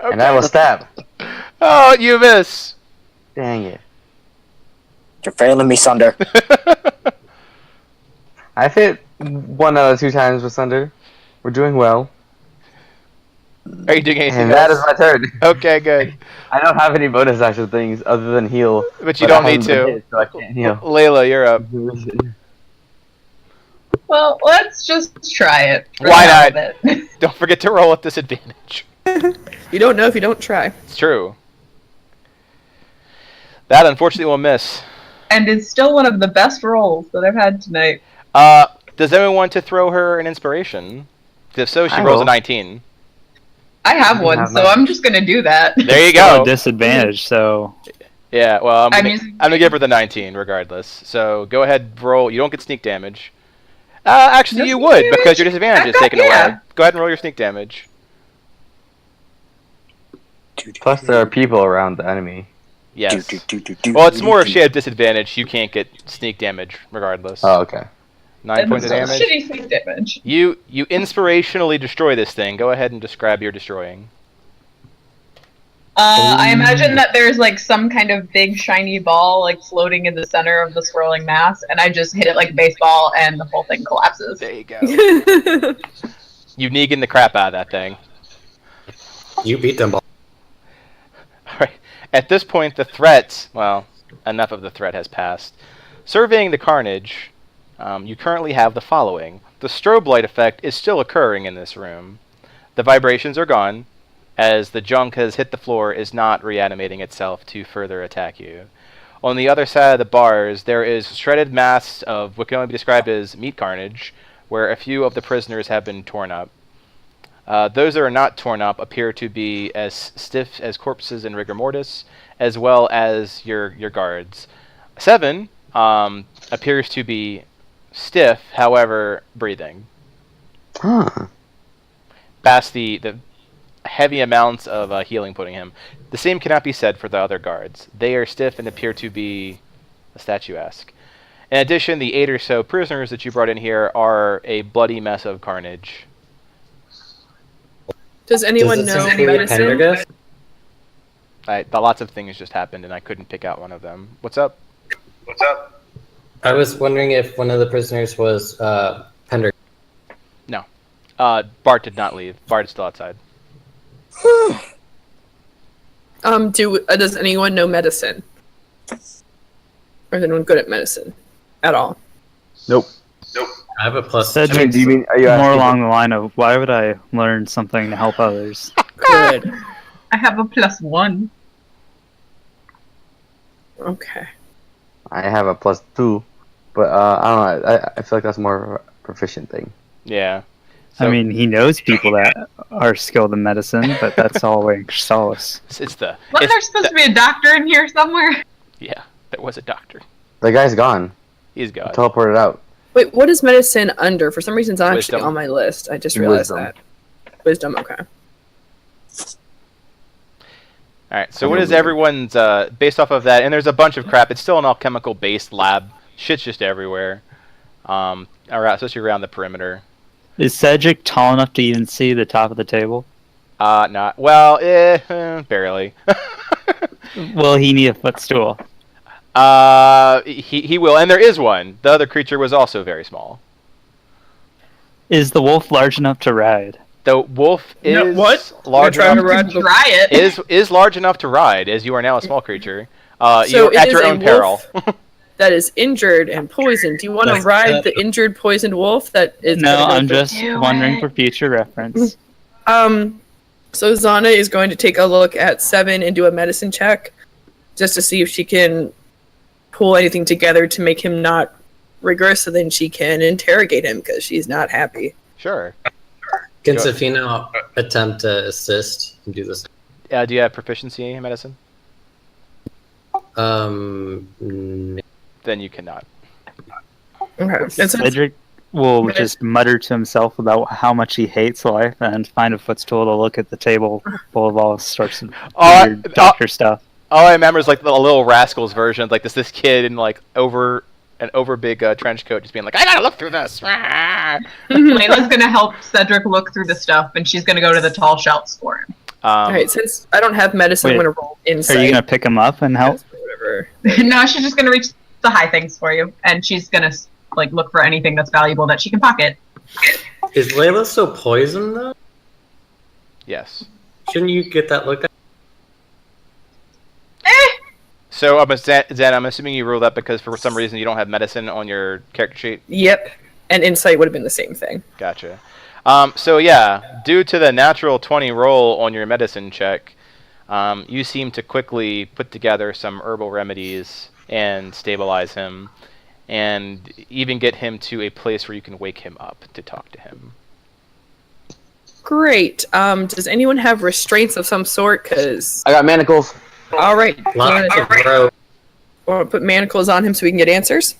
and I will stab. Oh, you miss. Dang it! You're failing me, Sunder. I've hit 1 out of 2 times with thunder. We're doing well. Are you doing anything And else? that is my turn. Okay, good. I don't have any bonus action things other than heal. But you I don't need haven't been to. hit, so I can't heal. Layla, you're up. Well, let's just try it. for Why the hell not? of it. Don't forget to roll at disadvantage. You don't know if you don't try. It's true. That unfortunately will miss. And it's still one of the best rolls that I've had tonight. Does anyone want to throw her an inspiration? If so, she I rolls a will. 19. I have one, have so mine. I'm just gonna do that. There you Still go. a disadvantage, so Yeah, well, I'm using- gonna give her the 19 regardless. So go ahead, roll. You don't get sneak damage. Actually, No you sneak would damage? because your disadvantage is taken away. Yeah. Go ahead and roll your sneak damage. Plus, there are people around the enemy. Yes. Well, it's more if she had disadvantage. You can't get sneak damage regardless. Oh, okay. 9 And points of so damage. shitty sneak damage. You inspirationally destroy this thing. Go ahead and describe your destroying. I imagine that there's like some kind of big shiny ball like floating in the center of the swirling mass, and I just hit it like a baseball, and the whole thing collapses. There you go. You Negan the crap out of that thing. You beat them all. Alright. At this point, the threat, well, enough of the threat has passed. Surveying the carnage, you currently have the following. The strobe light effect is still occurring in this room. The vibrations are gone, as the junk has hit the floor, is not reanimating itself to further attack you. On the other side of the bars, there is shredded mass of what can only be described as meat carnage, where a few of the prisoners have been torn up. Those that are not torn up appear to be as stiff as corpses in rigor mortis, as well as your guards. 7 appears to be stiff, however, breathing. Huh. Past the heavy amounts of healing putting him. The same cannot be said for the other guards. They are stiff and appear to be statuesque. In addition, the 8 or so prisoners that you brought in here are a bloody mess of carnage. Does anyone Does it know include medicine? Pendergast? Lots of things just happened, and I couldn't pick out one of them. What's up? I was wondering if one of the prisoners was Pendergast. No. Bart did not leave. Bart is still outside. Does anyone know medicine? Or is anyone good at medicine at all? Nope. I have a plus. Said- I mean, do you mean are you more asking along the line of why would I learn something to help others? Good. I have a +1. Okay. I have a +2, but I don't know. I feel like that's more of a proficient thing. Yeah. I mean, he knows people that are skilled in medicine, but that's always solace. it's the. Wasn't it's there supposed to be a doctor in here somewhere? Yeah, there was a doctor. The guy's gone. He's gone. Teleported out. Wait, what is medicine under? For some reason, it's not actually Wisdom. on my list. I just realized Wisdom. that. Wisdom, okay. All right. So what is everyone's based off of that? And there's a bunch of crap. It's still an alchemical-based lab. Shit's just everywhere. Especially around the perimeter. Is Cedric tall enough to even see the top of the table? Not well. Barely. Will he need a footstool? He will, and there is one. The other creature was also very small. Is the wolf large enough to ride? The wolf is No, what? large You're trying enough. to ride Try it. Is large enough to ride, as you are now a small creature. So You're it at is your a own peril. wolf that is injured and poisoned. Do you want to ride the injured, poisoned wolf that is... No, gonna go I'm through- just wondering for future reference. So Zana is going to take a look at Seven and do a medicine check, just to see if she can pull anything together to make him not regress, so then she can interrogate him, because she's not happy. Sure. Can Go. Safina attempt to assist and do this? Do you have proficiency in medicine? N- Then you cannot. Okay. And since- Cedric will just mutter to himself about how much he hates life and find a footstool to look at the table full of all sorts of weird doctor stuff. All I remember is like the Little Rascals version, like this kid in like over big trench coat, just being like, "I gotta look through this." Layla's gonna help Cedric look through the stuff, and she's gonna go to the tall shelves for him. Alright, since I don't have medicine, I'm Wait, going to roll Are insight. you gonna pick him up and help? Whatever. No, she's just gonna reach the high things for you, and she's gonna like look for anything that's valuable that she can pocket. Is Layla still poisoned though? Yes. Shouldn't you get that looked at? So, Zen, I'm assuming you ruled that because for some reason you don't have medicine on your character sheet. Yep. And insight would have been the same thing. Gotcha. So yeah, due to the natural 20 roll on your medicine check, you seem to quickly put together some herbal remedies and stabilize him, and even get him to a place where you can wake him up to talk to him. Great. Does anyone have restraints of some sort? Because... I got manacles. Alright. Lots of rope. Want to put manacles on him so we can get answers?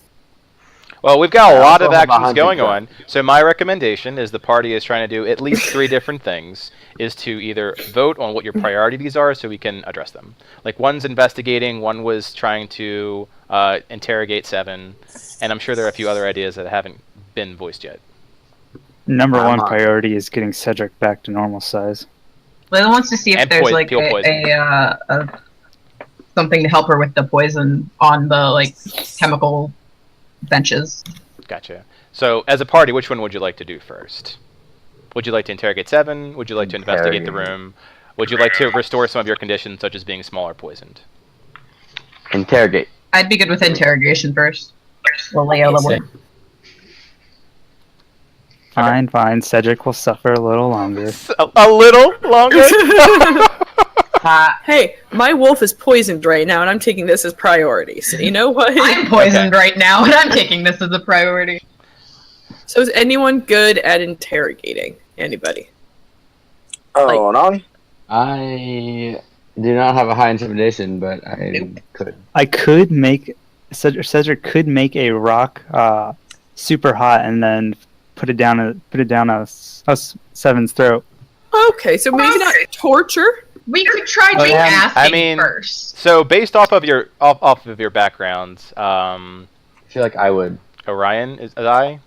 Well, we've got a lot of also have a actions hunting going gun. on, so my recommendation is the party is trying to do at least 3 different things, is to either vote on what your priorities are so we can address them. Like, one's investigating, one was trying to interrogate Seven, and I'm sure there are a few other ideas that haven't been voiced yet. Number one on. priority is getting Cedric back to normal size. Layla wants to see if And there's like pure poison. a something to help her with the poison on the like chemical benches. Gotcha. So, as a party, which one would you like to do first? Would you like to interrogate Seven? Would you like to investigate the Interrogate. room? Would you like to restore some of your conditions, such as being small or poisoned? Interrogate. I'd be good with interrogation first. Well, Layla would. Fine. Cedric will suffer a little longer. A little longer? Hey, my wolf is poisoned right now, and I'm taking this as priority. So you know what? I'm poisoned right now, and I'm taking this as a priority. So is anyone good at interrogating anybody? Hold on. I do not have a high intimidation, but I could. I could make Cedric could make a rock super hot and then put it down a Seven's throat. Okay, so maybe not torture. We could try Oh, yeah. asking first. So, based off of your backgrounds, I feel like I would. Orion is I.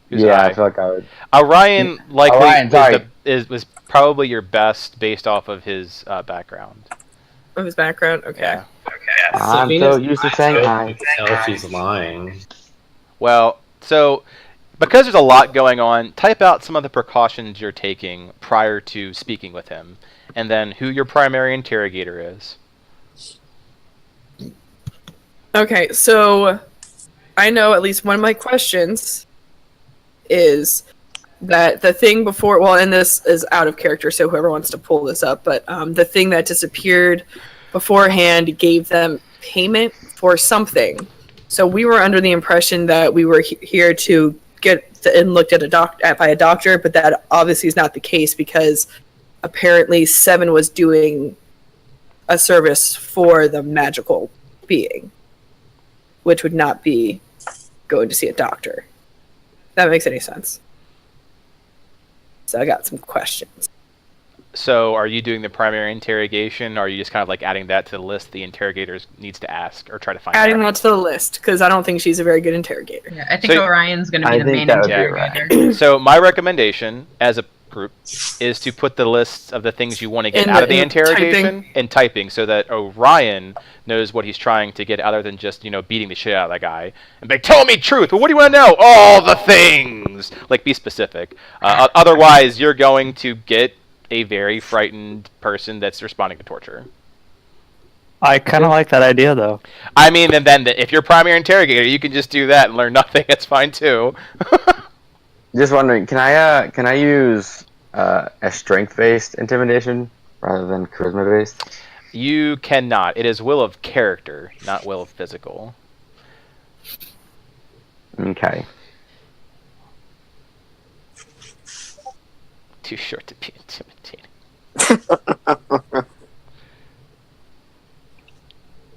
Who's Yeah, I? I feel like I would. Orion likely Orion, sorry. was probably your best based off of his background. Of his background? Okay. Yeah. I'm Safina's so used to not saying good hi. to tell if she's lying. Well, so because there's a lot going on, type out some of the precautions you're taking prior to speaking with him, and then who your primary interrogator is. Okay, so I know at least one of my questions is that the thing before, well, and this is out of character, so whoever wants to pull this up, but the thing that disappeared beforehand gave them payment for something. So we were under the impression that we were here to get and looked at by a doctor, but that obviously is not the case because apparently Seven was doing a service for the magical being, which would not be going to see a doctor. If that makes any sense. So I got some questions. So are you doing the primary interrogation, or are you just kind of like adding that to the list the interrogators needs to ask or try to find Adding out? that to the list, because I don't think she's a very good interrogator. Yeah, I think So- Orion's going to be I the think main that would be interrogator. So my recommendation as a group is to put the lists of the things you want to get In out of the in interrogation typing. in typing, so that Orion knows what he's trying to get, other than just beating the shit out of that guy and be like, tell me truth. Well, what do you want to know? All the things. Like, be specific. Otherwise, you're going to get a very frightened person that's responding to torture. I kind of like that idea, though. I mean, and then if you're primary interrogator, you can just do that and learn nothing. It's fine too. Just wondering, can I use a strength-based intimidation rather than charisma-based? You cannot. It is will of character, not will of physical. Okay. Too short to be intimidating.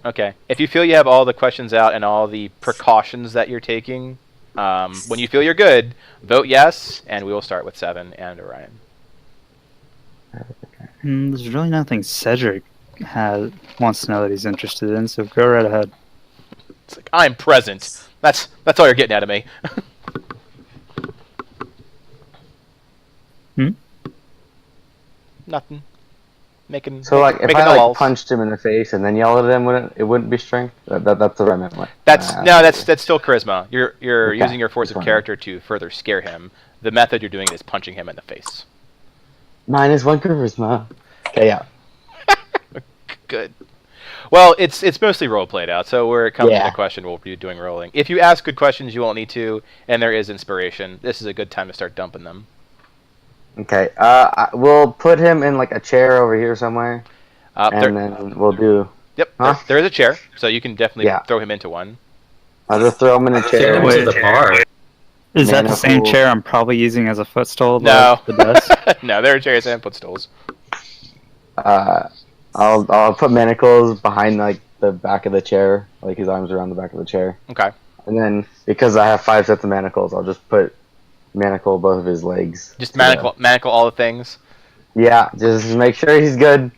Okay. If you feel you have all the questions out and all the precautions that you're taking, when you feel you're good, vote yes, and we will start with 7 and Orion. There's really nothing Cedric wants to know that he's interested in, so go right ahead. It's like, I'm present. That's all you're getting out of me. Nothing. So, like, if making I the like walls. punched him in the face and then yelled at him, it wouldn't be strength. That's what I meant. Like, That's still charisma. You're Okay, using your force just of wondering. character to further scare him. The method you're doing is punching him in the face. -1 charisma. Okay, yeah. Good. Well, it's mostly role played out, so where it comes to Yeah. the question, we'll be doing rolling. If you ask good questions, you won't need to, and there is inspiration. This is a good time to start dumping them. Okay. We'll put him in like a chair over here somewhere, and then we'll do. Yep, Huh? there is a chair, so you can definitely Yeah. throw him into one. I'll just throw him in a Throw chair. him to the bar. Is that the same Manifold. chair I'm probably using as a footstool No. above the desk? No, there are chairs and footstools. I'll put manacles behind like the back of the chair, like his arms around the back of the chair, Okay. and then because I have 5 sets of manacles, I'll just manacle both of his legs. Just to manacle all the things. Yeah, just make sure he's good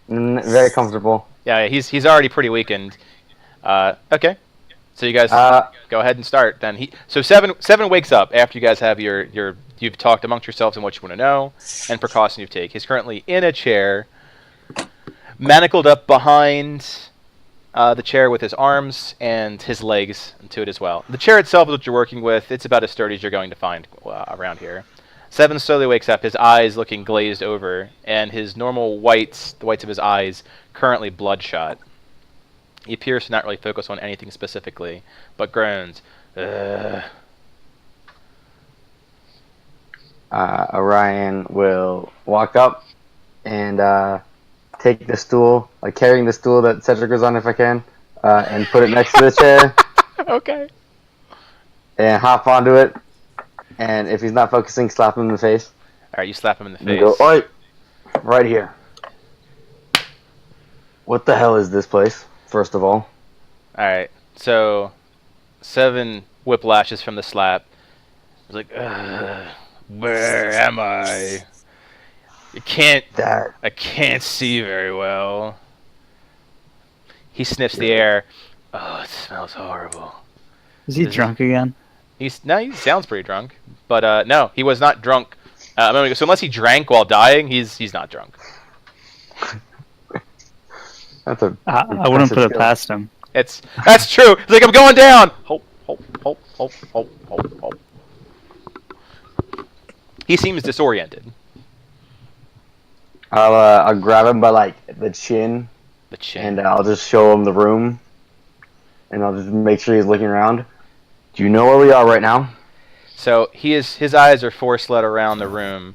and very comfortable. Yeah, he's already pretty weakened. Okay. So you guys go ahead and start then. So seven wakes up after you guys have you've talked amongst yourselves and what you want to know and precaution you take. He's currently in a chair, manacled up behind the chair with his arms and his legs to it as well. The chair itself is what you're working with. It's about as sturdy as you're going to find around here. 7 slowly wakes up, his eyes looking glazed over, and his normal whites, the whites of his eyes, currently bloodshot. He appears to not really focus on anything specifically, but groans. Orion will walk up and take the stool, like carrying the stool that Cedric was on if I can, and put it next to the chair Okay. and hop onto it. And if he's not focusing, slap him in the face. Alright, you slap him in the And face. go, oi! Right here. What the hell is this place, first of all? Alright, so 7 whiplashes from the slap. He's like, where am I? I can't see very well. He sniffs the air. Oh, it smells horrible. Is he drunk again? He sounds pretty drunk, but no, he was not drunk. So unless he drank while dying, he's not drunk. That's a. I wouldn't put it skill. past him. That's true. He's like, I'm going down. Hope. He seems disoriented. I'll grab him by like the chin, The chin. and I'll just show him the room, and I'll just make sure he's looking around. Do you know where we are right now? So his eyes are force led around the room,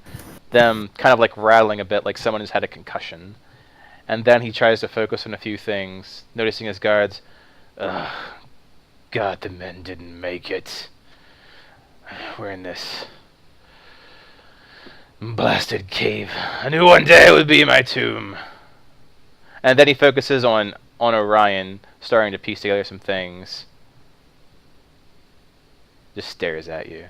them kind of like rattling a bit like someone who's had a concussion. And then he tries to focus on a few things, noticing his guards. God, the men didn't make it. We're in this blasted cave. I knew one day it would be my tomb. And then he focuses on Orion, starting to piece together some things. just stares at you.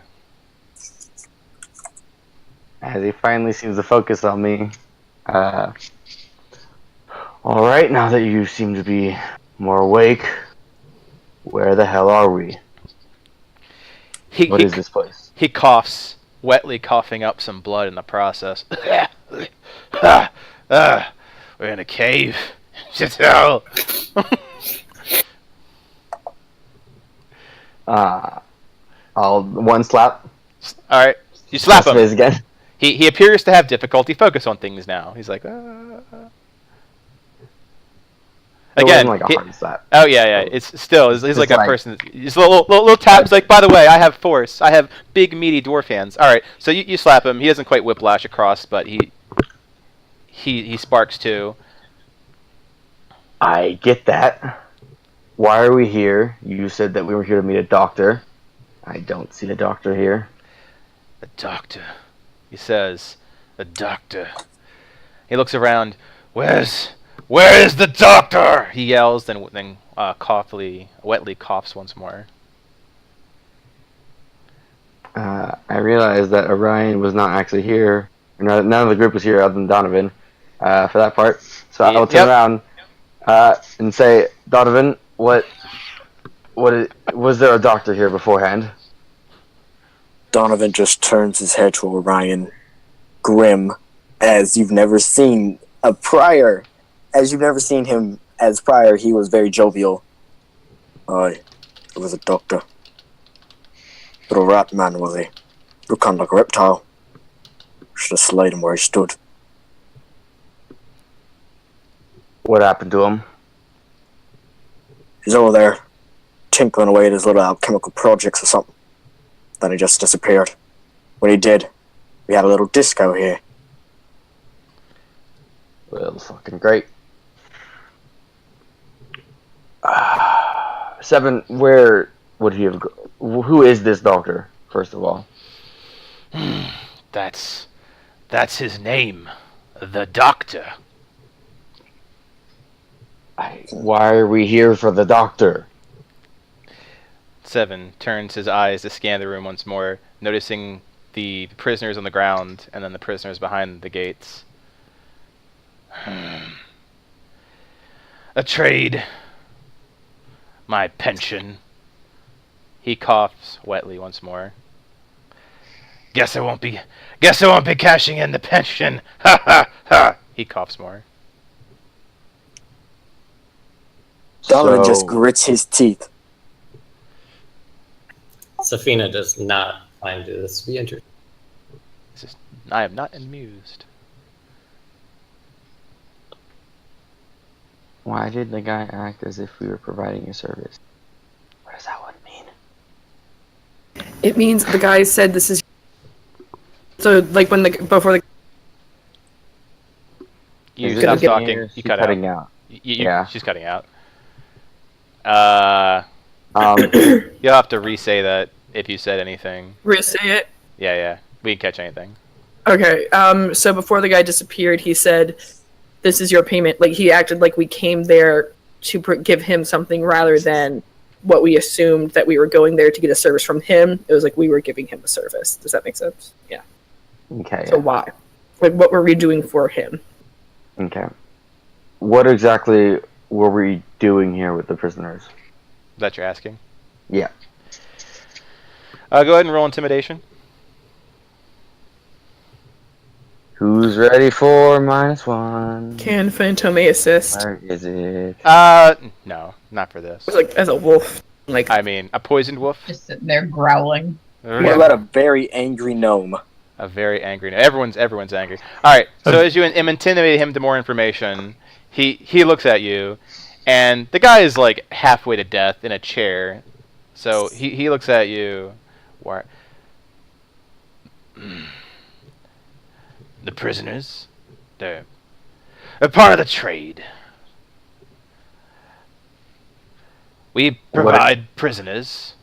As he finally seems to focus on me. Alright, now that you seem to be more awake, where the hell are we? What is this place? He coughs, wetly coughing up some blood in the process. We're in a cave. Shit hell. I'll one slap. Alright, you slap him. His again. He appears to have difficulty focus on things now. He's like, It Again, wasn't like a hard slap. Oh yeah. It's still. He's like a like- person. He's a little taps. Like, by the way, I have force. I have big meaty dwarf hands. All right, so you slap him. He doesn't quite whiplash across, but he sparks too. I get that. Why are we here? You said that we were here to meet a doctor. I don't see the doctor here. A doctor. He says, a doctor. He looks around. Where is the doctor? He yells, then wetly coughs once more. I realized that Orion was not actually here. None of the group was here other than Donovan for that part. So I will turn around and say, Donovan, was there a doctor here beforehand? Donovan just turns his head to Orion, grim, as you've never seen a prior. As you've never seen him as prior, he was very jovial. Aye, it was a doctor. But a rat man, was he? Looked kind of like a reptile. Should have slayed him where he stood. What happened to him? He's over there, tinkering away at his little alchemical projects or something. Then he just disappeared. When he did, we had a little disco here. Well, fucking great. Seven, where would he have who is this doctor, first of all? That's his name. The Doctor. Why are we here for the doctor? Seven turns his eyes to scan the room once more, noticing the prisoners on the ground and then the prisoners behind the gates. A trade. My pension. He coughs wetly once more. Guess I won't be cashing in the pension. Ha ha ha. He coughs more. Donovan just grits his teeth. Safina does not find this to be interesting. I am not amused. Why did the guy act as if we were providing a service? What does that one mean? It means the guy said this is. So, like, before the. You stop talking. You cut cutting out. Yeah. She's cutting out. You'll have to re-say that if you said anything. Re-say it? Yeah. We didn't catch anything. Okay, so before the guy disappeared, he said, this is your payment. Like, he acted like we came there to give him something rather than what we assumed that we were going there to get a service from him. It was like we were giving him a service. Does that make sense? Yeah. Okay. So why? Like, what were we doing for him? Okay. What exactly were we doing here with the prisoners? That you're asking? Yeah. Go ahead and roll intimidation. Who's ready for -1? Can Fantome assist? Where is it? No, not for this. Like, as a wolf. Like, I mean, a poisoned wolf? Just sitting there growling. What about a very angry gnome? A very angry. Everyone's angry. All right. So as you intimidate him to more information, he looks at you, and the guy is like halfway to death in a chair. So he looks at you. Why? The prisoners, they're part of the trade. We provide prisoners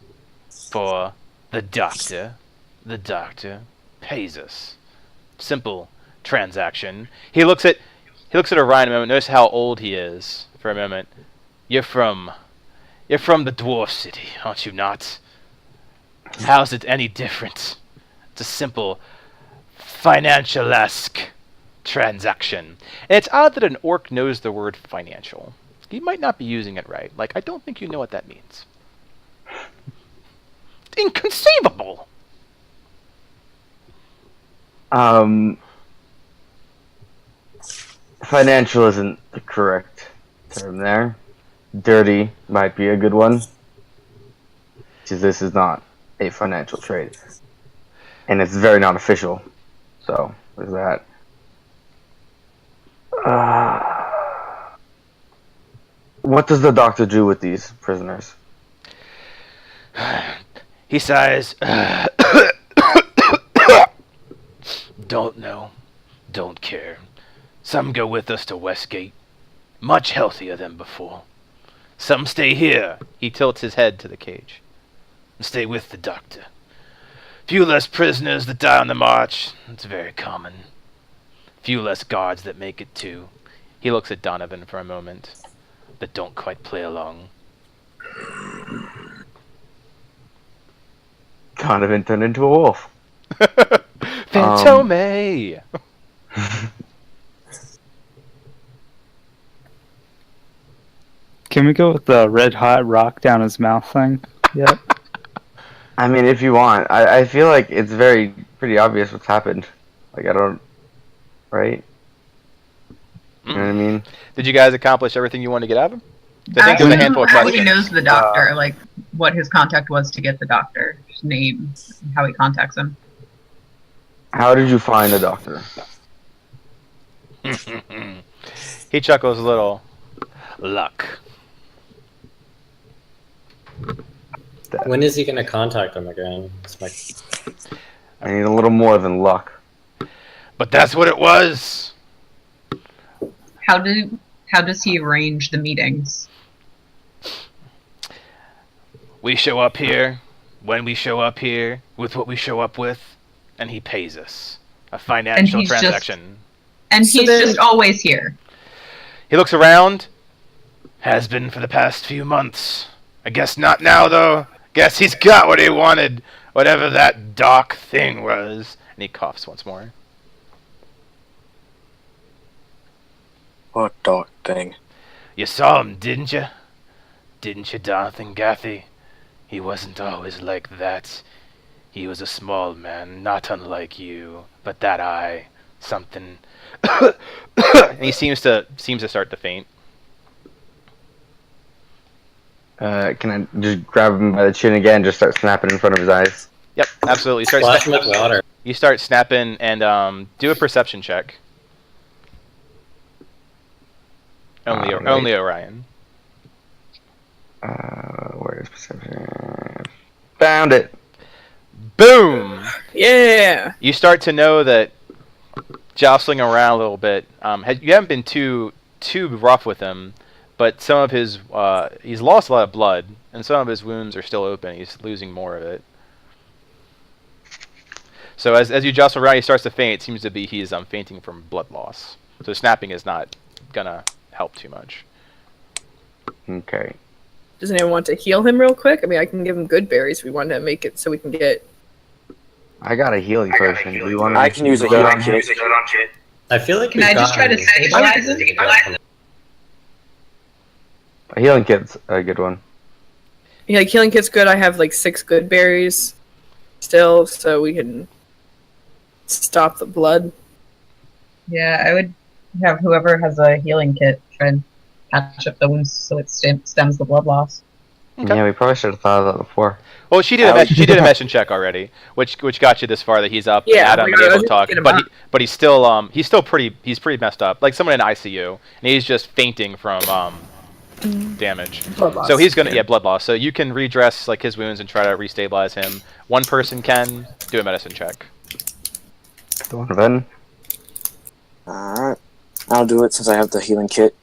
for the doctor. The doctor pays us. Simple transaction. He looks at Orion a moment. Notice how old he is for a moment. You're from the dwarf city, aren't you not? How's it any different? It's a simple financial-esque transaction. And it's odd that an orc knows the word financial. He might not be using it right. Like, I don't think you know what that means. Inconceivable! Financial isn't the correct term there. Dirty might be a good one. Because this is not a financial trade. And it's very non-official. So, there's that. What does the doctor do with these prisoners? He sighs. Don't know. Don't care. Some go with us to Westgate. Much healthier than before. Some stay here. He tilts his head to the cage. And stay with the doctor. Few less prisoners that die on the march. It's very common. Few less guards that make it too. He looks at Donovan for a moment. That don't quite play along. Donovan turned into a wolf. Fantome! Can we go with the red hot rock down his mouth thing? Yep. I mean, if you want. I feel like it's pretty obvious what's happened. Like, I don't... Right? You know what I mean? Did you guys accomplish everything you wanted to get out of him? I think there's a handful of how questions. he knows the doctor, like what his contact was to get the doctor, his name, how he contacts him. How did you find the doctor? He chuckles a little. Luck. When is he going to contact him again? I need a little more than luck. But that's what it was. How does he arrange the meetings? We show up here, when we show up here, with what we show up with, and he pays us. A financial transaction. He's just always here. He looks around. Has been for the past few months. I guess not now, though. Guess he's got what he wanted. Whatever that dark thing was. And he coughs once more. What dark thing? You saw him, didn't you? Didn't you, Jonathan Gathy? He wasn't always like that. He was a small man, not unlike you. But that eye, something... and he seems to start to faint. Can I just grab him by the chin again and just start snapping in front of his eyes? Yep, absolutely. Splash him with water. You start snapping and do a perception check. Only Orion. Where's perception? Found it. Boom! Yeah. You start to know that jostling around a little bit. You haven't been too rough with him, but some of his he's lost a lot of blood, and some of his wounds are still open. He's losing more of it. So as you jostle around, he starts to faint. It seems to be he's fainting from blood loss. So snapping is not gonna help too much. Okay. Does anyone want to heal him real quick? I mean, I can give him good berries if we want to make it so we can get... I got a healing potion. Do you want I can use a healing kit. I feel like Can I just try to stabilize him? A healing kit's a good one. Yeah, like, healing kit's good. I have like 6 good berries still, so we can stop the blood. Yeah, I would have whoever has a healing kit try and patch up the wounds so it stems the blood loss. Okay. Yeah, we probably should have thought of that before. Well, she did a medicine check already, which got you this far that he's up Yeah, and like, able to talk. But he's still pretty messed up, like someone in ICU, and he's just fainting from damage. Blood loss. So he's gonna blood loss. So you can redress like his wounds and try to restabilize him. One person can do a medicine check. Donovan. Alright. I'll do it since I have the healing kit.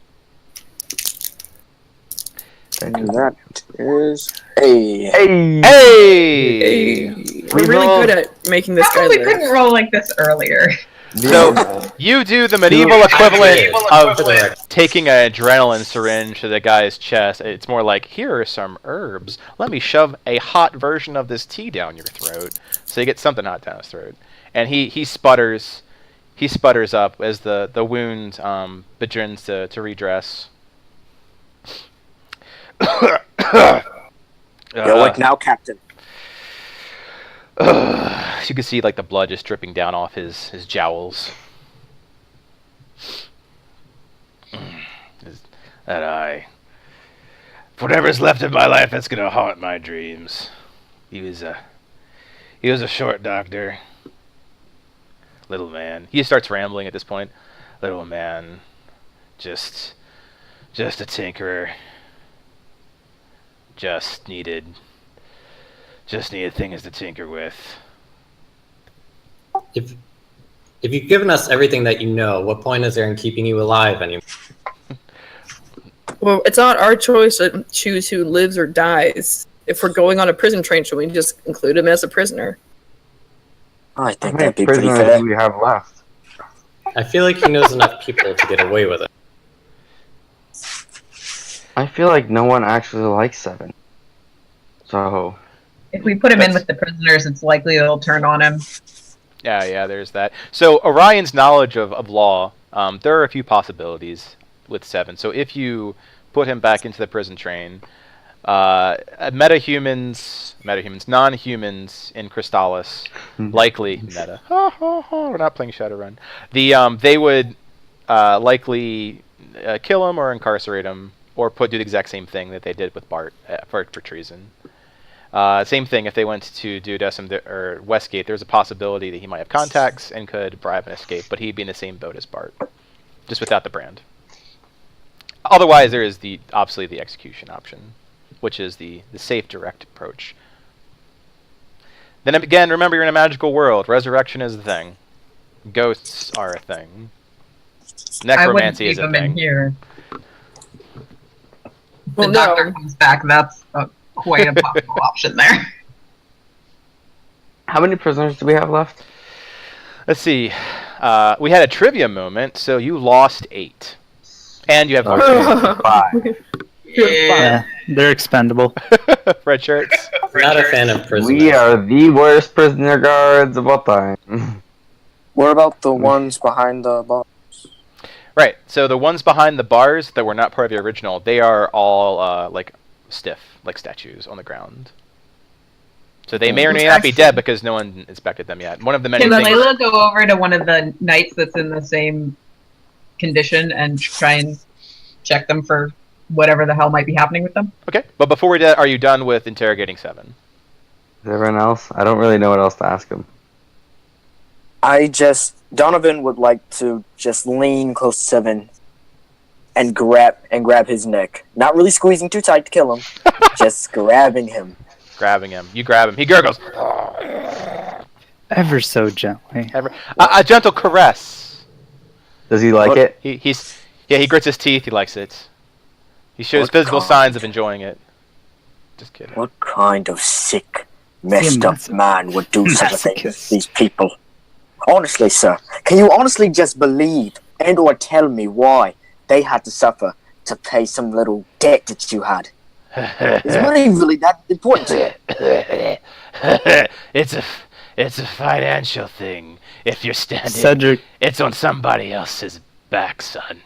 And that is Hey! Hey! We're really good at making this guy Probably live. couldn't roll like this earlier. So you do the medieval equivalent of taking an adrenaline syringe to the guy's chest. It's more like, here are some herbs. Let me shove a hot version of this tea down your throat. So you get something hot down his throat. And he sputters. He sputters up as the wound begins to redress. You're like now, Captain. You can see like the blood just dripping down off his jowls. That eye. Whatever's left of my life, that's gonna haunt my dreams. He was a short doctor. Little man. He starts rambling at this point. Little man. Just a tinkerer. Just needed things to tinker with. If you've given us everything that you know, what point is there in keeping you alive anymore? Well, it's not our choice to choose who lives or dies. If we're going on a prison train, should we just include him as a prisoner? I think How many that'd be pretty prisoners fair. do we have left? I feel like he knows enough people to get away with it. I feel like no one actually likes Seven. So If we put him in with the prisoners, it's likely they'll turn on him. Yeah, there's that. So Orion's knowledge of law, there are a few possibilities with Seven. So if you put him back into the prison train, non-humans in Crystallis, likely meta. We're not playing Shadowrun. They would likely kill him or incarcerate him, or do the exact same thing that they did with Bart for treason. Same thing if they went to do or Westgate. There's a possibility that he might have contacts and could bribe an escape, but he'd be in the same boat as Bart, just without the brand. Otherwise, there is obviously the execution option, which is the safe, direct approach. Then again, remember, you're in a magical world. Resurrection is a thing. Ghosts are a thing. Necromancy is a I wouldn't leave him thing. in here. Well, The doctor comes back. That's quite a possible option there. how many prisoners do we have left? Let's see. We had a trivia moment, so you lost 8. And you have Okay, 5. Yeah. They're expendable. red shirts. Not a fan of prisoners. We are the worst prisoner guards of all time. What about the ones behind the bar? Right. So the ones behind the bars that were not part of the original, they are all like stiff, like statues on the ground. So they may or may not be dead because no one inspected them yet. One of the many Can things. Layla go over to one of the knights that's in the same condition and try and check them for whatever the hell might be happening with them? Okay. But before we do that, are you done with interrogating 7? Everyone else? I don't really know what else to ask him. Donovan would like to just lean close to Seven and grab his neck. Not really squeezing too tight to kill him, just grabbing him. Grabbing him. You grab him. He gurgles. Ever so gently. A gentle caress. Does he like it? He grits his teeth. He likes it. He shows What physical kind? signs of enjoying it. Just kidding. What kind of sick, messed up man would do such a thing with these people? Honestly, sir, can you honestly just believe and or tell me why they had to suffer to pay some little debt that you had? Is money really that important to you? It's a financial thing. If you're standing, Cedric, it's on somebody else's back, son.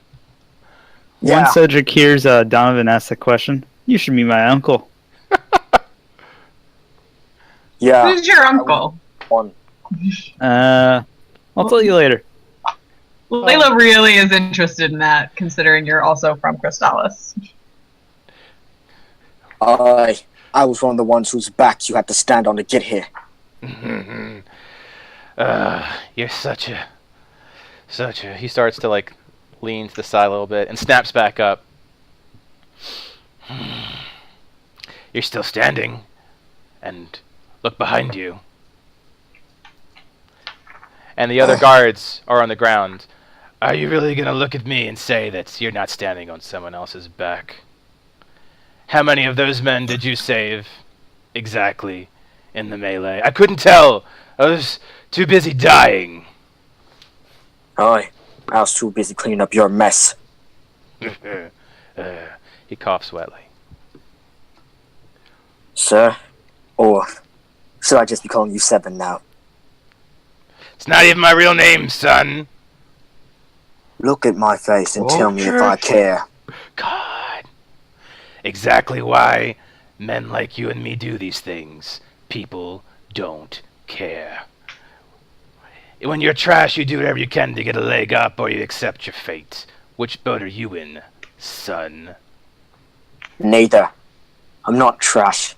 Yeah. once Cedric hears Donovan ask the question, you should meet my uncle. Yeah. Who's your uncle? One. I'll tell you later. Layla really is interested in that, considering you're also from Crystallis. I was one of the ones whose back you had to stand on to get here. You're such a. He starts to like lean to the side a little bit and snaps back up. You're still standing, and look behind you. And the other guards are on the ground. Are you really gonna look at me and say that you're not standing on someone else's back? How many of those men did you save exactly in the melee? I couldn't tell. I was too busy dying. I was too busy cleaning up your mess. He coughs wetly. Sir? Or should I just be calling you Seven now? It's not even my real name, son. Look at my face and tell me if I care. God. Exactly why men like you and me do these things. People don't care. When you're trash, you do whatever you can to get a leg up, or you accept your fate. Which boat are you in, son? Neither. I'm not trash.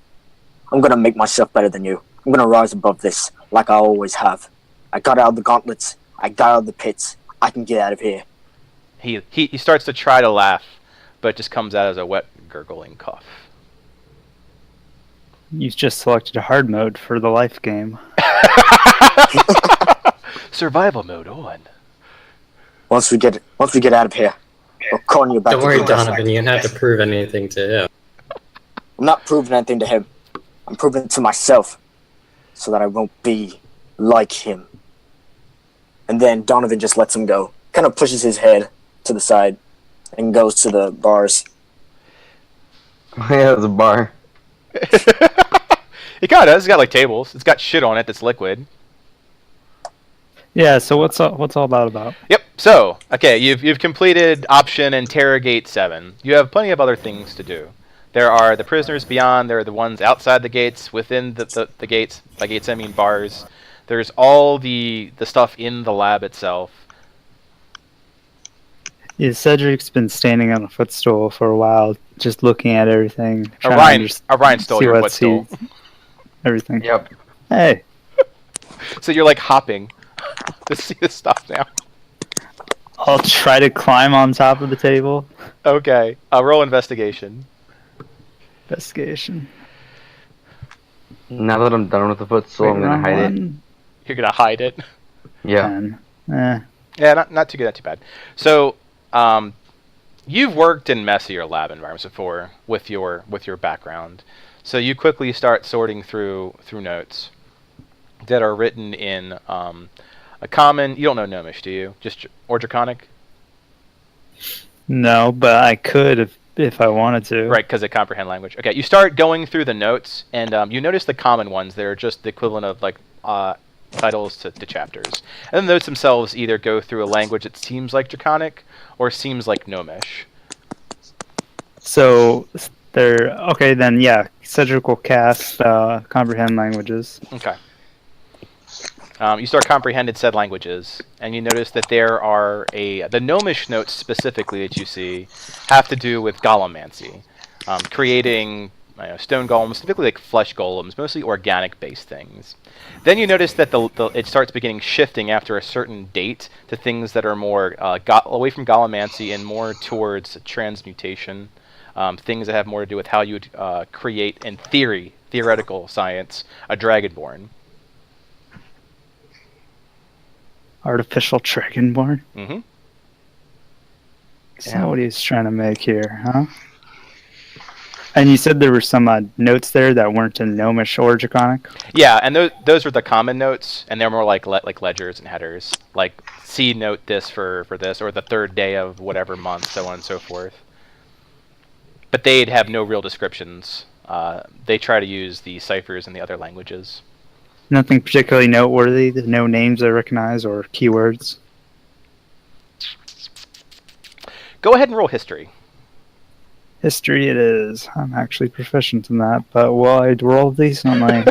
I'm gonna make myself better than you. I'm gonna rise above this, like I always have. I got out of the gauntlets. I got out of the pits. I can get out of here. He starts to try to laugh, but it just comes out as a wet, gurgling cough. You just selected a hard mode for the life game. Survival mode on. Once we get out of here, we're calling you back. Don't worry, Donovan. You don't have to prove anything to him. I'm not proving anything to him. I'm proving it to myself, so that I won't be like him. And then Donovan just lets him go. Kind of pushes his head to the side and goes to the bars. Yeah, there's a bar. He kind of does. It's got like tables. It's got shit on it that's liquid. Yeah. So what's all that about? Yep. So okay, you've completed option interrogate 7. You have plenty of other things to do. There are the prisoners beyond. There are the ones outside the gates. Within the gates, by gates I mean bars. There's all the stuff in the lab itself. Yeah, Cedric's been standing on a footstool for a while, just looking at everything. Orion stole see your what's footstool. Everything. Yep. Hey, So you're like hopping to see the stuff now. I'll try to climb on top of the table. Okay. Roll investigation. Investigation. Now that I'm done with the footstool, I'm gonna hide it. You're gonna hide it. Yeah. 10. Yeah, not too good, not too bad. So, you've worked in messier lab environments before with your background, so you quickly start sorting through notes that are written in a common. You don't know Gnomish, do you? Or Draconic? No, but I could if I wanted to. Right, because they comprehend language. Okay, you start going through the notes, and you notice the common ones. They're just the equivalent of like titles to chapters. And the notes themselves either go through a language that seems like Draconic or seems like Gnomish. So they're okay then. Yeah, Cedric will cast comprehend languages. Okay. You start comprehended said languages, and you notice that there are the Gnomish notes specifically that you see have to do with golemancy, creating stone golems, typically like flesh golems, mostly organic-based things. Then you notice that it starts beginning shifting after a certain date to things that are more away from golemancy and more towards transmutation, things that have more to do with how you would create, in theoretical science, a dragonborn. Artificial dragonborn. Mm-hmm. Is that what he's trying to make here, huh? And you said there were some notes there that weren't in Gnomish or Draconic? Yeah, and those were the common notes, and they're more like ledgers and headers. Like, see note this for this, or the third day of whatever month, so on and so forth. But they'd have no real descriptions. They try to use the ciphers in the other languages. Nothing particularly noteworthy? No names I recognize or keywords? Go ahead and roll history. History it is. I'm actually proficient in that, but will I roll decently?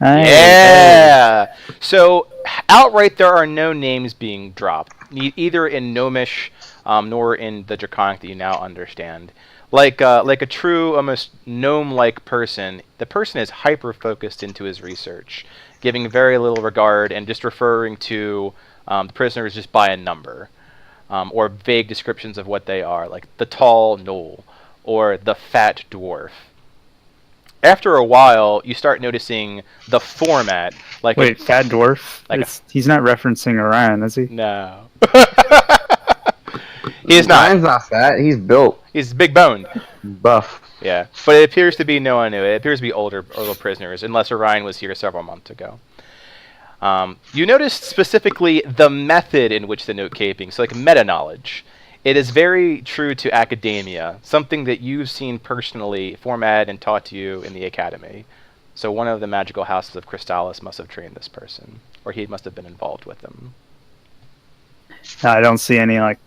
Yeah! So, outright, there are no names being dropped, either in Gnomish nor in the Draconic that you now understand. Like a true, almost gnome-like person, the person is hyper-focused into his research, giving very little regard and just referring to the prisoners just by a number, or vague descriptions of what they are, like the tall gnoll or the fat dwarf. After a while, you start noticing the format. Like wait, fat dwarf? He's not referencing Orion, is he? No. He is not. Orion's not fat. He's built. He's big boned. Buff. Yeah, but it appears to be no one new. It appears to be older prisoners, unless Orion was here several months ago. You noticed specifically the method in which the note-keeping, so like meta-knowledge. It is very true to academia, something that you've seen personally formatted and taught to you in the academy. So one of the magical houses of Crystallis must have trained this person, or he must have been involved with them. I don't see any like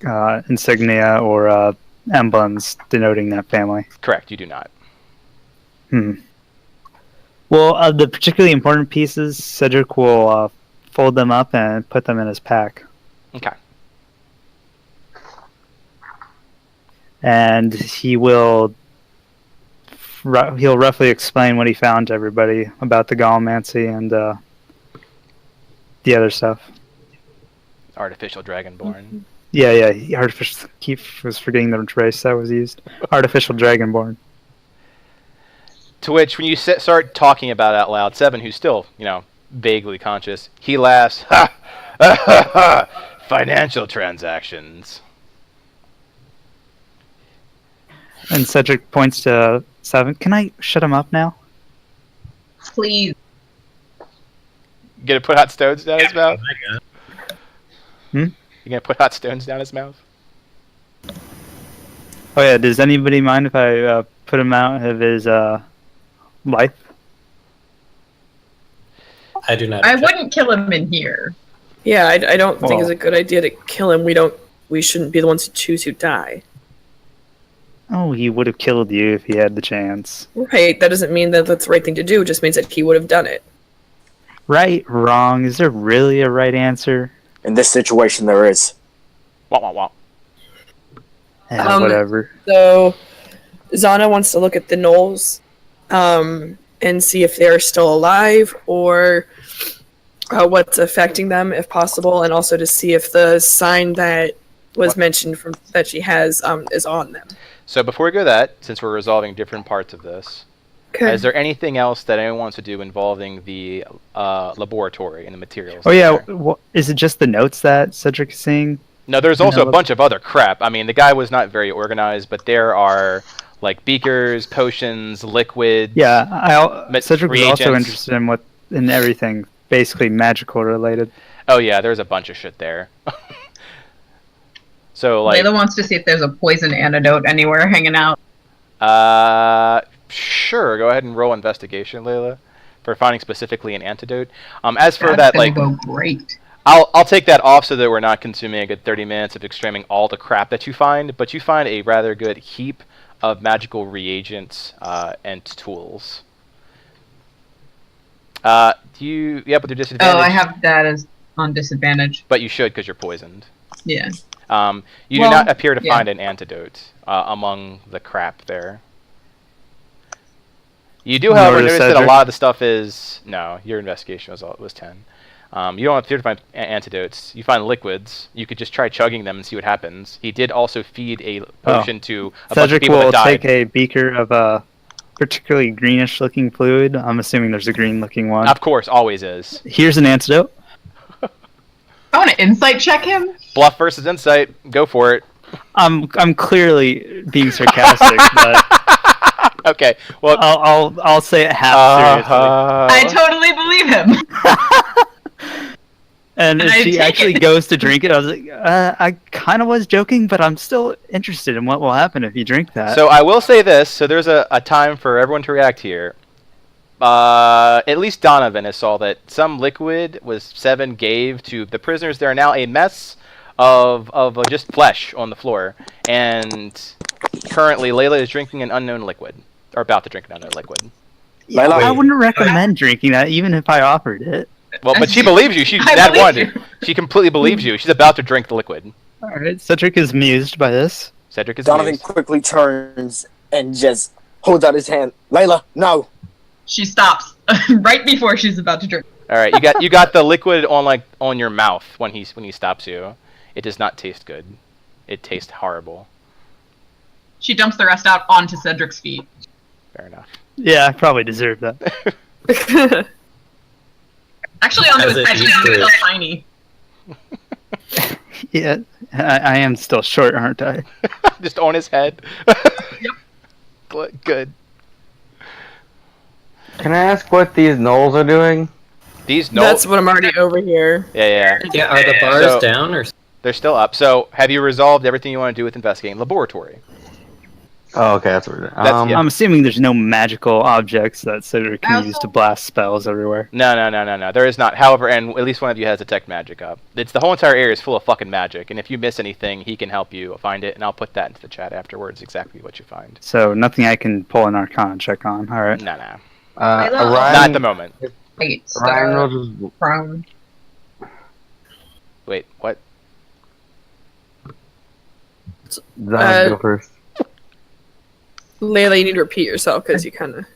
insignia or emblems denoting that family. Correct, you do not. Well, the particularly important pieces, Cedric will fold them up and put them in his pack. Okay. And he'll roughly explain what he found to everybody about the Gallimancy and the other stuff. Artificial Dragonborn. Yeah. Artificial. Keep was forgetting the race that was used. Artificial Dragonborn. To which, when you start talking about it out loud, Seven, who's still, vaguely conscious, he laughs. Ha! Financial transactions. And Cedric points to Seven. Can I shut him up now? Please. You gonna put hot stones down his mouth? Hmm? You gonna put hot stones down his mouth? Oh yeah. Does anybody mind if I put him out of his life? I do not. I wouldn't kill him in here. Yeah, I don't think it's a good idea to kill him. We shouldn't be the ones to choose who die. Oh, he would have killed you if he had the chance. Right, that doesn't mean that that's the right thing to do. It just means that he would have done it. Right, wrong. Is there really a right answer? In this situation, there is. Wah, wah, wah. Whatever. So, Zana wants to look at the gnolls and see if they're still alive or what's affecting them, if possible, and also to see if the sign that was mentioned that she has is on them. So before we go that, since we're resolving different parts of this, is there anything else that anyone wants to do involving the laboratory and the materials? Oh yeah, is it just the notes that Cedric is seeing? No, there's also a bunch of other crap. I mean, the guy was not very organized, but there are like beakers, potions, liquids. Yeah, Cedric was reagents. also interested in everything basically magical related. Oh yeah, there's a bunch of shit there. So like, Layla wants to see if there's a poison antidote anywhere hanging out. Sure. Go ahead and roll investigation, Layla, for finding specifically an antidote. As for That's that, like, go great. I'll take that off so that we're not consuming a good 30 minutes of extreming all the crap that you find. But you find a rather good heap of magical reagents and tools. But you're disadvantage. Oh, I have that as on disadvantage. But you should because you're poisoned. Yeah. You do not appear to find an antidote among the crap there. You do, however, notice that a lot of the stuff is... No, your investigation was 10. You don't appear to find antidotes. You find liquids. You could just try chugging them and see what happens. He did also feed a potion to a bunch of people that died. Cedric will take a beaker of a particularly greenish-looking fluid. I'm assuming there's a green-looking one. Of course, always is. Here's an antidote. I want to insight check him. Bluff versus insight. Go for it. I'm clearly being sarcastic, but okay. Well, I'll say it half seriously. I totally believe him. And she actually goes to drink it. I was like, I kind of was joking, but I'm still interested in what will happen if you drink that. So I will say this. So there's a time for everyone to react here. At least Donovan has saw that some liquid Seven gave to the prisoners. There are now a mess of just flesh on the floor, and currently Layla is drinking an unknown liquid, or about to drink an unknown liquid. Yeah, I wouldn't recommend drinking that, even if I offered it. Well, but she believes you. She completely believes you. She's about to drink the liquid. All right, Cedric is amused by this. Cedric is Donovan amused. quickly turns and just holds out his hand. Layla, no. She stops right before she's about to drink. All right, you got the liquid on your mouth when he stops you. It does not taste good. It tastes horrible. She dumps the rest out onto Cedric's feet. Fair enough. Yeah, I probably deserve that. Actually, onto his head. He's still tiny. Yeah, I am still short, aren't I? Just on his head. Yep. Good. Can I ask what these gnolls are doing? These That's what I'm already over here. Yeah. Yeah, are the bars down or? They're still up. So, have you resolved everything you want to do with investigating laboratory? Oh, okay, that's what we're doing. Yeah. I'm assuming there's no magical objects that Cedric can use to blast spells everywhere. No. There is not. However, and at least one of you has detect magic up. It's the whole entire area is full of fucking magic, and if you miss anything, he can help you find it, and I'll put that into the chat afterwards. Exactly what you find. So nothing I can pull an Arcana check on. All right. No. Ryan, Not at the moment. Wait, Ryan will just prone. Wait, what? Zana go first. Layla, you need to repeat yourself because you kind of.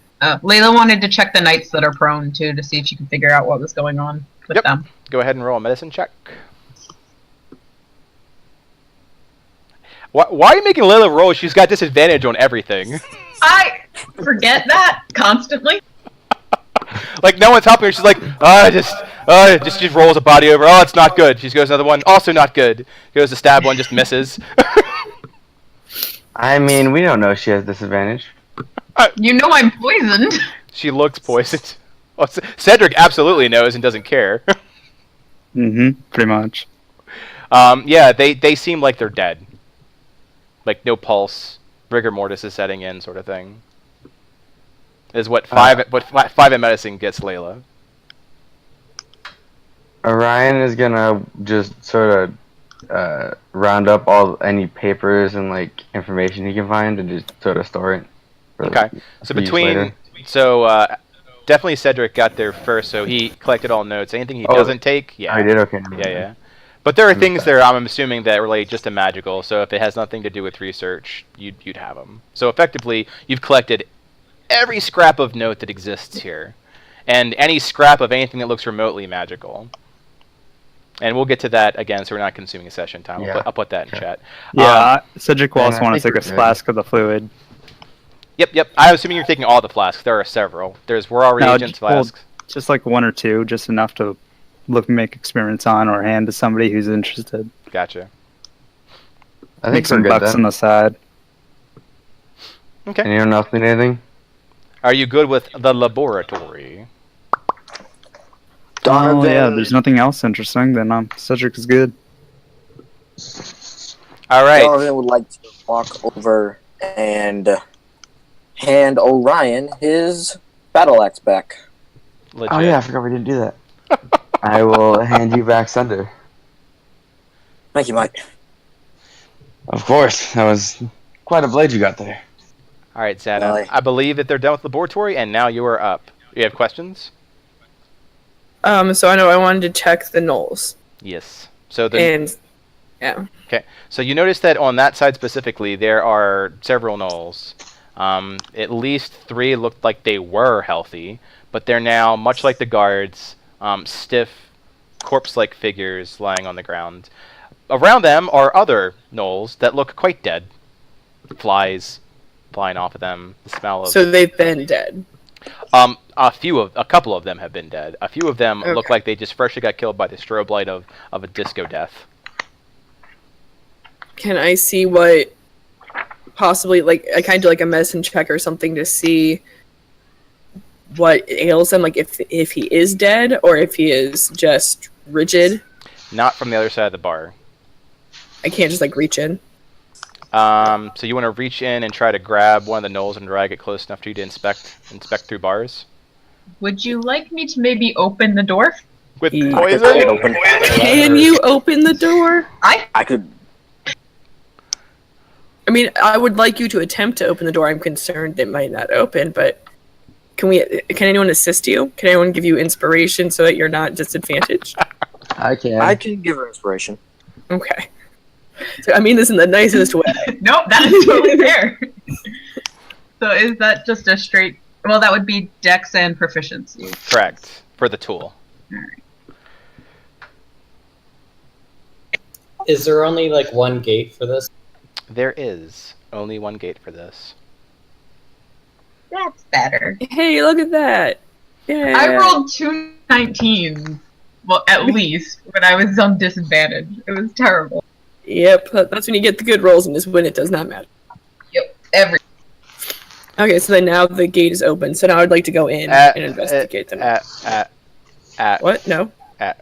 Layla wanted to check the knights that are prone too to see if she could figure out what was going on with them. Go ahead and roll a medicine check. Why are you making Layla roll? She's got disadvantage on everything. I forget that constantly. Like, no one's helping her. She's like, just rolls a body over. Oh, it's not good. She goes another one. Also not good. Goes to stab one, just misses. I mean, we don't know she has disadvantage. You know I'm poisoned. She looks poisoned. Well, Cedric absolutely knows and doesn't care. Pretty much. Yeah, they seem like they're dead. Like, no pulse. Rigor mortis is setting in, sort of thing. Is what five in medicine gets Layla. Orion is gonna just sort of round up any papers and like information he can find and just sort of store it. Okay. So definitely Cedric got there first, so he collected all notes. Anything he doesn't take, yeah. I did, okay. Yeah. But there are things there, I'm assuming, that relate just to magical, so if it has nothing to do with research, you'd have them. So effectively, you've collected every scrap of note that exists here, and any scrap of anything that looks remotely magical. And we'll get to that again, so we're not consuming a session time. Yeah. I'll put that in chat. Yeah, Cedric will also I want to think take a we're good. flask of the fluid. Yep. I'm assuming you're taking all the flasks. There are several. There's raw reagents flasks. Just like one or two, just enough to make experiments on or hand to somebody who's interested. Gotcha. I think Make some we're good bucks then. on the side. Okay. Anyone else need anything? Are you good with the laboratory? Oh yeah, there's nothing else interesting. Then Cedric is good. All right. Donovan would like to walk over and hand Orion his battle axe back. Legit. Oh yeah, I forgot we didn't do that. I will hand you back Sunder. Thank you, Mike. Of course, that was quite a blade you got there. All right, Zana. Aye. I believe that they're done with laboratory, and now you are up. You have questions? So I know I wanted to check the knolls. Yes. So yeah. Okay. So you notice that on that side specifically, there are several knolls. At least 3 looked like they were healthy, but they're now, much like the guards, stiff, corpse-like figures lying on the ground. Around them are other knolls that look quite dead. Flies flying off of them. The smell of. So they've been dead. A couple of them have been dead. A few of them look Okay. like they just freshly got killed by the strobe light of a disco death. Can I see what possibly, like, I kind of do like a medicine check or something to see what ails him, like if he is dead or if he is just rigid? Not from the other side of the bar. I can't just like reach in. So you want to reach in and try to grab one of the knolls and drag it close enough for you to inspect through bars? Would you like me to maybe open the door? With I could poison? pull it open. Can you open the door? I could. I mean, I would like you to attempt to open the door. I'm concerned it might not open, but can anyone assist you? Can anyone give you inspiration so that you're not disadvantaged? I can. I can give her inspiration. Okay. So I mean this in the nicest way. Nope, that is totally fair. So is that just a straight... Well, that would be dex and proficiency. Correct. For the tool. Is there only like one gate for this? There is only one gate for this. That's better. Hey, look at that. Yeah. I rolled 2 19s. Well, at least, when I was on disadvantage. It was terrible. Yep, that's when you get the good rolls and is when it does not matter. Yep, Okay, so then now the gate is open. So now I'd like to go in and investigate them. What? No. God.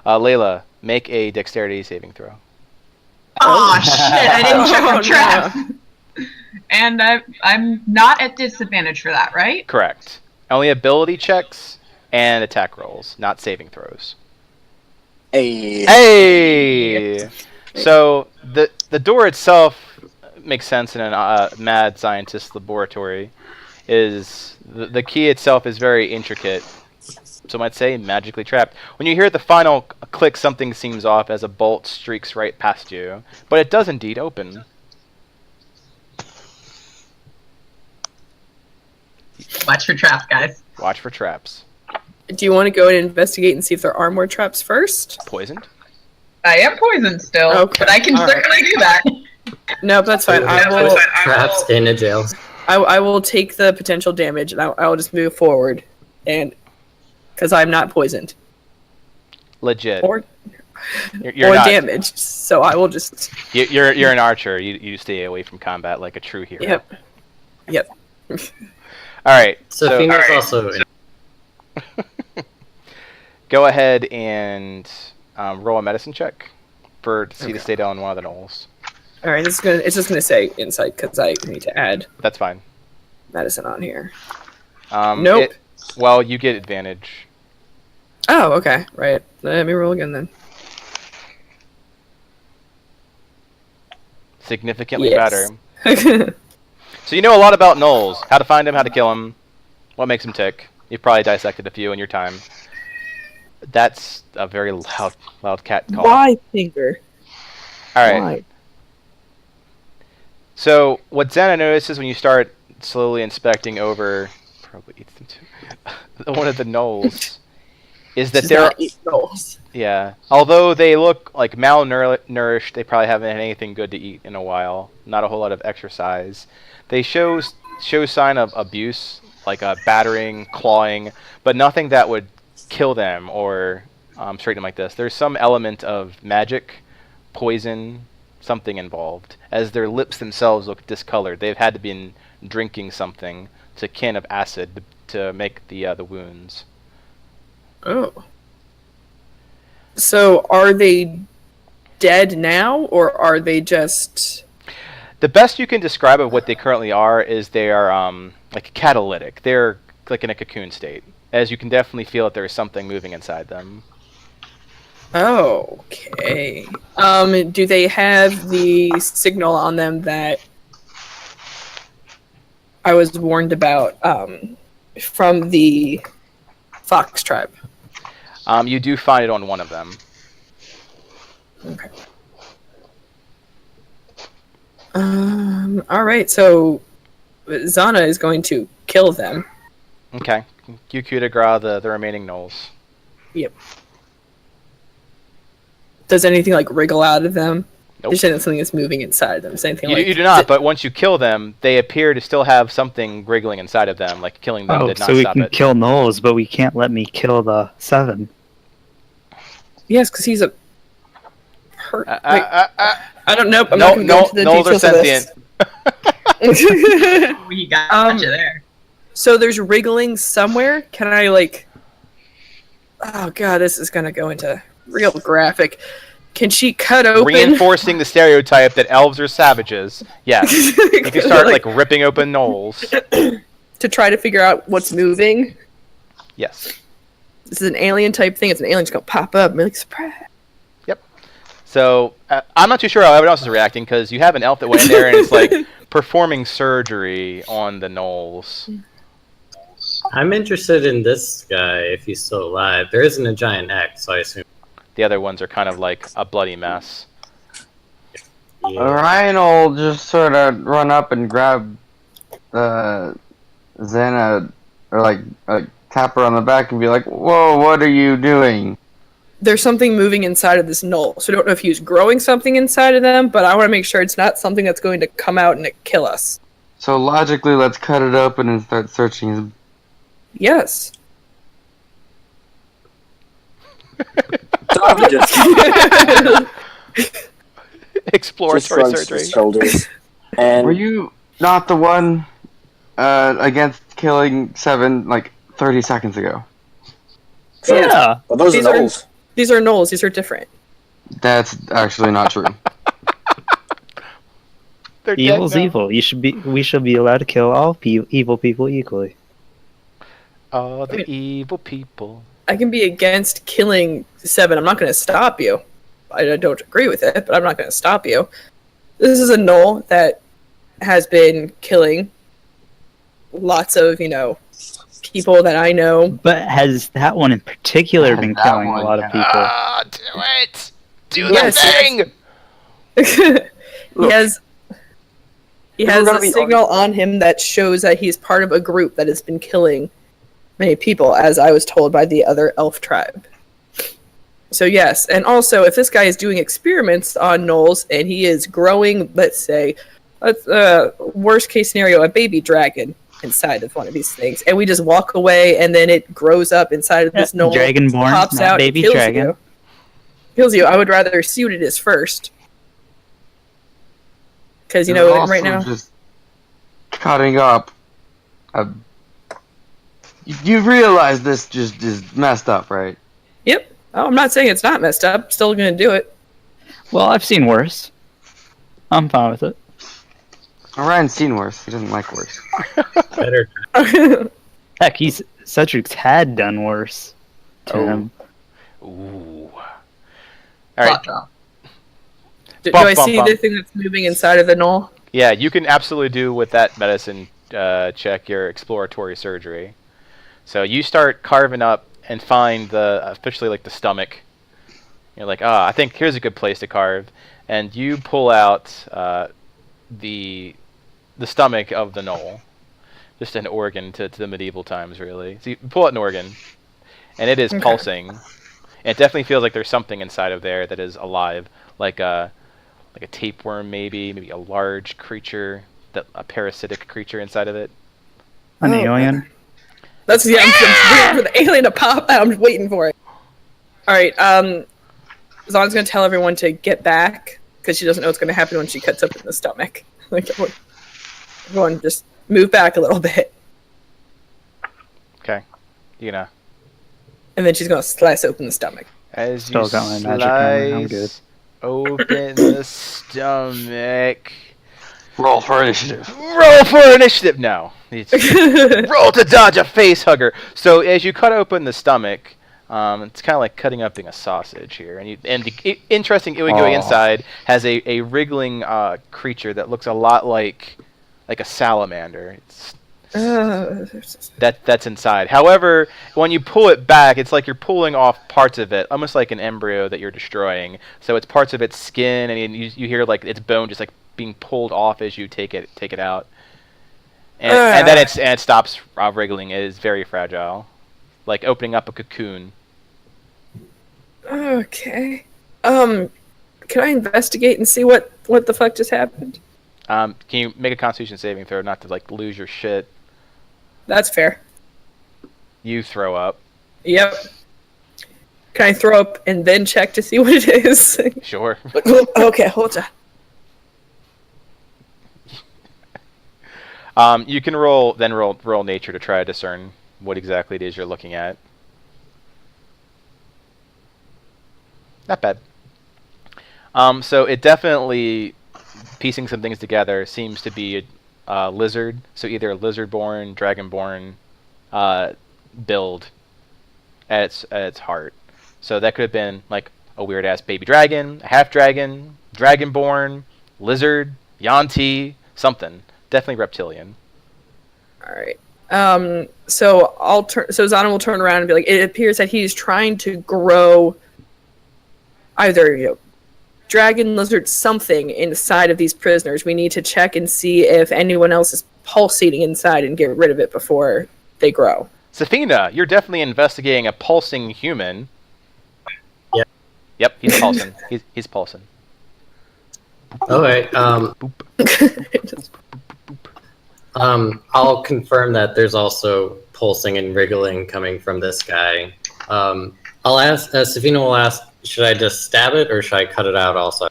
Layla, make a dexterity saving throw. Oh shit! I didn't check Oh, the trap. And I'm not at disadvantage for that, right? Correct. Only ability checks and attack rolls, not saving throws. Hey! So the door itself makes sense in a mad scientist laboratory. Is the key itself is very intricate. Some might say magically trapped. When you hear the final click, something seems off as a bolt streaks right past you, but it does indeed open. Watch for traps, guys. Watch for traps. Do you want to go and investigate and see if there are more traps first? Poisoned? I am poisoned still, Okay. but I can certainly do that. No, that's fine. I will. Traps in a jail. I will take the potential damage, and I will just move forward, and because I'm not poisoned Legit. or You're not, damaged, so I will just. You're an archer. You stay away from combat like a true hero. Yep. All right. Safina's also in. Go ahead and roll a medicine check to see the state on one of the knolls. All right. It's just gonna say insight because I need to add That's fine. medicine on here. Nope. Well, you get advantage. Oh, okay. Right. Let me roll again then. Significantly Yes. better. So you know a lot about gnolls. How to find them, how to kill them, what makes them tick. You've probably dissected a few in your time. That's a very loud cat call. Why, Finger? All right. Why? So what Xana notices when you start slowly inspecting over, probably eats them too, one of the gnolls, is that they're yeah. Although they look like malnourished, they probably haven't had anything good to eat in a while. Not a whole lot of exercise. They show sign of abuse, like battering, clawing, but nothing that would kill them or straighten them like this. There's some element of magic, poison, something involved, as their lips themselves look discolored. They've had to be drinking something to kin of acid to make the wounds. Oh. So are they dead now, or are they just... The best you can describe of what they currently are is they are like catalytic. They're like in a cocoon state, as you can definitely feel that there is something moving inside them. Oh, okay. Do they have the signal on them that I was warned about from the Fox tribe? You do find it on one of them. Okay. All right. So Xana is going to kill them. Okay. You coup de grace the remaining gnolls. Yep. Does anything like wriggle out of them? Nope. You're saying that something is moving inside them. Anything You do not, but once you kill them, they appear to still have something wriggling inside of them, like killing them did not so we stop can it. kill Knowles, but we can't let me kill the 7. Yes, because he's a hurt. I don't know. I'm not going to go into the gnolls are details of this. sentient. We got you there. So there's wriggling somewhere. Can I like? Oh god, this is gonna go into real graphic. Can she cut open? Reinforcing the stereotype that elves are savages. Yes. If you start like ripping open gnolls. To try to figure out what's moving. Yes. This is an alien type thing. It's an alien just gonna pop up and be like, surprise. Yep. So I'm not too sure how everyone else is reacting because you have an elf that went in there and it's like performing surgery on the gnolls. I'm interested in this guy if he's still alive. There isn't a giant X, so I assume. The other ones are kind of like a bloody mess. Yeah. Ryan will just sort of run up and grab Xana, or like tap her on the back and be like, "Whoa, what are you doing?" There's something moving inside of this gnoll. So I don't know if he's growing something inside of them, but I want to make sure it's not something that's going to come out and kill us. So logically, let's cut it open and start searching his. Yes. Exploratory shrugs surgery. his shoulders. And Were you not the one against killing 7 like 30 seconds ago. Yeah. But those are those. These are gnolls. These are different. That's actually not true. They're dead Evil's now. evil. We should be allowed to kill all evil people equally. Oh, the evil people. I can be against killing 7. I'm not going to stop you. I don't agree with it, but I'm not going to stop you. This is a gnoll that has been killing lots of, people that I know. But has that one in particular been killing a lot of people? Ah, do it! Do the Yes, thing! He has gonna a be signal on him that shows that he's part of a group that has been killing many people, as I was told by the other elf tribe. So yes, and also if this guy is doing experiments on gnolls and he is growing, let's say, worst case scenario, a baby dragon inside of one of these things, and we just walk away and then it grows up inside of this gnoll, Dragonborn, pops not out, baby kills dragon. you. Kills you. I would rather see what it is first. Because, They're also right now... just cutting up. You realize this just is messed up, right? Yep. Oh, I'm not saying it's not messed up. Still gonna do it. Well, I've seen worse. I'm fine with it. Ryan's seen worse. He doesn't like worse. Better. Heck, Cedric's had done worse to Oh. him. Ooh. Alright. Do Bump, I bump, see bump. the thing that's moving inside of the gnoll? Yeah, you can absolutely do with that medicine check your exploratory surgery. So you start carving up and find officially the stomach. You're like, I think here's a good place to carve, and you pull out the stomach of the gnoll, just an organ to the medieval times, really. So you pull out an organ, and it is pulsing. And it definitely feels like there's something inside of there that is alive, like a tapeworm, maybe a large creature, a parasitic creature inside of it. An alien. That's I'm waiting for the alien to pop out. I'm waiting for it. All right. Zon's gonna tell everyone to get back because she doesn't know what's gonna happen when she cuts open the stomach. Everyone, just move back a little bit. Okay, And then she's gonna slice open the stomach. as Still you got my magic hammer, I'm good. slice open the stomach. Roll for initiative. Roll for initiative. No. Roll to dodge a face hugger. So as you cut open the stomach, it's kind of like cutting open a sausage here. And the interesting going inside has a wriggling creature that looks a lot like a salamander. That's inside. However, when you pull it back, it's like you're pulling off parts of it, almost like an embryo that you're destroying. So it's parts of its skin, and you hear its bone just being pulled off as you take it out. And then it stops wriggling. It is very fragile, like opening up a cocoon. Okay. Can I investigate and see what the fuck just happened? Can you make a Constitution saving throw, not to lose your shit? That's fair. You throw up. Yep. Can I throw up and then check to see what it is? Sure. Okay, hold on. You can roll nature to try to discern what exactly it is you're looking at. Not bad. So it definitely, piecing some things together, seems to be a lizard. So either a lizard-born, dragon-born build at its heart. So that could have been a weird-ass baby dragon, a half-dragon, dragon-born, lizard, Yanti, something. Definitely reptilian. All right. So Zana will turn around and be like, it appears that he's trying to grow either dragon, lizard, something inside of these prisoners. We need to check and see if anyone else is pulsating inside and get rid of it before they grow. Safina, you're definitely investigating a pulsing human. Yep. Yep, he's pulsing. he's pulsing. All right. I'll confirm that there's also pulsing and wriggling coming from this guy. I'll ask. Safina will ask, should I just stab it or should I cut it out also?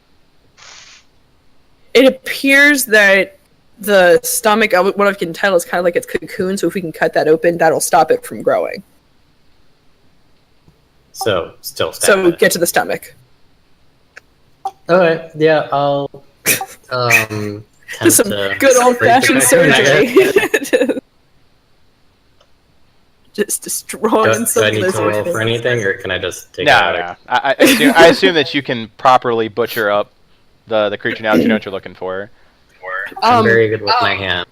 It appears that the stomach, what I can tell is kind of like it's cocoon, so if we can cut that open, that'll stop it from growing. So, still So get to the stomach. Alright, yeah, I'll Just some good old-fashioned surgery. Just destroying some Do I need to lizard roll things. for anything, or can I just take it No, out? no. I assume that you can properly butcher up the creature now that you know what you're looking for. I'm very good with my hand.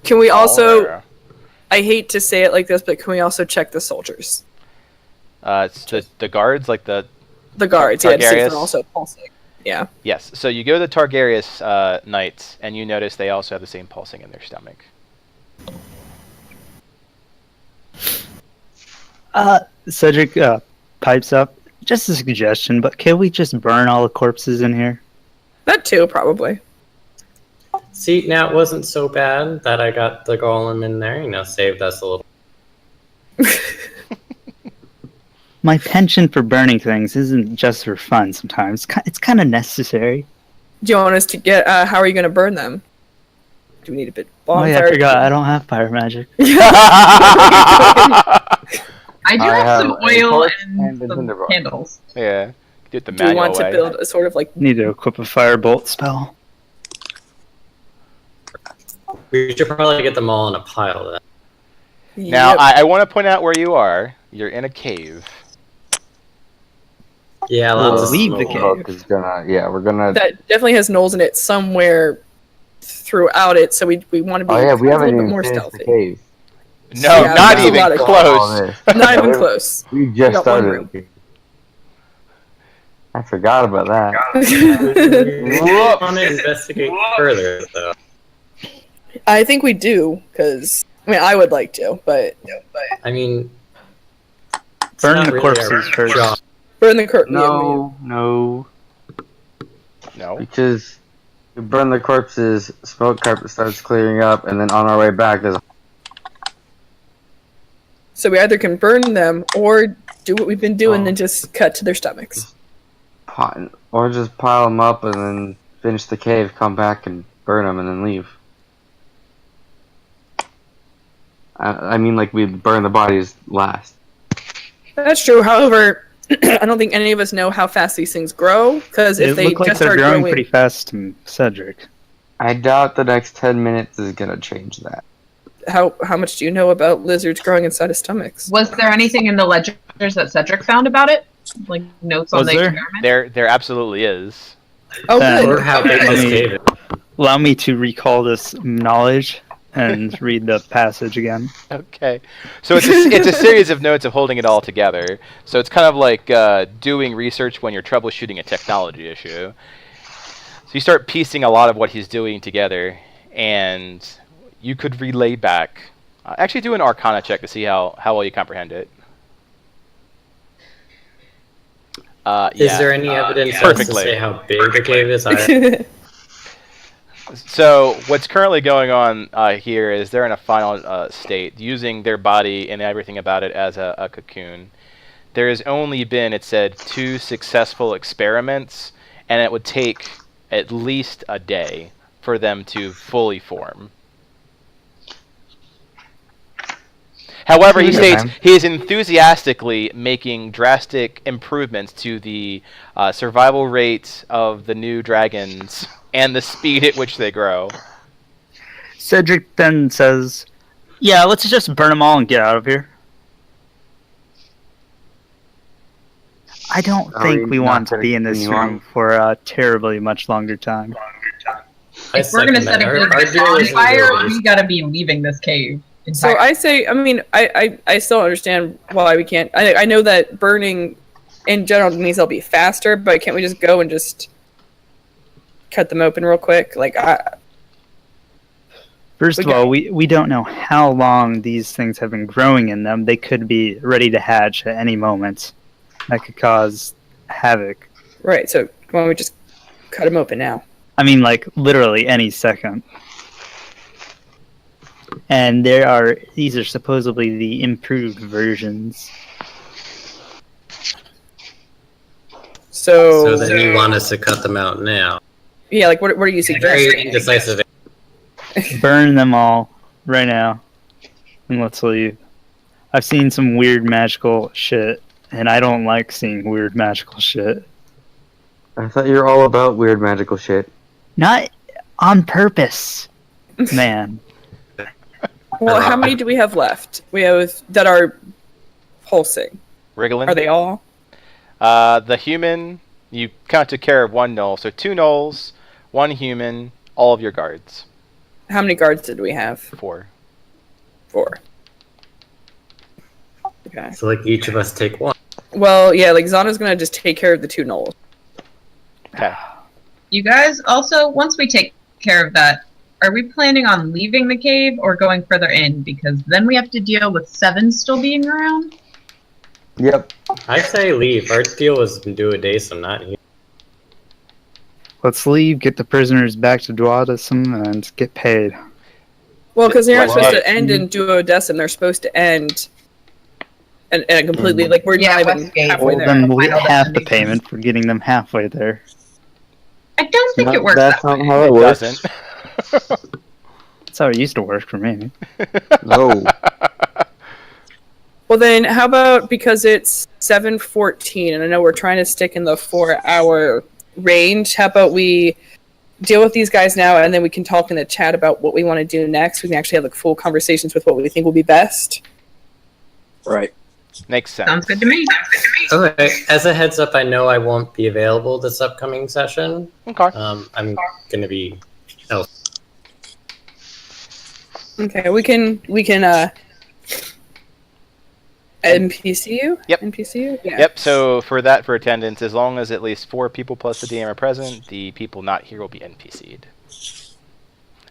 Can we also... yeah. I hate to say it like this, but can we also check the soldiers? It's the guards, like the guards, yeah, to see if Targaryen? they're also pulsing. Yeah. Yes. So you go to the Targaryen knights, and you notice they also have the same pulsing in their stomach. Cedric pipes up. Just a suggestion, but can we just burn all the corpses in here? That too, probably. See, now it wasn't so bad that I got the golem in there, saved us a little. My penchant for burning things isn't just for fun sometimes. It's kind of necessary. Do you want us to get... how are you going to burn them? Do we need a bit of Oh yeah, I forgot. I don't have fire magic. I do have some oil torch and and some tinderbox. candles. Yeah. Do it the Do you manual want to way. build a sort of like... Need to equip a firebolt spell. We should probably get them all in a pile then. Now, Yep. I want to point out where you are. You're in a cave. Yeah, We'll lots of leave the smoke. cave. Is gonna, yeah, we're gonna. That definitely has knolls in it somewhere throughout it, so we want to be Oh yeah, we a haven't little bit even more finished stealthy. the cave. No, Yeah, not there's a even lot of All close. this. Not even close. We We just got one started. room. I forgot about that. We want to investigate further, though. I think we do, because... I mean, I would like to, but... I mean, it's Burn not the really corpses our first. job. Burn the curtain. No. No. Because we burn the corpses, smoke carpet starts clearing up, and then on our way back, there's So we either can burn them, or do what we've been doing Oh. and just cut to their stomachs. or just pile them up and then finish the cave, come back and burn them, and then leave. I mean, like we burn the bodies last. That's true, however... I don't think any of us know how fast these things grow, because if It they looked like just they're start growing growing... pretty fast to Cedric. I doubt the next 10 minutes is gonna change that. How much do you know about lizards growing inside of stomachs? Was there anything in the ledgers that Cedric found about it? Like notes on Was the there? experiment? There absolutely is. Oh, Then- good. Or how big this cave is. Allow me to recall this knowledge and read the passage again. Okay. So it's a series of notes of holding it all together. So it's kind of like doing research when you're troubleshooting a technology issue. So you start piecing a lot of what he's doing together, and you could relay back. Actually, do an Arcana check to see how well you comprehend it. Is there any evidence as to Perfectly. say how big the cave is? So what's currently going on here is they're in a final state, using their body and everything about it as a cocoon. There has only been, it said, 2 successful experiments, and it would take at least a day for them to fully form. However, he states he is enthusiastically making drastic improvements to the survival rate of the new dragons and the speed at which they grow. Cedric then says, "Yeah, let's just burn them all and get out of here." I don't Are think we we not want to gonna be in this continue on? room for a terribly much longer time. If we're gonna set a good bonfire, we gotta be leaving this cave. So I say, I mean, I still understand why we can't. I know that burning in general means they'll be faster, but can't we just go and just cut them open real quick? Like, First of all, we don't know how long these things have been growing in them. They could be ready to hatch at any moment. That could cause havoc. Right, so why don't we just cut them open now? I mean, like, literally any second. And these are supposedly the improved versions. So then you want us to cut them out now? yeah, like what are you Very suggesting? indecisive. Burn them all right now, and let's leave. I've seen some weird magical shit, and I don't like seeing weird magical shit. I thought you were all about weird magical shit. Not on purpose, man. Well, how many do we have left? We have that are pulsing. Wriggling. Are they all? The human, you kind of took care of one null, so 2 nulls, 1 human, all of your guards. How many guards did we have? 4. 4. Okay. So like each of us take one. Well, yeah, like Zana's gonna just take care of the 2 nulls. Okay. You guys also, once we take care of that, are we planning on leaving the cave or going further in? Because then we have to deal with 7 still being around. Yep. I say leave. Our deal was to do a day, so not here. Let's leave, get the prisoners back to Dwadism, and get paid. Well, because they're not Well, supposed to end in Duodecim, they're supposed to end and completely, like, we're Yeah, not even Westgate. halfway Well, there. then we'll get Final half the destination. payment for getting them halfway there. I don't think it works That's that not way. how it It works. doesn't. That's how it used to work for me. No. Well, then, how about, because it's 7:14, and I know we're trying to stick in the 4-hour range, how about we deal with these guys now, and then we can talk in the chat about what we want to do next. We can actually have like full conversations with what we think will be best. Right. Makes sense. Sounds good to me. Okay. As a heads up, I know I won't be available this upcoming session. Okay. I'm gonna be. Okay, we can NPCU? Yep. NPCU? Yeah. Yep, so for attendance, as long as at least 4 people plus the DM are present, the people not here will be NPC'd.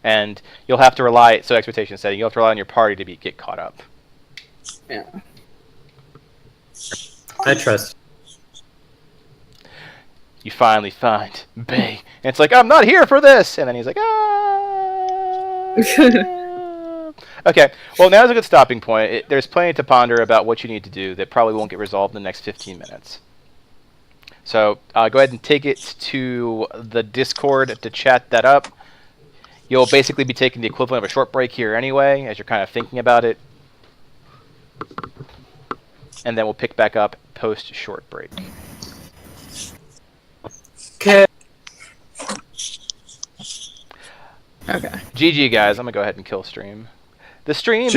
And you'll have to rely, so expectation setting, you'll have to rely on your party to get caught up. Yeah. I trust. You finally find Bay, and it's like, I'm not here for this! And then he's like, ah! Okay, well, now's a good stopping point. There's plenty to ponder about what you need to do that probably won't get resolved in the next 15 minutes. So go ahead and take it to the Discord to chat that up. You'll basically be taking the equivalent of a short break here anyway, as you're kind of thinking about it. And then we'll pick back up post-short break. Okay. Okay. GG, guys. I'm going to go ahead and kill stream. The stream